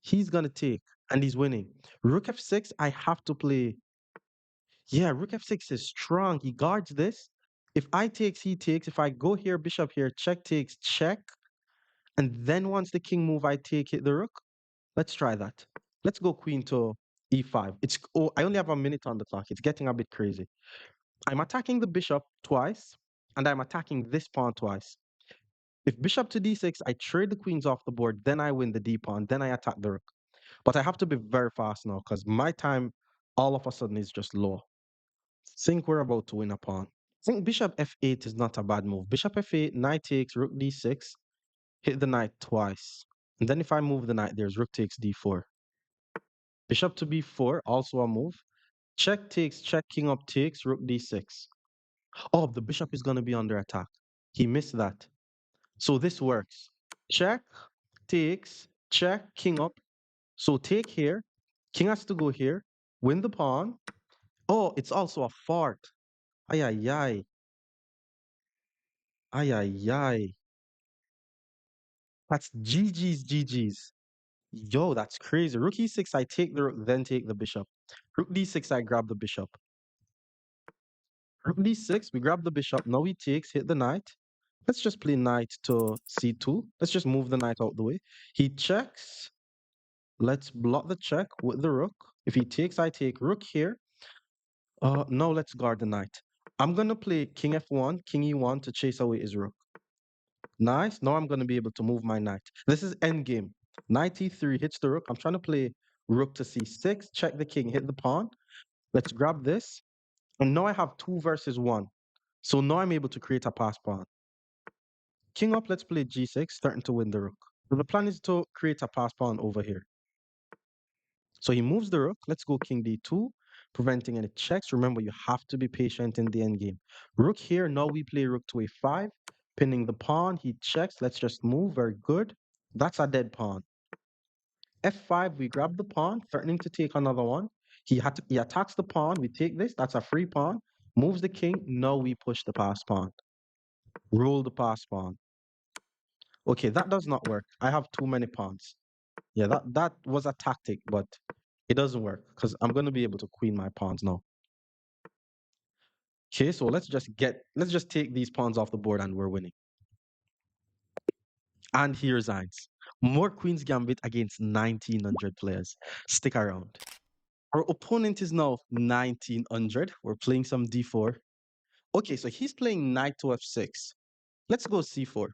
he's going to take, and he's winning. Rook f6, I have to play. Yeah, rook f6 is strong. He guards this. If I takes, he takes. If I go here, bishop here, check takes, check. And then once the king move, I take, hit the rook. Let's try that. Let's go queen to e5. I only have a minute on the clock. It's getting a bit crazy. I'm attacking the bishop twice, and I'm attacking this pawn twice. If bishop to d6, I trade the queens off the board, then I win the d pawn, then I attack the rook. But I have to be very fast now because my time all of a sudden is just low. Think we're about to win a pawn. I think bishop f8 is not a bad move. Bishop f8, knight takes, rook d6, hit the knight twice. And then if I move the knight, there's rook takes d4. Bishop to b4, also a move. Check takes, check, king up takes, rook d6. Oh, the bishop is going to be under attack. He missed that. So this works. Check, takes, check, king up. So take here. King has to go here. Win the pawn. Oh, it's also a fart. Ay, ay, ay. Ay, ay, ay. That's GG's. Yo, that's crazy. Rook e6, I take the rook, then take the bishop. Rook d6, I grab the bishop. Rook d6, we grab the bishop. Now he takes, hit the knight. Let's just play knight to c2. Let's just move the knight out the way. He checks. Let's block the check with the rook. If he takes, I take rook here. Now let's guard the knight. I'm gonna play king f1, king e1 to chase away his rook. Nice. Now I'm gonna be able to move my knight. This is endgame. Knight e3 hits the rook. I'm trying to play rook to c6, check the king, hit the pawn. Let's grab this. And now I have 2 versus 1. So now I'm able to create a pass pawn. King up, let's play g6, starting to win the rook. So the plan is to create a pass pawn over here. So he moves the rook. Let's go king d2, preventing any checks. Remember, you have to be patient in the endgame. Rook here. Now we play rook to a5, pinning the pawn. He checks. Let's just move. Very good. That's a dead pawn. f5, we grab the pawn, threatening to take another one. He attacks the pawn. We take this. That's a free pawn. Moves the king. Now we push the pass pawn. Roll the pass pawn. Okay, that does not work. I have too many pawns. Yeah, that was a tactic, but it doesn't work because I'm going to be able to queen my pawns now. Okay, so let's just take these pawns off the board and we're winning. And he resigns. More Queen's Gambit against 1900 players. Stick around. Our opponent is now 1900. We're playing some d4. Okay, so he's playing knight to f6. Let's go c4.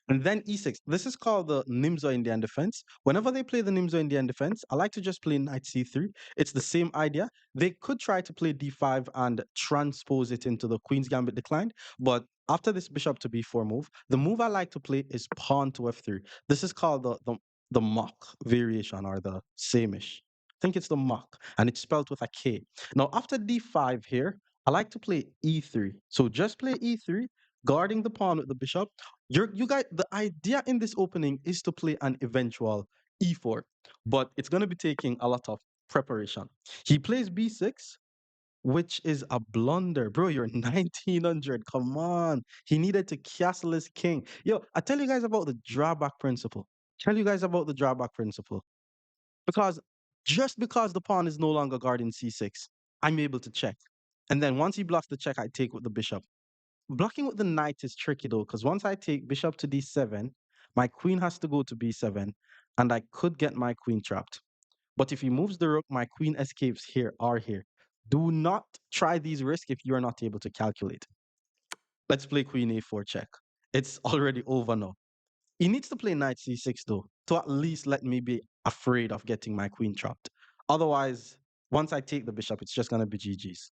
And then e6. This is called the Nimzo Indian defense. Whenever they play the Nimzo Indian defense, I like to just play knight c3. It's the same idea. They could try to play d5 and transpose it into the Queen's Gambit declined, but after this bishop to b4 move, the move I like to play is pawn to f3. This is called the mock variation or the same-ish. I think it's the mock, and it's spelled with a K. Now, after d5 here, I like to play e3. So just play e3, guarding the pawn with the bishop. You guys, the idea in this opening is to play an eventual e4, but it's going to be taking a lot of preparation. He plays b6, which is a blunder. Bro, you're 1900. Come on. He needed to castle his king. Yo, I tell you guys about the drawback principle. Tell you guys about the drawback principle. Because just because the pawn is no longer guarding c6, I'm able to check. And then once he blocks the check, I take with the bishop. Blocking with the knight is tricky though, because once I take bishop to d7, my queen has to go to b7, and I could get my queen trapped. But if he moves the rook, my queen escapes here or here. Do not try these risks if you're not able to calculate. Let's play queen a4 check. It's already over now. He needs to play knight c6 though, to at least let me be afraid of getting my queen trapped. Otherwise, once I take the bishop, it's just going to be GG's.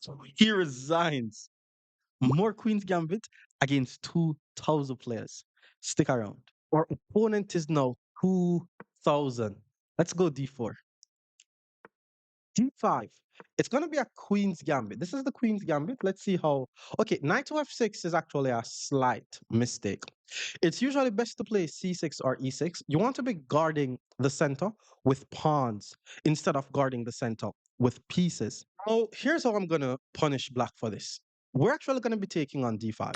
So he resigns. More Queen's Gambit against 2,000 players. Stick around. Our opponent is now 2,000. Let's go d4. d5. It's going to be a Queen's Gambit. This is the Queen's Gambit. Let's see how. Okay, knight to f6 is actually a slight mistake. It's usually best to play c6 or e6. You want to be guarding the center with pawns instead of guarding the center with pieces. So here's how I'm going to punish black for this. We're actually going to be taking on d5.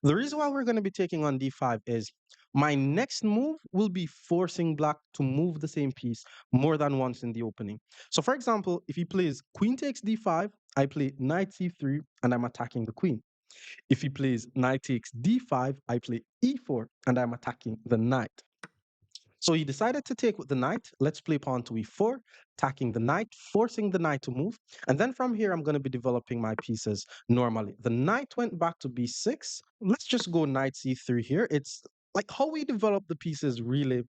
The reason why we're going to be taking on d5 is my next move will be forcing black to move the same piece more than once in the opening. So for example, if he plays queen takes d5, I play knight c3 and I'm attacking the queen. If he plays knight takes d5, I play e4 and I'm attacking the knight. So he decided to take with the knight. Let's play pawn to e4, attacking the knight, forcing the knight to move. And then from here, I'm going to be developing my pieces normally. The knight went back to b6. Let's just go knight c3 here. It's like how we develop the pieces really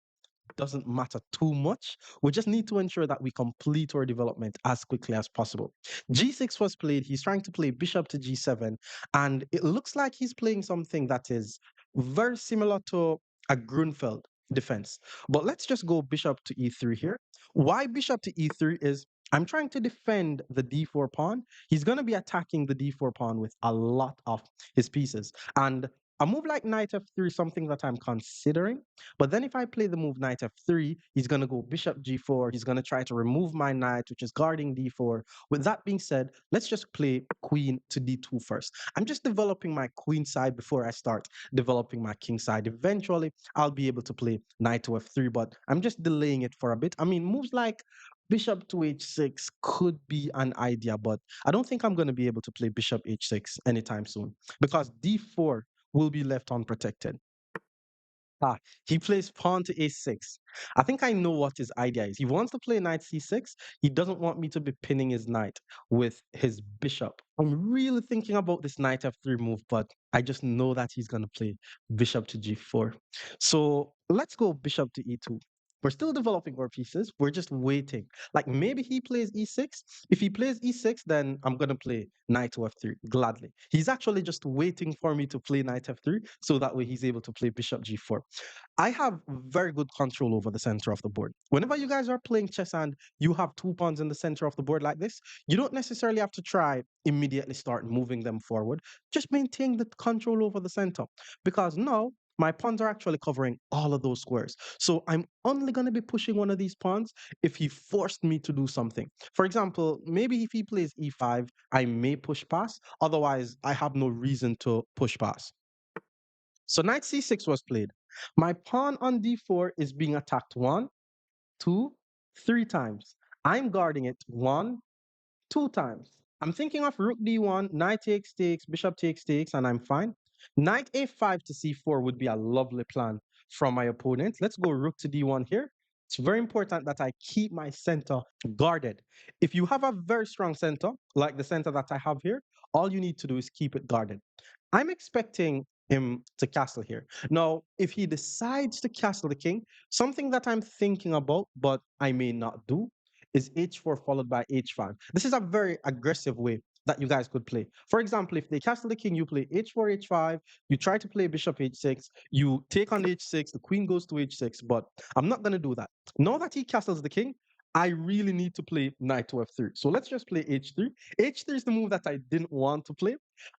doesn't matter too much. We just need to ensure that we complete our development as quickly as possible. G6 was played. He's trying to play bishop to g7, and it looks like he's playing something that is very similar to a Grunfeld defense. But let's just go bishop to e3 here. Why bishop to e3 is I'm trying to defend the d4 pawn. He's going to be attacking the d4 pawn with a lot of his pieces. And a move like knight f3 is something that I'm considering. But then if I play the move knight f3, he's going to go bishop g4. He's going to try to remove my knight, which is guarding d4. With that being said, let's just play queen to d2 first. I'm just developing my queen side before I start developing my king side. Eventually, I'll be able to play knight to f3, but I'm just delaying it for a bit. I mean, moves like bishop to h6 could be an idea, but I don't think I'm going to be able to play bishop h6 anytime soon because d4 will be left unprotected. Ah, he plays pawn to a6. I think I know what his idea is. He wants to play knight c6. He doesn't want me to be pinning his knight with his bishop. I'm really thinking about this knight f3 move, but I just know that he's going to play bishop to g4. So let's go bishop to e2. We're still developing our pieces. We're just waiting. Like maybe he plays e6. If he plays e6, then I'm going to play knight to f3 gladly. He's actually just waiting for me to play knight f3 so that way he's able to play bishop g4. I have very good control over the center of the board. Whenever you guys are playing chess and you have two pawns in the center of the board like this, you don't necessarily have to try immediately start moving them forward. Just maintain the control over the center because now my pawns are actually covering all of those squares. So I'm only going to be pushing one of these pawns if he forced me to do something. For example, maybe if he plays e5, I may push past. Otherwise, I have no reason to push past. So knight c6 was played. My pawn on d4 is being attacked one, two, three times. I'm guarding it one, two times. I'm thinking of rook d1, knight takes, bishop takes, and I'm fine. Knight a5 to c4 would be a lovely plan from my opponent. Let's go rook to d1 here. It's very important that I keep my center guarded. If you have a very strong center, like the center that I have here, all you need to do is keep it guarded. I'm expecting him to castle here. Now, if he decides to castle the king, something that I'm thinking about, but I may not do, is h4 followed by h5. This is a very aggressive way that you guys could play. For example, if they castle the king, you play h4, h5, you try to play bishop h6, you take on h6, the queen goes to h6, but I'm not going to do that. Now that he castles the king, I really need to play knight to f3. So let's just play h3. H3 is the move that I didn't want to play.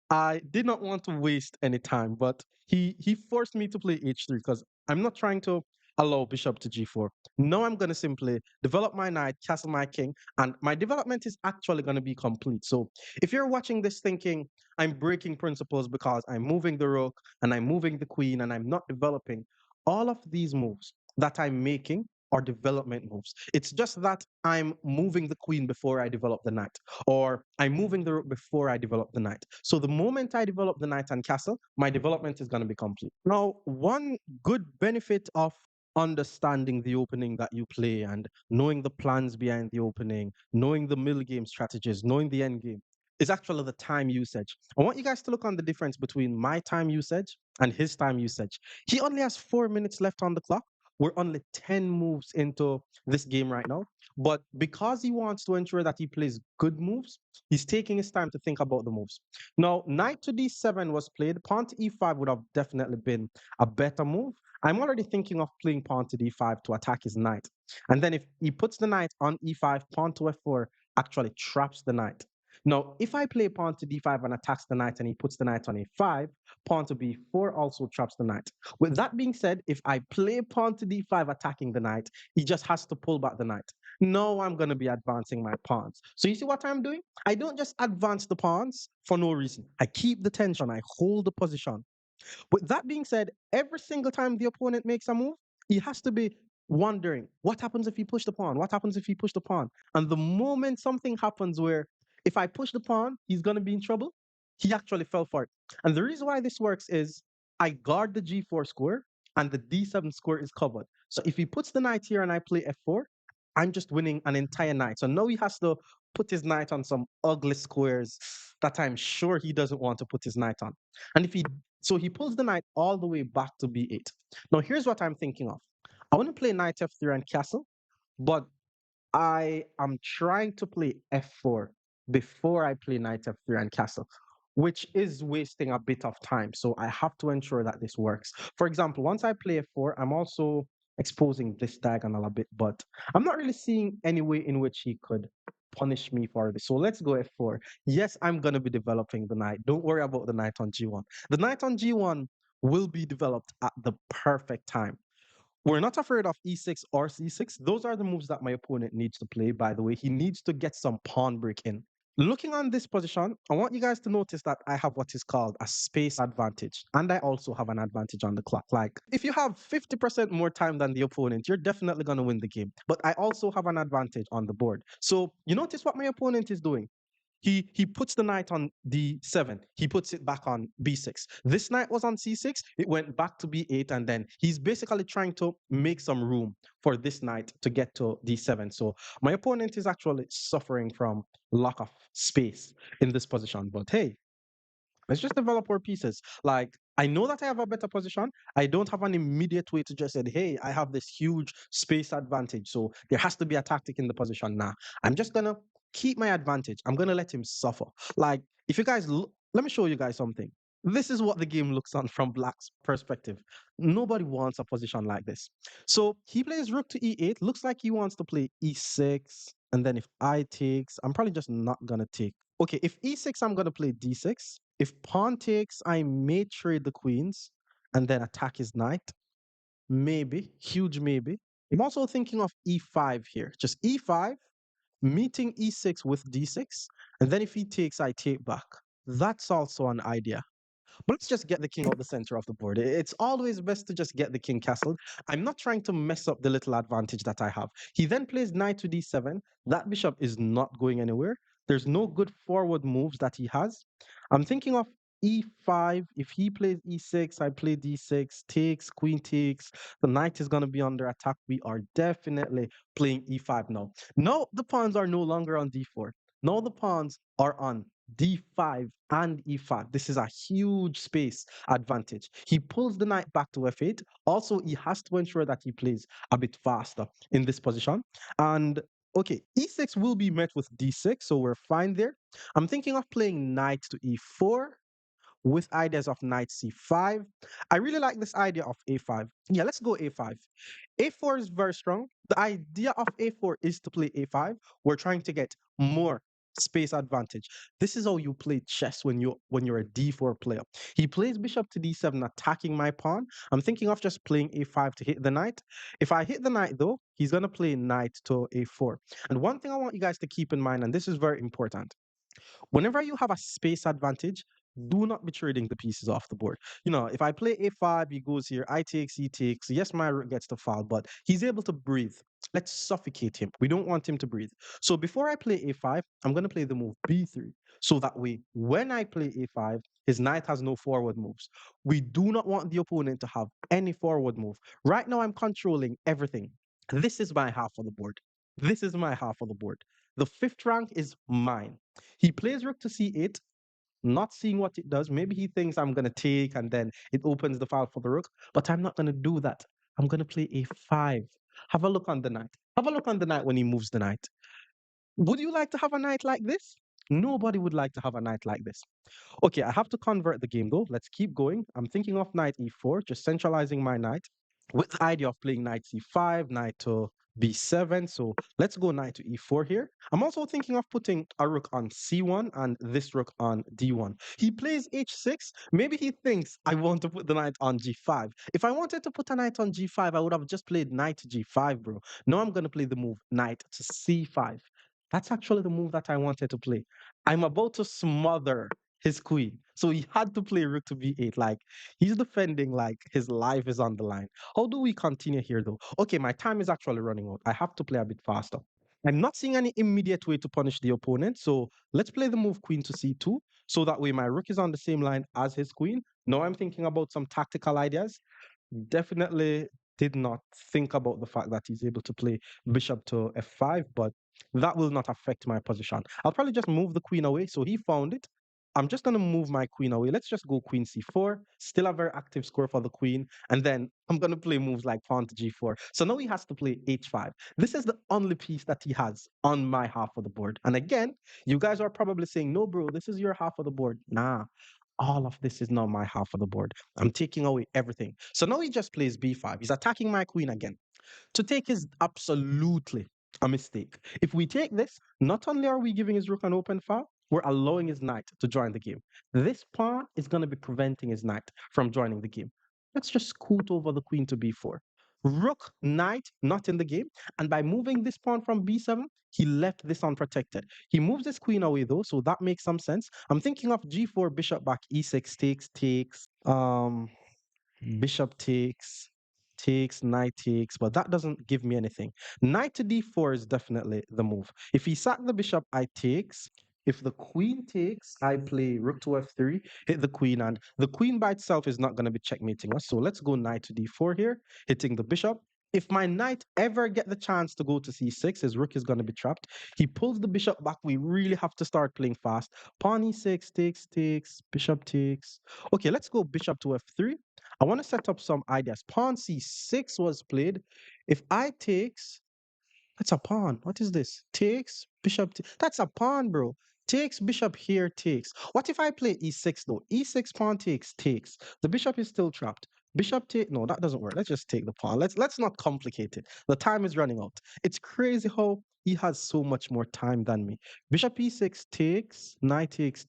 I did not want to waste any time, but he forced me to play h3 because I'm not trying to allow bishop to g4. Now I'm going to simply develop my knight, castle my king, and my development is actually going to be complete. So if you're watching this thinking, I'm breaking principles because I'm moving the rook and I'm moving the queen and I'm not developing, all of these moves that I'm making are development moves. It's just that I'm moving the queen before I develop the knight, or I'm moving the rook before I develop the knight. So the moment I develop the knight and castle, my development is going to be complete. Now, one good benefit of understanding the opening that you play and knowing the plans behind the opening, knowing the middle game strategies, knowing the end game is actually the time usage. I want you guys to look on the difference between my time usage and his time usage. He only has 4 minutes left on the clock. We're only 10 moves into this game right now. But because he wants to ensure that he plays good moves, he's taking his time to think about the moves. Now, knight to d7 was played. Pawn to e5 would have definitely been a better move. I'm already thinking of playing pawn to d5 to attack his knight. And then if he puts the knight on e5, pawn to f4 actually traps the knight. Now, if I play pawn to d5 and attacks the knight and he puts the knight on a5, pawn to b4 also traps the knight. With that being said, if I play pawn to d5 attacking the knight, he just has to pull back the knight. No, I'm going to be advancing my pawns. So you see what I'm doing? I don't just advance the pawns for no reason. I keep the tension. I hold the position. With that being said, every single time the opponent makes a move, he has to be wondering what happens if he push the pawn? What happens if he push the pawn? And the moment something happens where if I push the pawn, he's going to be in trouble, he actually fell for it. And the reason why this works is I guard the g4 square and the d7 square is covered. So if he puts the knight here and I play f4, I'm just winning an entire knight. So now he has to put his knight on some ugly squares that I'm sure he doesn't want to put his knight on. And if he so he pulls the knight all the way back to b8. Now here's what I'm thinking of. I want to play knight f3 and castle, but I am trying to play f4 before I play knight f3 and castle, which is wasting a bit of time. So I have to ensure that this works. For example, once I play f4, I'm also exposing this diagonal a bit, but I'm not really seeing any way in which he could punish me for this. So let's go f4. Yes, I'm going to be developing the knight. Don't worry about the knight on g1. The knight on g1 will be developed at the perfect time. We're not afraid of e6 or c6. Those are the moves that my opponent needs to play, by the way. He needs to get some pawn break in. Looking on this position, I want you guys to notice that I have what is called a space advantage, and I also have an advantage on the clock. Like, if you have 50% more time than the opponent, you're definitely going to win the game. But I also have an advantage on the board. So, you notice what my opponent is doing? He puts the knight on d7. He puts it back on b6. This knight was on c6. It went back to b8, and then he's basically trying to make some room for this knight to get to d7. So my opponent is actually suffering from lack of space in this position. But hey, let's just develop our pieces. Like, I know that I have a better position. I don't have an immediate way to just say, hey, I have this huge space advantage. So there has to be a tactic in the position now. I'm just gonna keep my advantage. I'm gonna let him suffer. Like, if you guys look, let me show you guys something. This is what the game looks on from Black's perspective. Nobody wants a position like this. So he plays rook to e8. Looks like he wants to play e6. And then if I takes, I'm probably just not gonna take. Okay, if e6, I'm gonna play d6. If pawn takes, I may trade the queens and then attack his knight. Maybe, huge maybe. I'm also thinking of e5 here. Just e5, meeting e6 with d6, and then if he takes, I take back. That's also an idea. But let's just get the king out the center of the board. It's always best to just get the king castled. I'm not trying to mess up the little advantage that I have. He then plays knight to d7. That bishop is not going anywhere. There's no good forward moves that he has. I'm thinking of e5. If he plays e6, I play d6, takes, queen takes. The knight is going to be under attack. We are definitely playing e5 now. No, the pawns are no longer on d4. Now the pawns are on d5 and e5. This is a huge space advantage. He pulls the knight back to f8. Also, he has to ensure that he plays a bit faster in this position. And okay, e6 will be met with d6, so we're fine there. I'm thinking of playing knight to e4 with ideas of knight c5. I really like this idea of a5. Yeah, let's go a5. A4 is very strong. The idea of a4 is to play a5. We're trying to get more space advantage. This is how you play chess when you're a d4 player. He plays bishop to d7, attacking my pawn. I'm thinking of just playing a5 to hit the knight. If I hit the knight though, he's gonna play knight to a4. And one thing I want you guys to keep in mind, and this is very important, whenever you have a space advantage, do not be trading the pieces off the board. You know, if I play a5, he goes here, I takes, he takes. Yes, my rook gets to fall, but he's able to breathe. Let's suffocate him. We don't want him to breathe. So before I play a5, I'm going to play the move b3. So that way, when I play a5, his knight has no forward moves. We do not want the opponent to have any forward move. Right now, I'm controlling everything. This is my half of the board. This is my half of the board. The fifth rank is mine. He plays rook to c8, not seeing what it does. Maybe he thinks I'm going to take and then it opens the file for the rook, but I'm not going to do that. I'm going to play a5. Have a look on the knight. Have a look on the knight when he moves the knight. Would you like to have a knight like this? Nobody would like to have a knight like this. Okay, I have to convert the game though. Let's keep going. I'm thinking of knight e4, just centralizing my knight with the idea of playing knight c5, knight to b7. So let's go knight to e4 here. I'm also thinking of putting a rook on c1 and this rook on d1. He plays h6. Maybe he thinks I want to put the knight on g5. If I wanted to put a knight on g5, I would have just played knight to g5, bro. Now I'm going to play the move knight to c5. That's actually the move that I wanted to play. I'm about to smother his queen. So he had to play rook to b8. Like, he's defending like his life is on the line. How do we continue here though? Okay, my time is actually running out. I have to play a bit faster. I'm not seeing any immediate way to punish the opponent. So let's play the move queen to c2. So that way my rook is on the same line as his queen. Now I'm thinking about some tactical ideas. Definitely did not think about the fact that he's able to play bishop to f5, but that will not affect my position. I'll probably just move the queen away. So he found it. I'm just going to move my queen away. Let's just go queen c4. Still a very active score for the queen. And then I'm going to play moves like pawn to g4. So now he has to play h5. This is the only piece that he has on my half of the board. And again, you guys are probably saying, no, bro, this is your half of the board. Nah, all of this is now my half of the board. I'm taking away everything. So now he just plays b5. He's attacking my queen again. To take is absolutely a mistake. If we take this, not only are we giving his rook an open file, we're allowing his knight to join the game. This pawn is going to be preventing his knight from joining the game. Let's just scoot over the queen to b4. Rook, knight, not in the game. And by moving this pawn from b7, he left this unprotected. He moves his queen away though, so that makes some sense. I'm thinking of g4, bishop back, e6, takes. Bishop takes, knight takes, but that doesn't give me anything. Knight to d4 is definitely the move. If he sacked the bishop, I takes. If the queen takes, I play rook to f3, hit the queen, and the queen by itself is not going to be checkmating us. So let's go knight to d4 here, hitting the bishop. If my knight ever get the chance to go to c6, his rook is going to be trapped. He pulls the bishop back. We really have to start playing fast. Pawn e6, takes, bishop takes. Okay, let's go bishop to f3. I want to set up some ideas. Pawn c6 was played. If I takes, that's a pawn. What is this? Takes, bishop. That's a pawn, bro. Takes, bishop here, takes. What if I play e6 though? E6 pawn takes. The bishop is still trapped. Bishop take. No, that doesn't work. Let's just take the pawn. Let's not complicate it. The time is running out. It's crazy how he has so much more time than me. Bishop e6 takes, knight takes,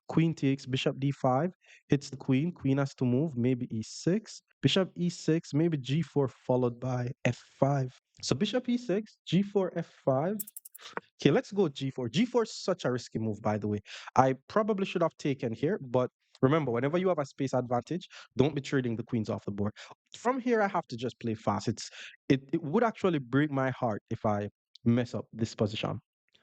queen takes, bishop d5 hits the queen. Queen has to move. Maybe e6. Bishop e6, maybe g4 followed by f5. So bishop e6, g4, f5. Okay, let's go g4. G4 is such a risky move, by the way. I probably should have taken here, but remember, whenever you have a space advantage, don't be trading the queens off the board. From here, I have to just play fast. It would actually break my heart if I mess up this position.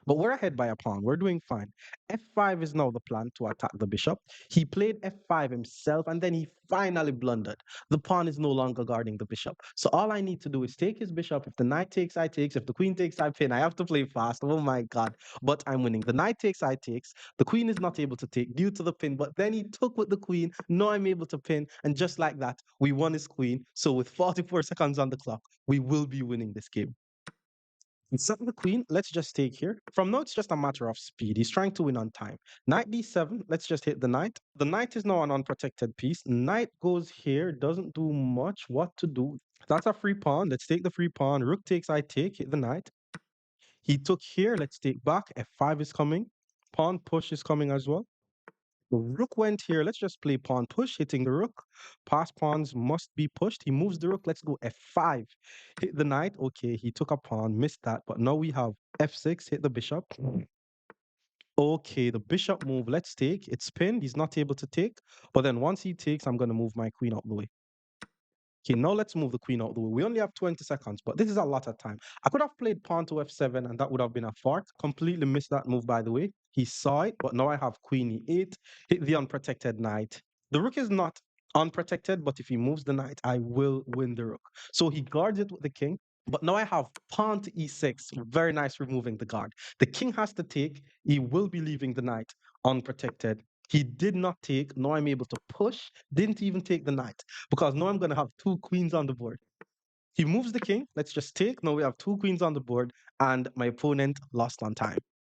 But we're ahead by a pawn. We're doing fine. F5 is now the plan to attack the bishop. He played F5 himself, and then he finally blundered. The pawn is no longer guarding the bishop. So all I need to do is take his bishop. If the knight takes, I takes. If the queen takes, I pin. I have to play fast. Oh my God. But I'm winning. The knight takes, I takes. The queen is not able to take due to the pin, but then he took with the queen. Now I'm able to pin. And just like that, we won his queen. So with 44 seconds on the clock, we will be winning this game. Instead of the queen, let's just take here. From now, it's just a matter of speed. He's trying to win on time. Knight d7, let's just hit the knight. The knight is now an unprotected piece. Knight goes here, doesn't do much. What to do? That's a free pawn. Let's take the free pawn. Rook takes, I take, hit the knight. He took here, let's take back. F5 is coming. Pawn push is coming as well. The rook went here. Let's just play pawn push, hitting the rook. Pass pawns must be pushed. He moves the rook. Let's go f5. Hit the knight. Okay, he took a pawn, missed that. But now we have f6, hit the bishop. Okay, the bishop move. Let's take. It's pinned. He's not able to take. But then once he takes, I'm going to move my queen out the way. Okay, now let's move the queen out the way. We only have 20 seconds, but this is a lot of time. I could have played pawn to f7, and that would have been a fort. Completely missed that move, by the way. He saw it, but now I have queen e8, hit the unprotected knight. The rook is not unprotected, but if he moves the knight, I will win the rook. So he guards it with the king. But now I have pawn to e6. Very nice removing the guard. The king has to take. He will be leaving the knight unprotected. He did not take. Now I'm able to push. Didn't even take the knight because now I'm going to have two queens on the board. He moves the king. Let's just take. Now we have two queens on the board, and my opponent lost on time.